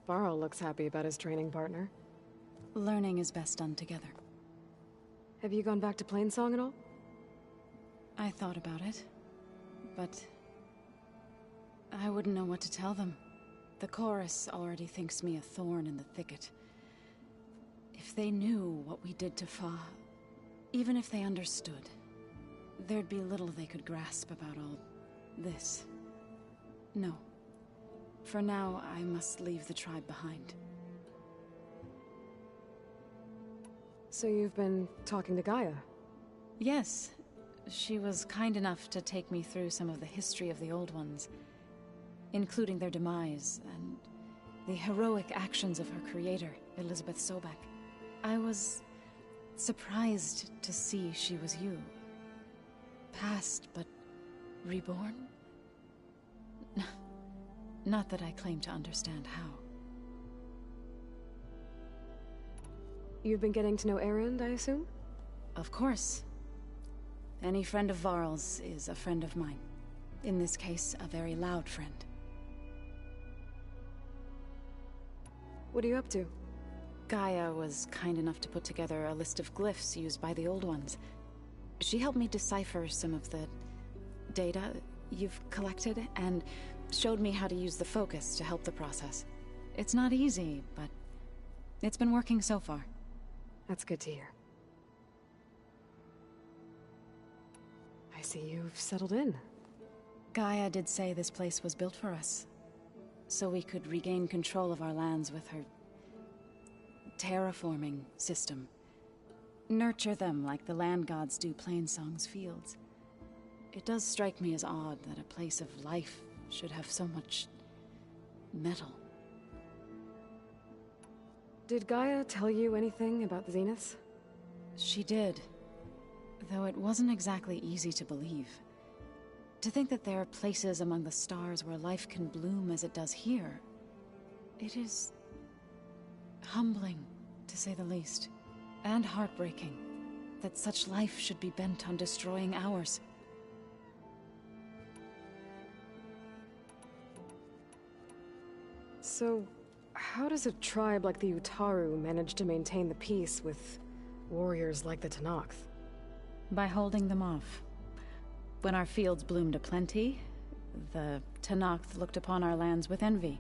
Varl looks happy about his training partner. Learning is best done together. Have you gone back to Plainsong at all? I thought about it, but I wouldn't know what to tell them. The chorus already thinks me a thorn in the thicket. If they knew what we did to Fa, even if they understood, there'd be little they could grasp about all this. No. For now, I must leave the tribe behind. So you've been talking to Gaia? Yes. She was kind enough to take me through some of the history of the Old Ones, including their demise and the heroic actions of her creator, Elizabeth Sobek. I was surprised to see she was you. Past, but reborn? Not that I claim to understand how. You've been getting to know Erend, I assume? Of course. Any friend of Varl's is a friend of mine. In this case, a very loud friend. What are you up to? Gaia was kind enough to put together a list of glyphs used by the Old Ones. She helped me decipher some of the data you've collected, and showed me how to use the focus to help the process. It's not easy, but it's been working so far. That's good to hear. I see you've settled in. Gaia did say this place was built for us, so we could regain control of our lands with her terraforming system. Nurture them like the land gods do Plainsong's fields. It does strike me as odd that a place of life should have so much metal. Did Gaia tell you anything about the Zeniths? She did, though it wasn't exactly easy to believe. To think that there are places among the stars where life can bloom as it does here, it is humbling, to say the least, and heartbreaking that such life should be bent on destroying ours. So, how does a tribe like the Utaru manage to maintain the peace with warriors like the Tenakth? By holding them off. When our fields bloomed aplenty, the Tenakth looked upon our lands with envy.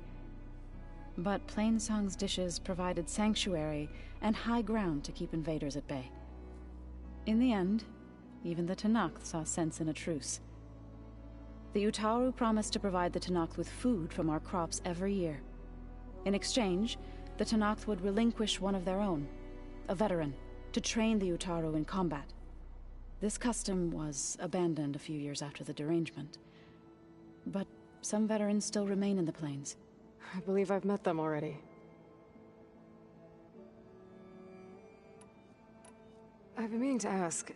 But Plainsong's dishes provided sanctuary and high ground to keep invaders at bay. In the end, even the Tenakth saw sense in a truce. The Utaru promised to provide the Tenakth with food from our crops every year. In exchange, the Tenakth would relinquish one of their own, a veteran, to train the Utaru in combat. This custom was abandoned a few years after the derangement. But some veterans still remain in the plains. I believe I've met them already. I've been meaning to ask,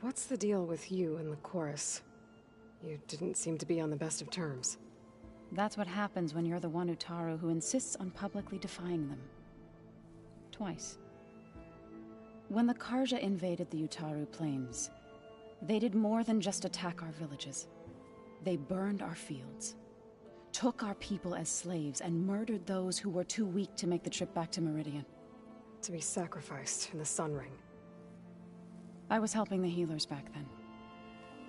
what's the deal with you and the chorus? You didn't seem to be on the best of terms. That's what happens when you're the one Utaru who insists on publicly defying them. Twice. When the Karja invaded the Utaru plains, they did more than just attack our villages. They burned our fields, took our people as slaves, and murdered those who were too weak to make the trip back to Meridian. To be sacrificed in the Sun Ring. I was helping the healers back then,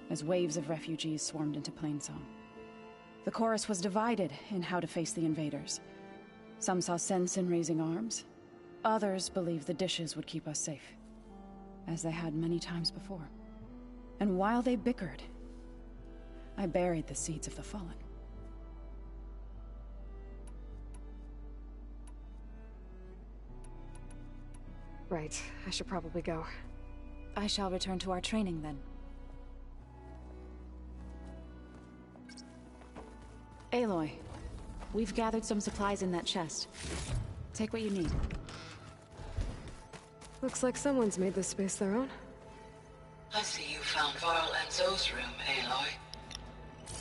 as waves of refugees swarmed into Plainsong. The chorus was divided in how to face the invaders. Some saw sense in raising arms. Others believed the dishes would keep us safe, as they had many times before. And while they bickered, I buried the seeds of the fallen. Right, I should probably go. I shall return to our training then. Aloy, we've gathered some supplies in that chest. Take what you need. Looks like someone's made this space their own. I see you found Varl and Zoe's room, Aloy.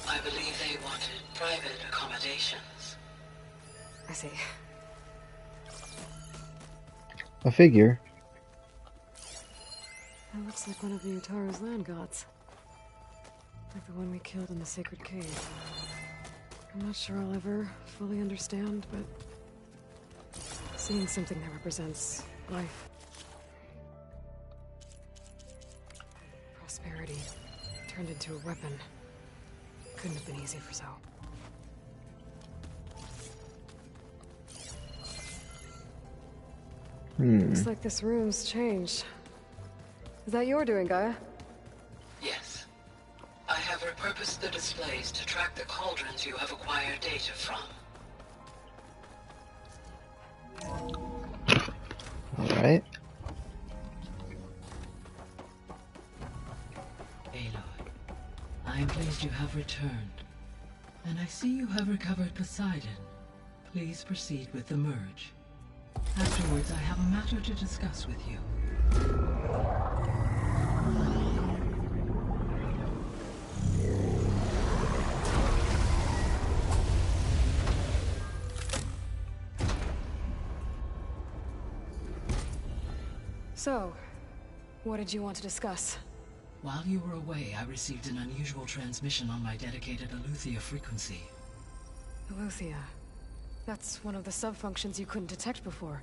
I believe they wanted private accommodations. I see. A figure. That looks like one of the Utaru's land gods. Like the one we killed in the sacred cave. I'm not sure I'll ever fully understand, but seeing something that represents life, prosperity, turned into a weapon, couldn't have been easy for Zoe. Looks like this room's changed. Is that your doing, Gaia? Yes. I have repurposed the displays to track the cauldrons you have acquired data from. Alright. you have returned. And I see you have recovered Poseidon. Please proceed with the merge. Afterwards, I have a matter to discuss with you. So, what did you want to discuss? While you were away, I received an unusual transmission on my dedicated Eleuthia frequency. Eleuthia. That's one of the sub-functions you couldn't detect before.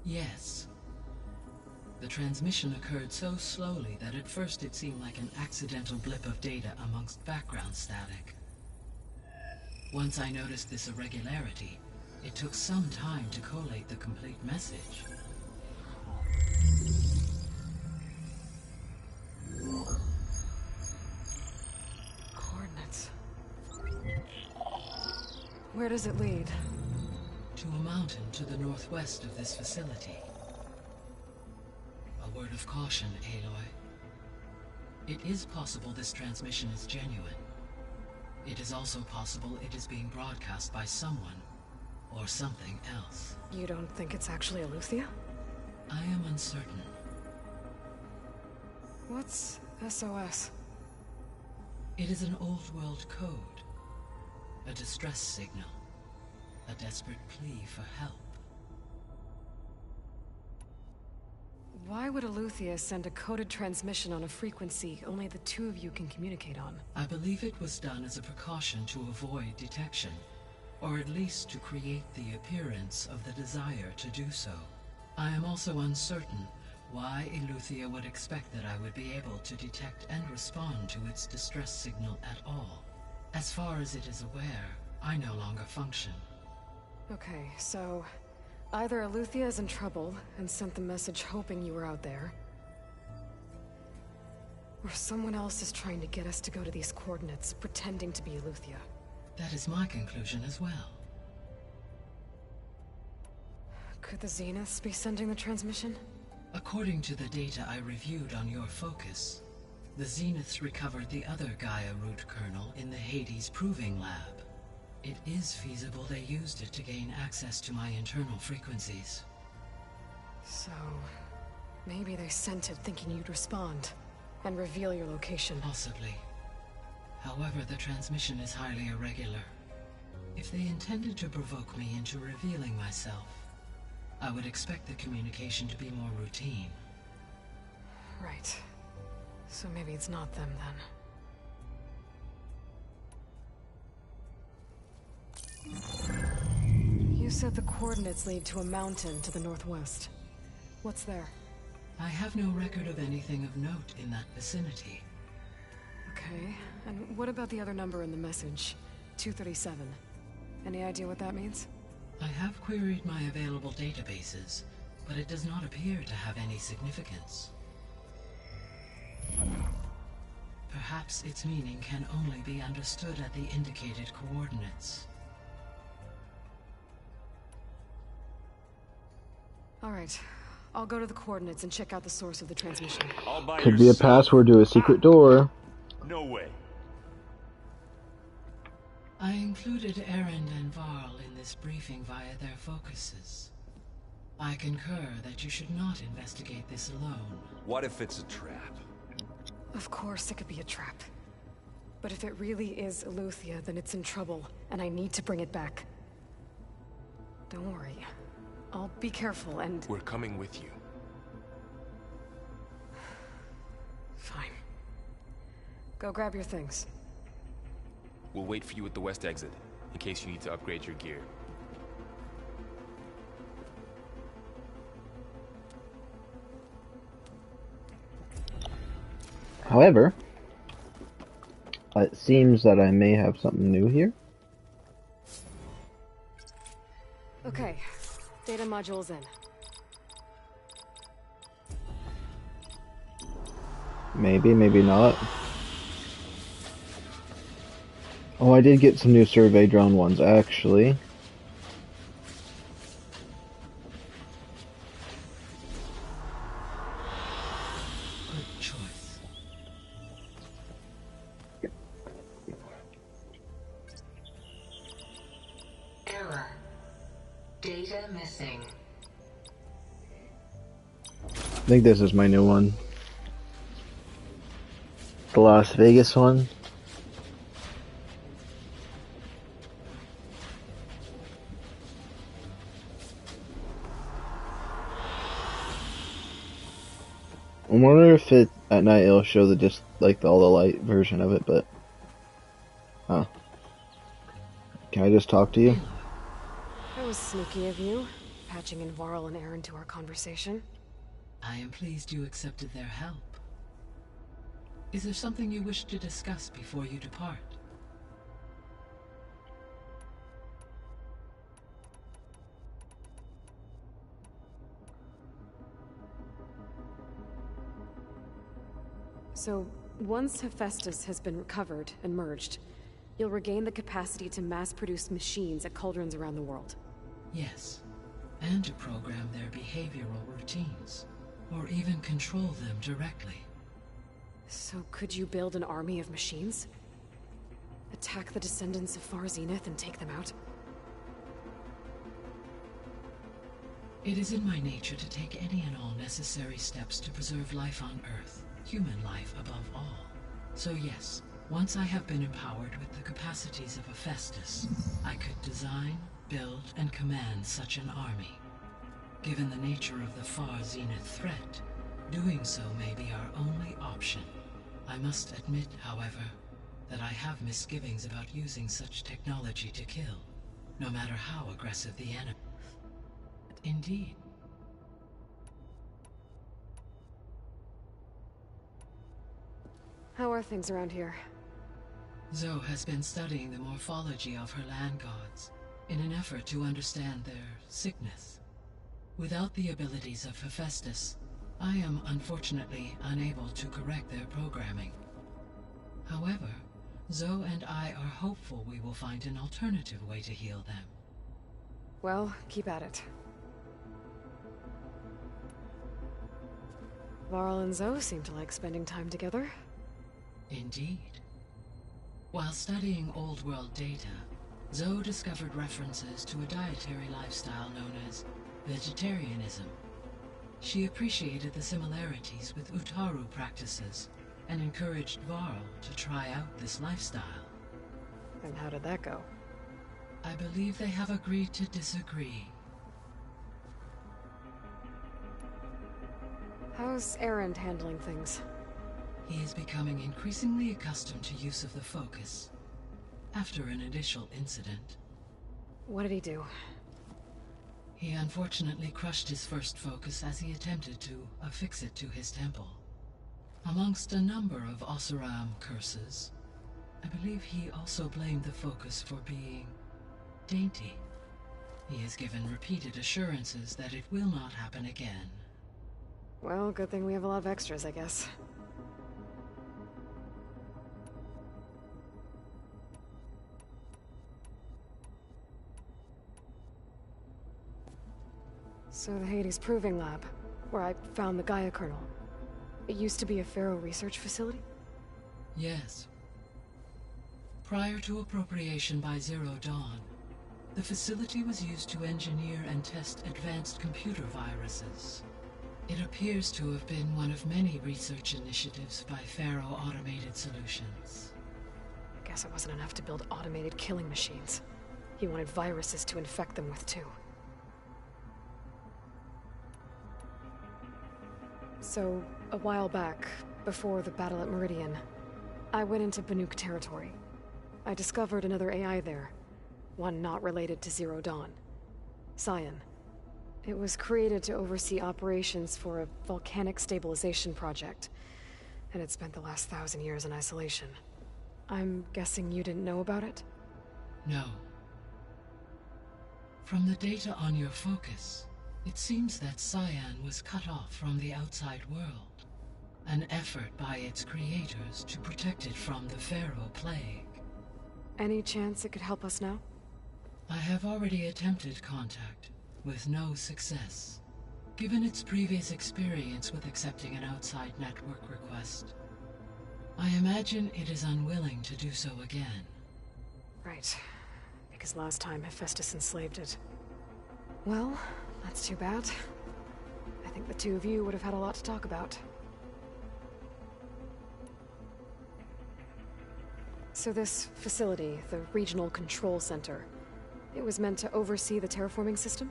Yes. The transmission occurred so slowly that at first it seemed like an accidental blip of data amongst background static. Once I noticed this irregularity, it took some time to collate the complete message. Coordinates. Where does it lead? To a mountain to the northwest of this facility. A word of caution, Aloy. It is possible this transmission is genuine. It is also possible it is being broadcast by someone or something else. You don't think it's actually Eleuthia? I am uncertain. What's SOS? It is an old-world code. A distress signal. A desperate plea for help. Why would Eleuthia send a coded transmission on a frequency only the two of you can communicate on? I believe it was done as a precaution to avoid detection, or at least to create the appearance of the desire to do so. I am also uncertain why Eleuthia would expect that I would be able to detect and respond to its distress signal at all. As far as it is aware, I no longer function. Okay, so either Eleuthia is in trouble and sent the message hoping you were out there, or someone else is trying to get us to go to these coordinates, pretending to be Eleuthia. That is my conclusion as well. Could the Zeniths be sending the transmission? According to the data I reviewed on your focus, the Zeniths recovered the other Gaia root kernel in the Hades Proving Lab. It is feasible they used it to gain access to my internal frequencies. So, maybe they sent it thinking you'd respond and reveal your location. Possibly. However, the transmission is highly irregular. If they intended to provoke me into revealing myself, I would expect the communication to be more routine. Right. So maybe it's not them then. You said the coordinates lead to a mountain to the northwest. What's there? I have no record of anything of note in that vicinity. Okay, and what about the other number in the message? 237. Any idea what that means? I have queried my available databases, but it does not appear to have any significance. Perhaps its meaning can only be understood at the indicated coordinates. All right, I'll go to the coordinates and check out the source of the transmission. Could be a password to a secret door. No way. I included Erend and Varl in this briefing via their focuses. I concur that you should not investigate this alone. What if it's a trap? Of course it could be a trap. But if it really is Eleuthia, then it's in trouble, and I need to bring it back. Don't worry. I'll be careful and... We're coming with you. Fine. Go grab your things. We'll wait for you at the west exit, in case you need to upgrade your gear. However, it seems that I may have something new here. Okay, data module's in. Maybe, maybe not. Oh, I did get some new survey drone ones, actually. Good choice. Processing. I think this is my new one. The Las Vegas one. I wonder if it at night it'll show the just like all the light version of it, but huh. Can I just talk to you? That was sneaky of you, patching in Varl and Aaron to our conversation. I am pleased you accepted their help. Is there something you wish to discuss before you depart? So, once Hephaestus has been recovered and merged, you'll regain the capacity to mass-produce machines at cauldrons around the world. Yes, and to program their behavioral routines, or even control them directly. So could you build an army of machines? Attack the descendants of Far Zenith and take them out? It is in my nature to take any and all necessary steps to preserve life on Earth, human life above all. So yes, once I have been empowered with the capacities of Hephaestus, I could design, build, and command such an army. Given the nature of the Far Zenith threat, doing so may be our only option. I must admit, however, that I have misgivings about using such technology to kill, no matter how aggressive the enemy. Indeed. How are things around here? Zoe has been studying the morphology of her land gods in an effort to understand their sickness. Without the abilities of Hephaestus, I am unfortunately unable to correct their programming. However, Zoe and I are hopeful we will find an alternative way to heal them. Well, keep at it. Varl and Zoe seem to like spending time together. Indeed. While studying Old World data, Zoe discovered references to a dietary lifestyle known as vegetarianism. She appreciated the similarities with Utaru practices and encouraged Varl to try out this lifestyle. And how did that go? I believe they have agreed to disagree. How's Aaron handling things? He is becoming increasingly accustomed to use of the focus, after an initial incident. What did he do? He unfortunately crushed his first focus as he attempted to affix it to his temple. Amongst a number of Oseram curses, I believe he also blamed the focus for being dainty. He has given repeated assurances that it will not happen again. Well, good thing we have a lot of extras, I guess. So the Hades Proving Lab, where I found the Gaia kernel. It used to be a Pharaoh research facility? Yes. Prior to appropriation by Zero Dawn, the facility was used to engineer and test advanced computer viruses. It appears to have been one of many research initiatives by Pharaoh Automated Solutions. I guess it wasn't enough to build automated killing machines. He wanted viruses to infect them with too. So, a while back, before the battle at Meridian, I went into Banuk territory. I discovered another AI there, one not related to Zero Dawn. Cyan. It was created to oversee operations for a volcanic stabilization project, and it spent the last 1,000 years in isolation. I'm guessing you didn't know about it? No. From the data on your focus, it seems that Cyan was cut off from the outside world, an effort by its creators to protect it from the Pharaoh Plague. Any chance it could help us now? I have already attempted contact, with no success. Given its previous experience with accepting an outside network request, I imagine it is unwilling to do so again. Right. Because last time Hephaestus enslaved it. Well, That's too bad. I think the two of you would have had a lot to talk about. So this facility, the Regional Control Center, it was meant to oversee the terraforming system?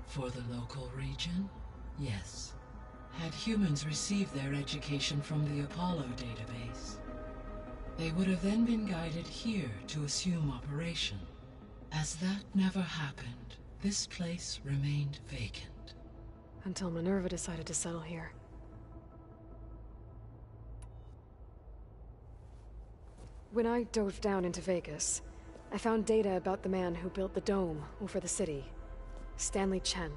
For the local region, yes. Had humans received their education from the Apollo database, they would have then been guided here to assume operation. As that never happened, this place remained vacant. Until Minerva decided to settle here. When I dove down into Vegas, I found data about the man who built the dome over the city, Stanley Chen.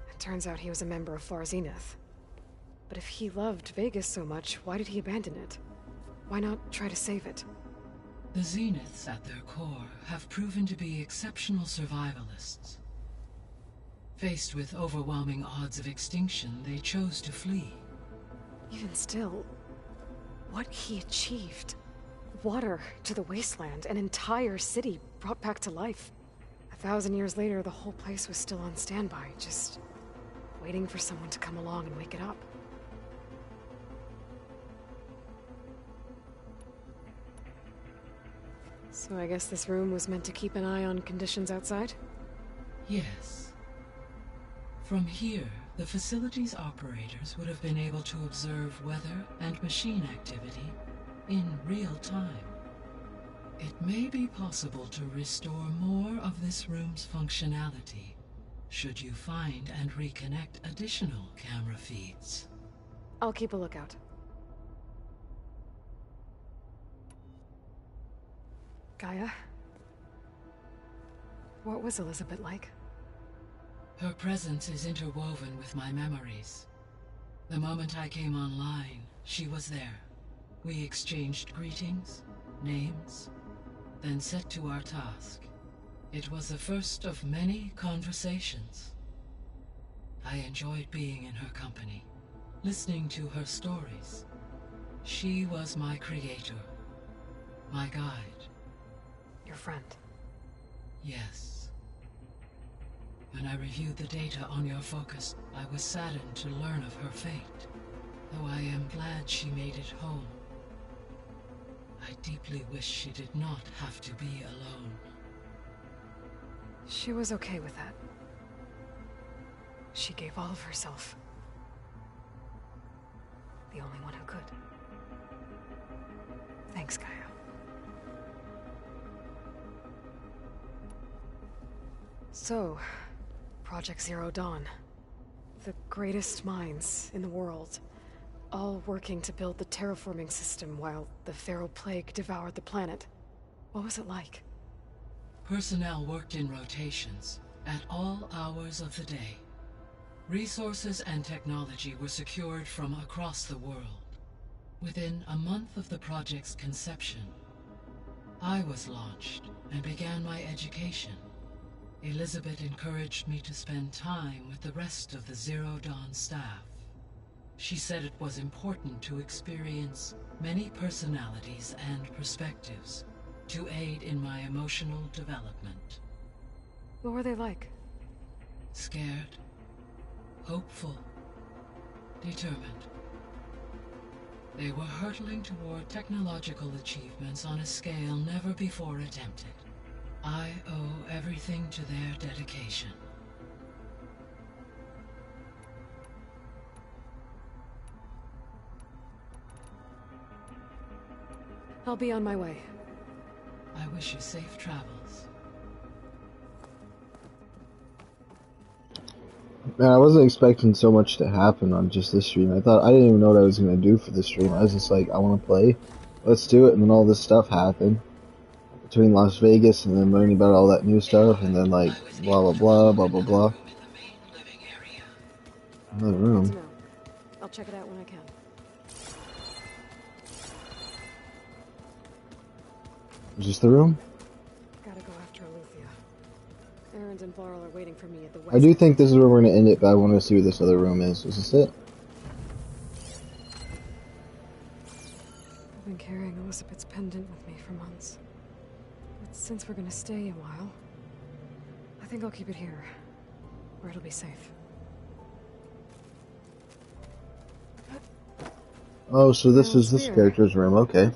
It turns out he was a member of Far Zenith. But if he loved Vegas so much, why did he abandon it? Why not try to save it? The Zeniths, at their core, have proven to be exceptional survivalists. Faced with overwhelming odds of extinction, they chose to flee. Even still, what he achieved. Water to the wasteland, an entire city brought back to life. 1,000 years later, the whole place was still on standby, just waiting for someone to come along and wake it up. So I guess this room was meant to keep an eye on conditions outside? Yes. From here, the facility's operators would have been able to observe weather and machine activity in real time. It may be possible to restore more of this room's functionality, should you find and reconnect additional camera feeds. I'll keep a lookout. Gaia? What was Elizabeth like? Her presence is interwoven with my memories. The moment I came online, she was there. We exchanged greetings, names, then set to our task. It was the first of many conversations. I enjoyed being in her company, listening to her stories. She was my creator, my guide. Your friend? Yes. When I reviewed the data on your focus, I was saddened to learn of her fate, though I am glad she made it home. I deeply wish she did not have to be alone. She was okay with that. She gave all of herself. The only one who could. Thanks, Gaia. So, Project Zero Dawn. The greatest minds in the world. All working to build the terraforming system while the Pharaoh Plague devoured the planet. What was it like? Personnel worked in rotations, at all hours of the day. Resources and technology were secured from across the world. Within a month of the project's conception, I was launched and began my education. Elizabeth encouraged me to spend time with the rest of the Zero Dawn staff. She said it was important to experience many personalities and perspectives to aid in my emotional development. What were they like? Scared, hopeful, determined. They were hurtling toward technological achievements on a scale never before attempted. I owe everything to their dedication. I'll be on my way. I wish you safe travels. Man, I wasn't expecting so much to happen on just this stream. I didn't even know what I was gonna do for this stream. I was just like, I wanna play. Let's do it, and then all this stuff happened. Between Las Vegas and then learning about all that new stuff, and then like, blah blah blah, blah blah blah. Another room. I'll check it out when I can. Is this the room? Gotta go after Aletheia. Erend and Varl are waiting for me at the west. I do think this is where we're gonna end it, but I want to see what this other room is. Is this it? I've been carrying Elizabeth's pendant with me for months. But since we're gonna stay a while, I think I'll keep it here. where it'll be safe. Oh, so this is this character's room, okay.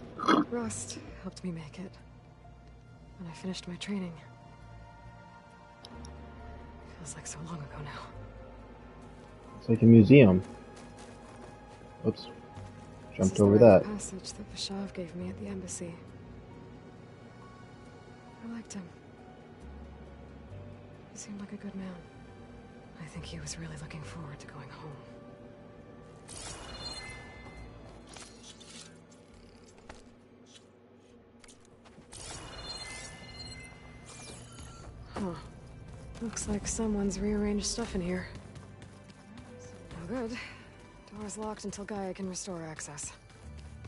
Rust helped me make it. When I finished my training. Feels like so long ago now. It's like a museum. Oops. Jumped over that. Passage that Vashav gave me at the embassy. I liked him. He seemed like a good man. I think he was really looking forward to going home. Huh. Looks like someone's rearranged stuff in here. No good. Door's locked until Gaia can restore access.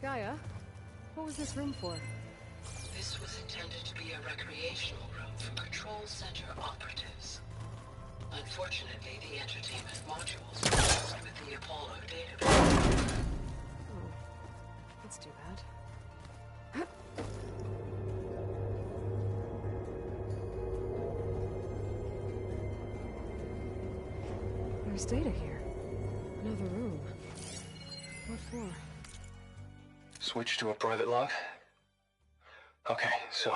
Gaia? What was this room for? This was intended to be a recreational room for Control Center operatives. Unfortunately, the entertainment modules were used with the Apollo database. Oh, that's too bad. There's data here. Another room. What for? Switch to a private log? Okay, so...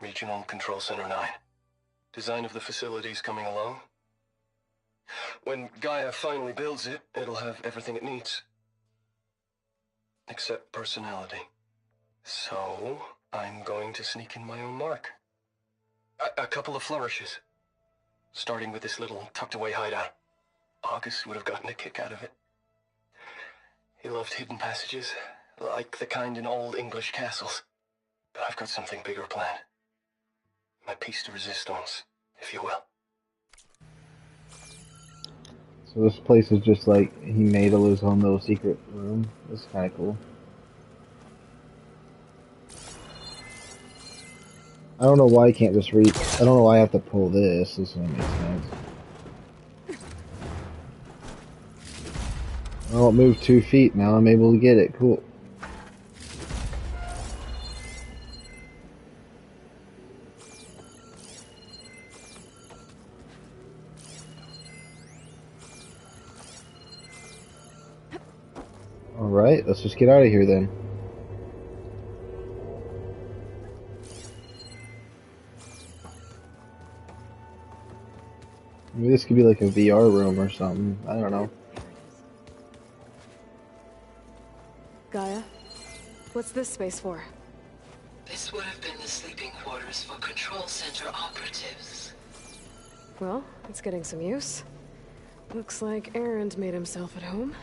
Regional Control Center 9. Design of the facility's coming along. When Gaia finally builds it, it'll have everything it needs. Except personality. So, I'm going to sneak in my own mark. A couple of flourishes. Starting with this little tucked-away hideout. August would have gotten a kick out of it. He loved hidden passages, like the kind in old English castles. But I've got something bigger planned. My piece de resistance, if you will. So this place is just like, he made his own little secret room. That's kind of cool. I don't know why I can't just read. I don't know why I have to pull this. This doesn't make sense. Oh, it moved 2 feet. Now I'm able to get it. Cool. Alright, let's just get out of here then. Maybe this could be like a VR room or something. I don't know. Gaia? What's this space for? This would have been the sleeping quarters for Control Center operatives. Well, it's getting some use. Looks like Erend made himself at home.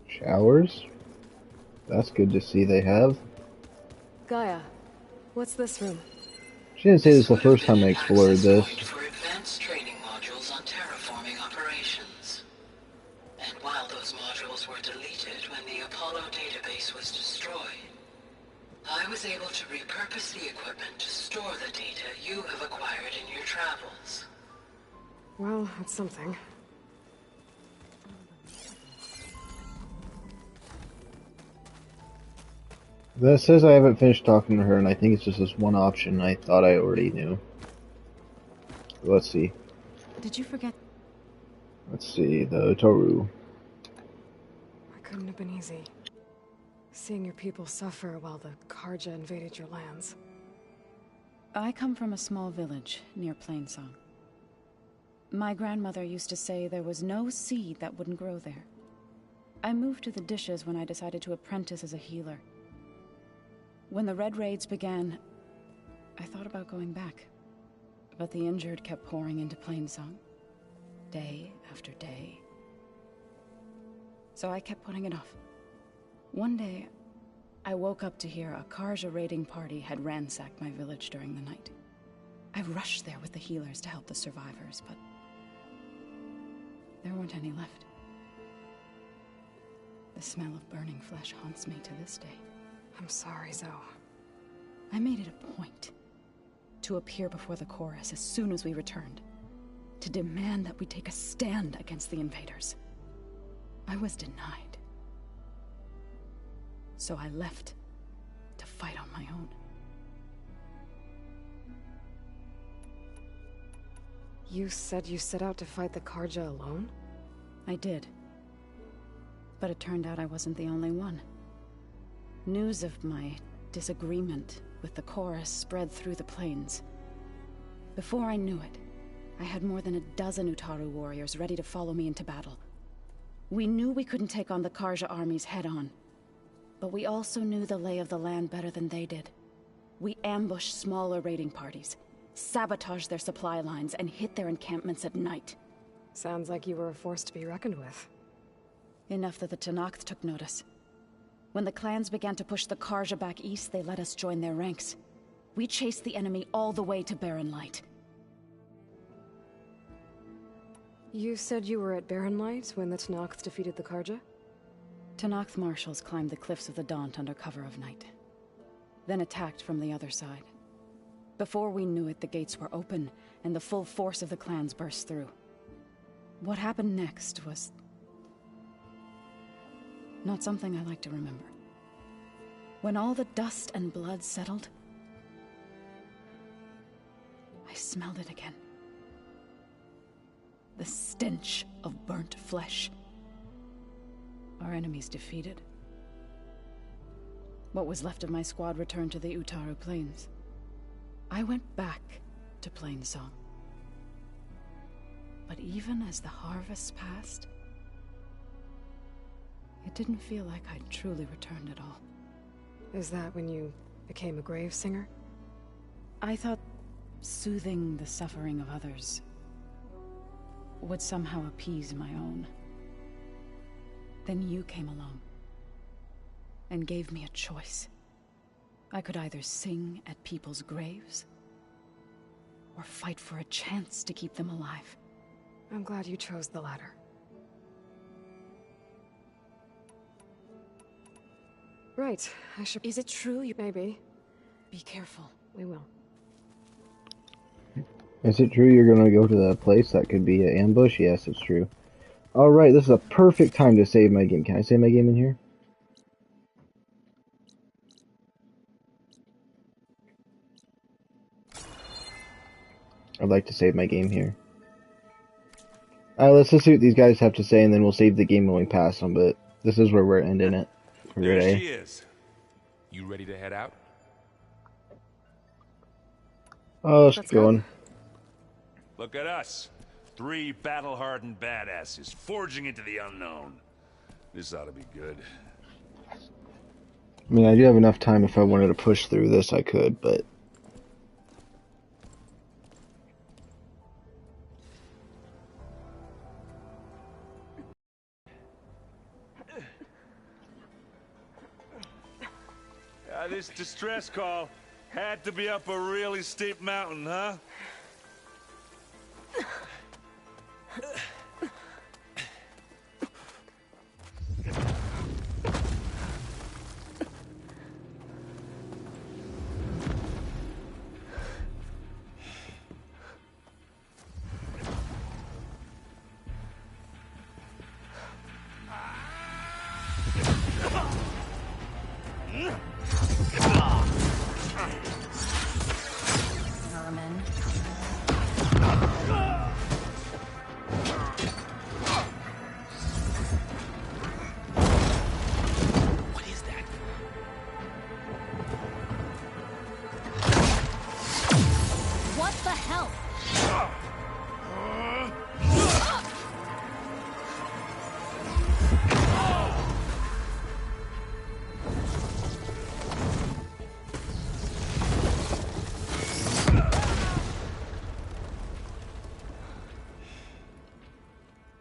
Showers? That's good to see they have. Gaia, what's this room? She didn't say this the first time I explored this. For advanced training modules on terraforming operations. And while those modules were deleted when the Apollo database was destroyed, I was able to repurpose the equipment to store the data you have acquired in your travels. Well, that's something. That says I haven't finished talking to her, and I think it's just this one option I thought I already knew. Let's see. Did you forget? Let's see, the Toru. It couldn't have been easy. Seeing your people suffer while the Karja invaded your lands. I come from a small village near Plainsong. My grandmother used to say there was no seed that wouldn't grow there. I moved to the dishes when I decided to apprentice as a healer. When the Red Raids began, I thought about going back. But the injured kept pouring into Plainsong. Day after day. So I kept putting it off. One day, I woke up to hear a Karja raiding party had ransacked my village during the night. I rushed there with the healers to help the survivors, but there weren't any left. The smell of burning flesh haunts me to this day. I'm sorry, Zoe. I made it a point to appear before the chorus as soon as we returned, to demand that we take a stand against the invaders. I was denied. So I left to fight on my own. You said you set out to fight the Karja alone? I did. But it turned out I wasn't the only one. News of my disagreement with the chorus spread through the plains. Before I knew it, I had more than a dozen Utaru warriors ready to follow me into battle. We knew we couldn't take on the Karja armies head-on, but we also knew the lay of the land better than they did. We ambushed smaller raiding parties, sabotaged their supply lines, and hit their encampments at night. Sounds like you were a force to be reckoned with. Enough that the Tenakth took notice. When the clans began to push the Karja back east, they let us join their ranks. We chased the enemy all the way to Barren Light. You said you were at Barren Light when the Tenakth defeated the Karja? Tenakth marshals climbed the cliffs of the Daunt under cover of night, then attacked from the other side. Before we knew it, the gates were open, and the full force of the clans burst through. What happened next was not something I like to remember. When all the dust and blood settled, I smelled it again. The stench of burnt flesh. Our enemies defeated. What was left of my squad returned to the Utaru Plains. I went back to Plainsong. But even as the harvests passed, it didn't feel like I'd truly returned at all. Is that when you became a grave singer? I thought soothing the suffering of others would somehow appease my own. Then you came along and gave me a choice. I could either sing at people's graves or fight for a chance to keep them alive. I'm glad you chose the latter. Right, I should... Is it true you... Maybe. Be careful. We will. Is it true you're gonna go to that place that could be an ambush? Yes, it's true. Alright, this is a perfect time to save my game. Can I save my game in here? I'd like to save my game here. Let's just see what these guys have to say, and then we'll save the game when we pass them, but this is where we're ending it. There she is. You ready to head out? Oh, let's go on. Look at us. 3 battle-hardened badasses forging into the unknown. This ought to be good. I mean, I do have enough time if I wanted to push through this, I could, but... This distress call had to be up a really steep mountain, huh?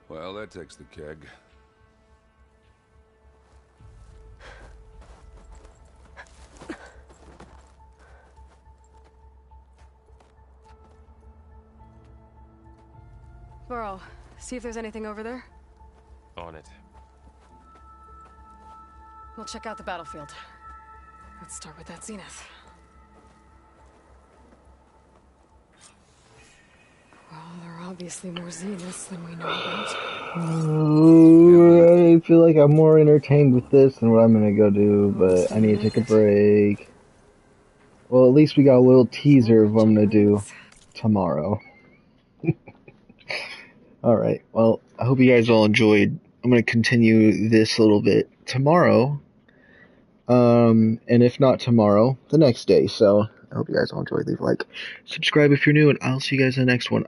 Well, that takes the keg. Burrow, see if there's anything over there. On it. We'll check out the battlefield. Let's start with that zenith. Well, there are obviously more zeniths than we know about. I feel like I'm more entertained with this than what I'm gonna go do, but I need to take a break. Well, at least we got a little teaser of what I'm gonna do tomorrow. Alright, well, I hope you guys all enjoyed. I'm going to continue this a little bit tomorrow. And if not tomorrow, the next day. So, I hope you guys all enjoyed. Leave a like, subscribe if you're new, and I'll see you guys in the next one.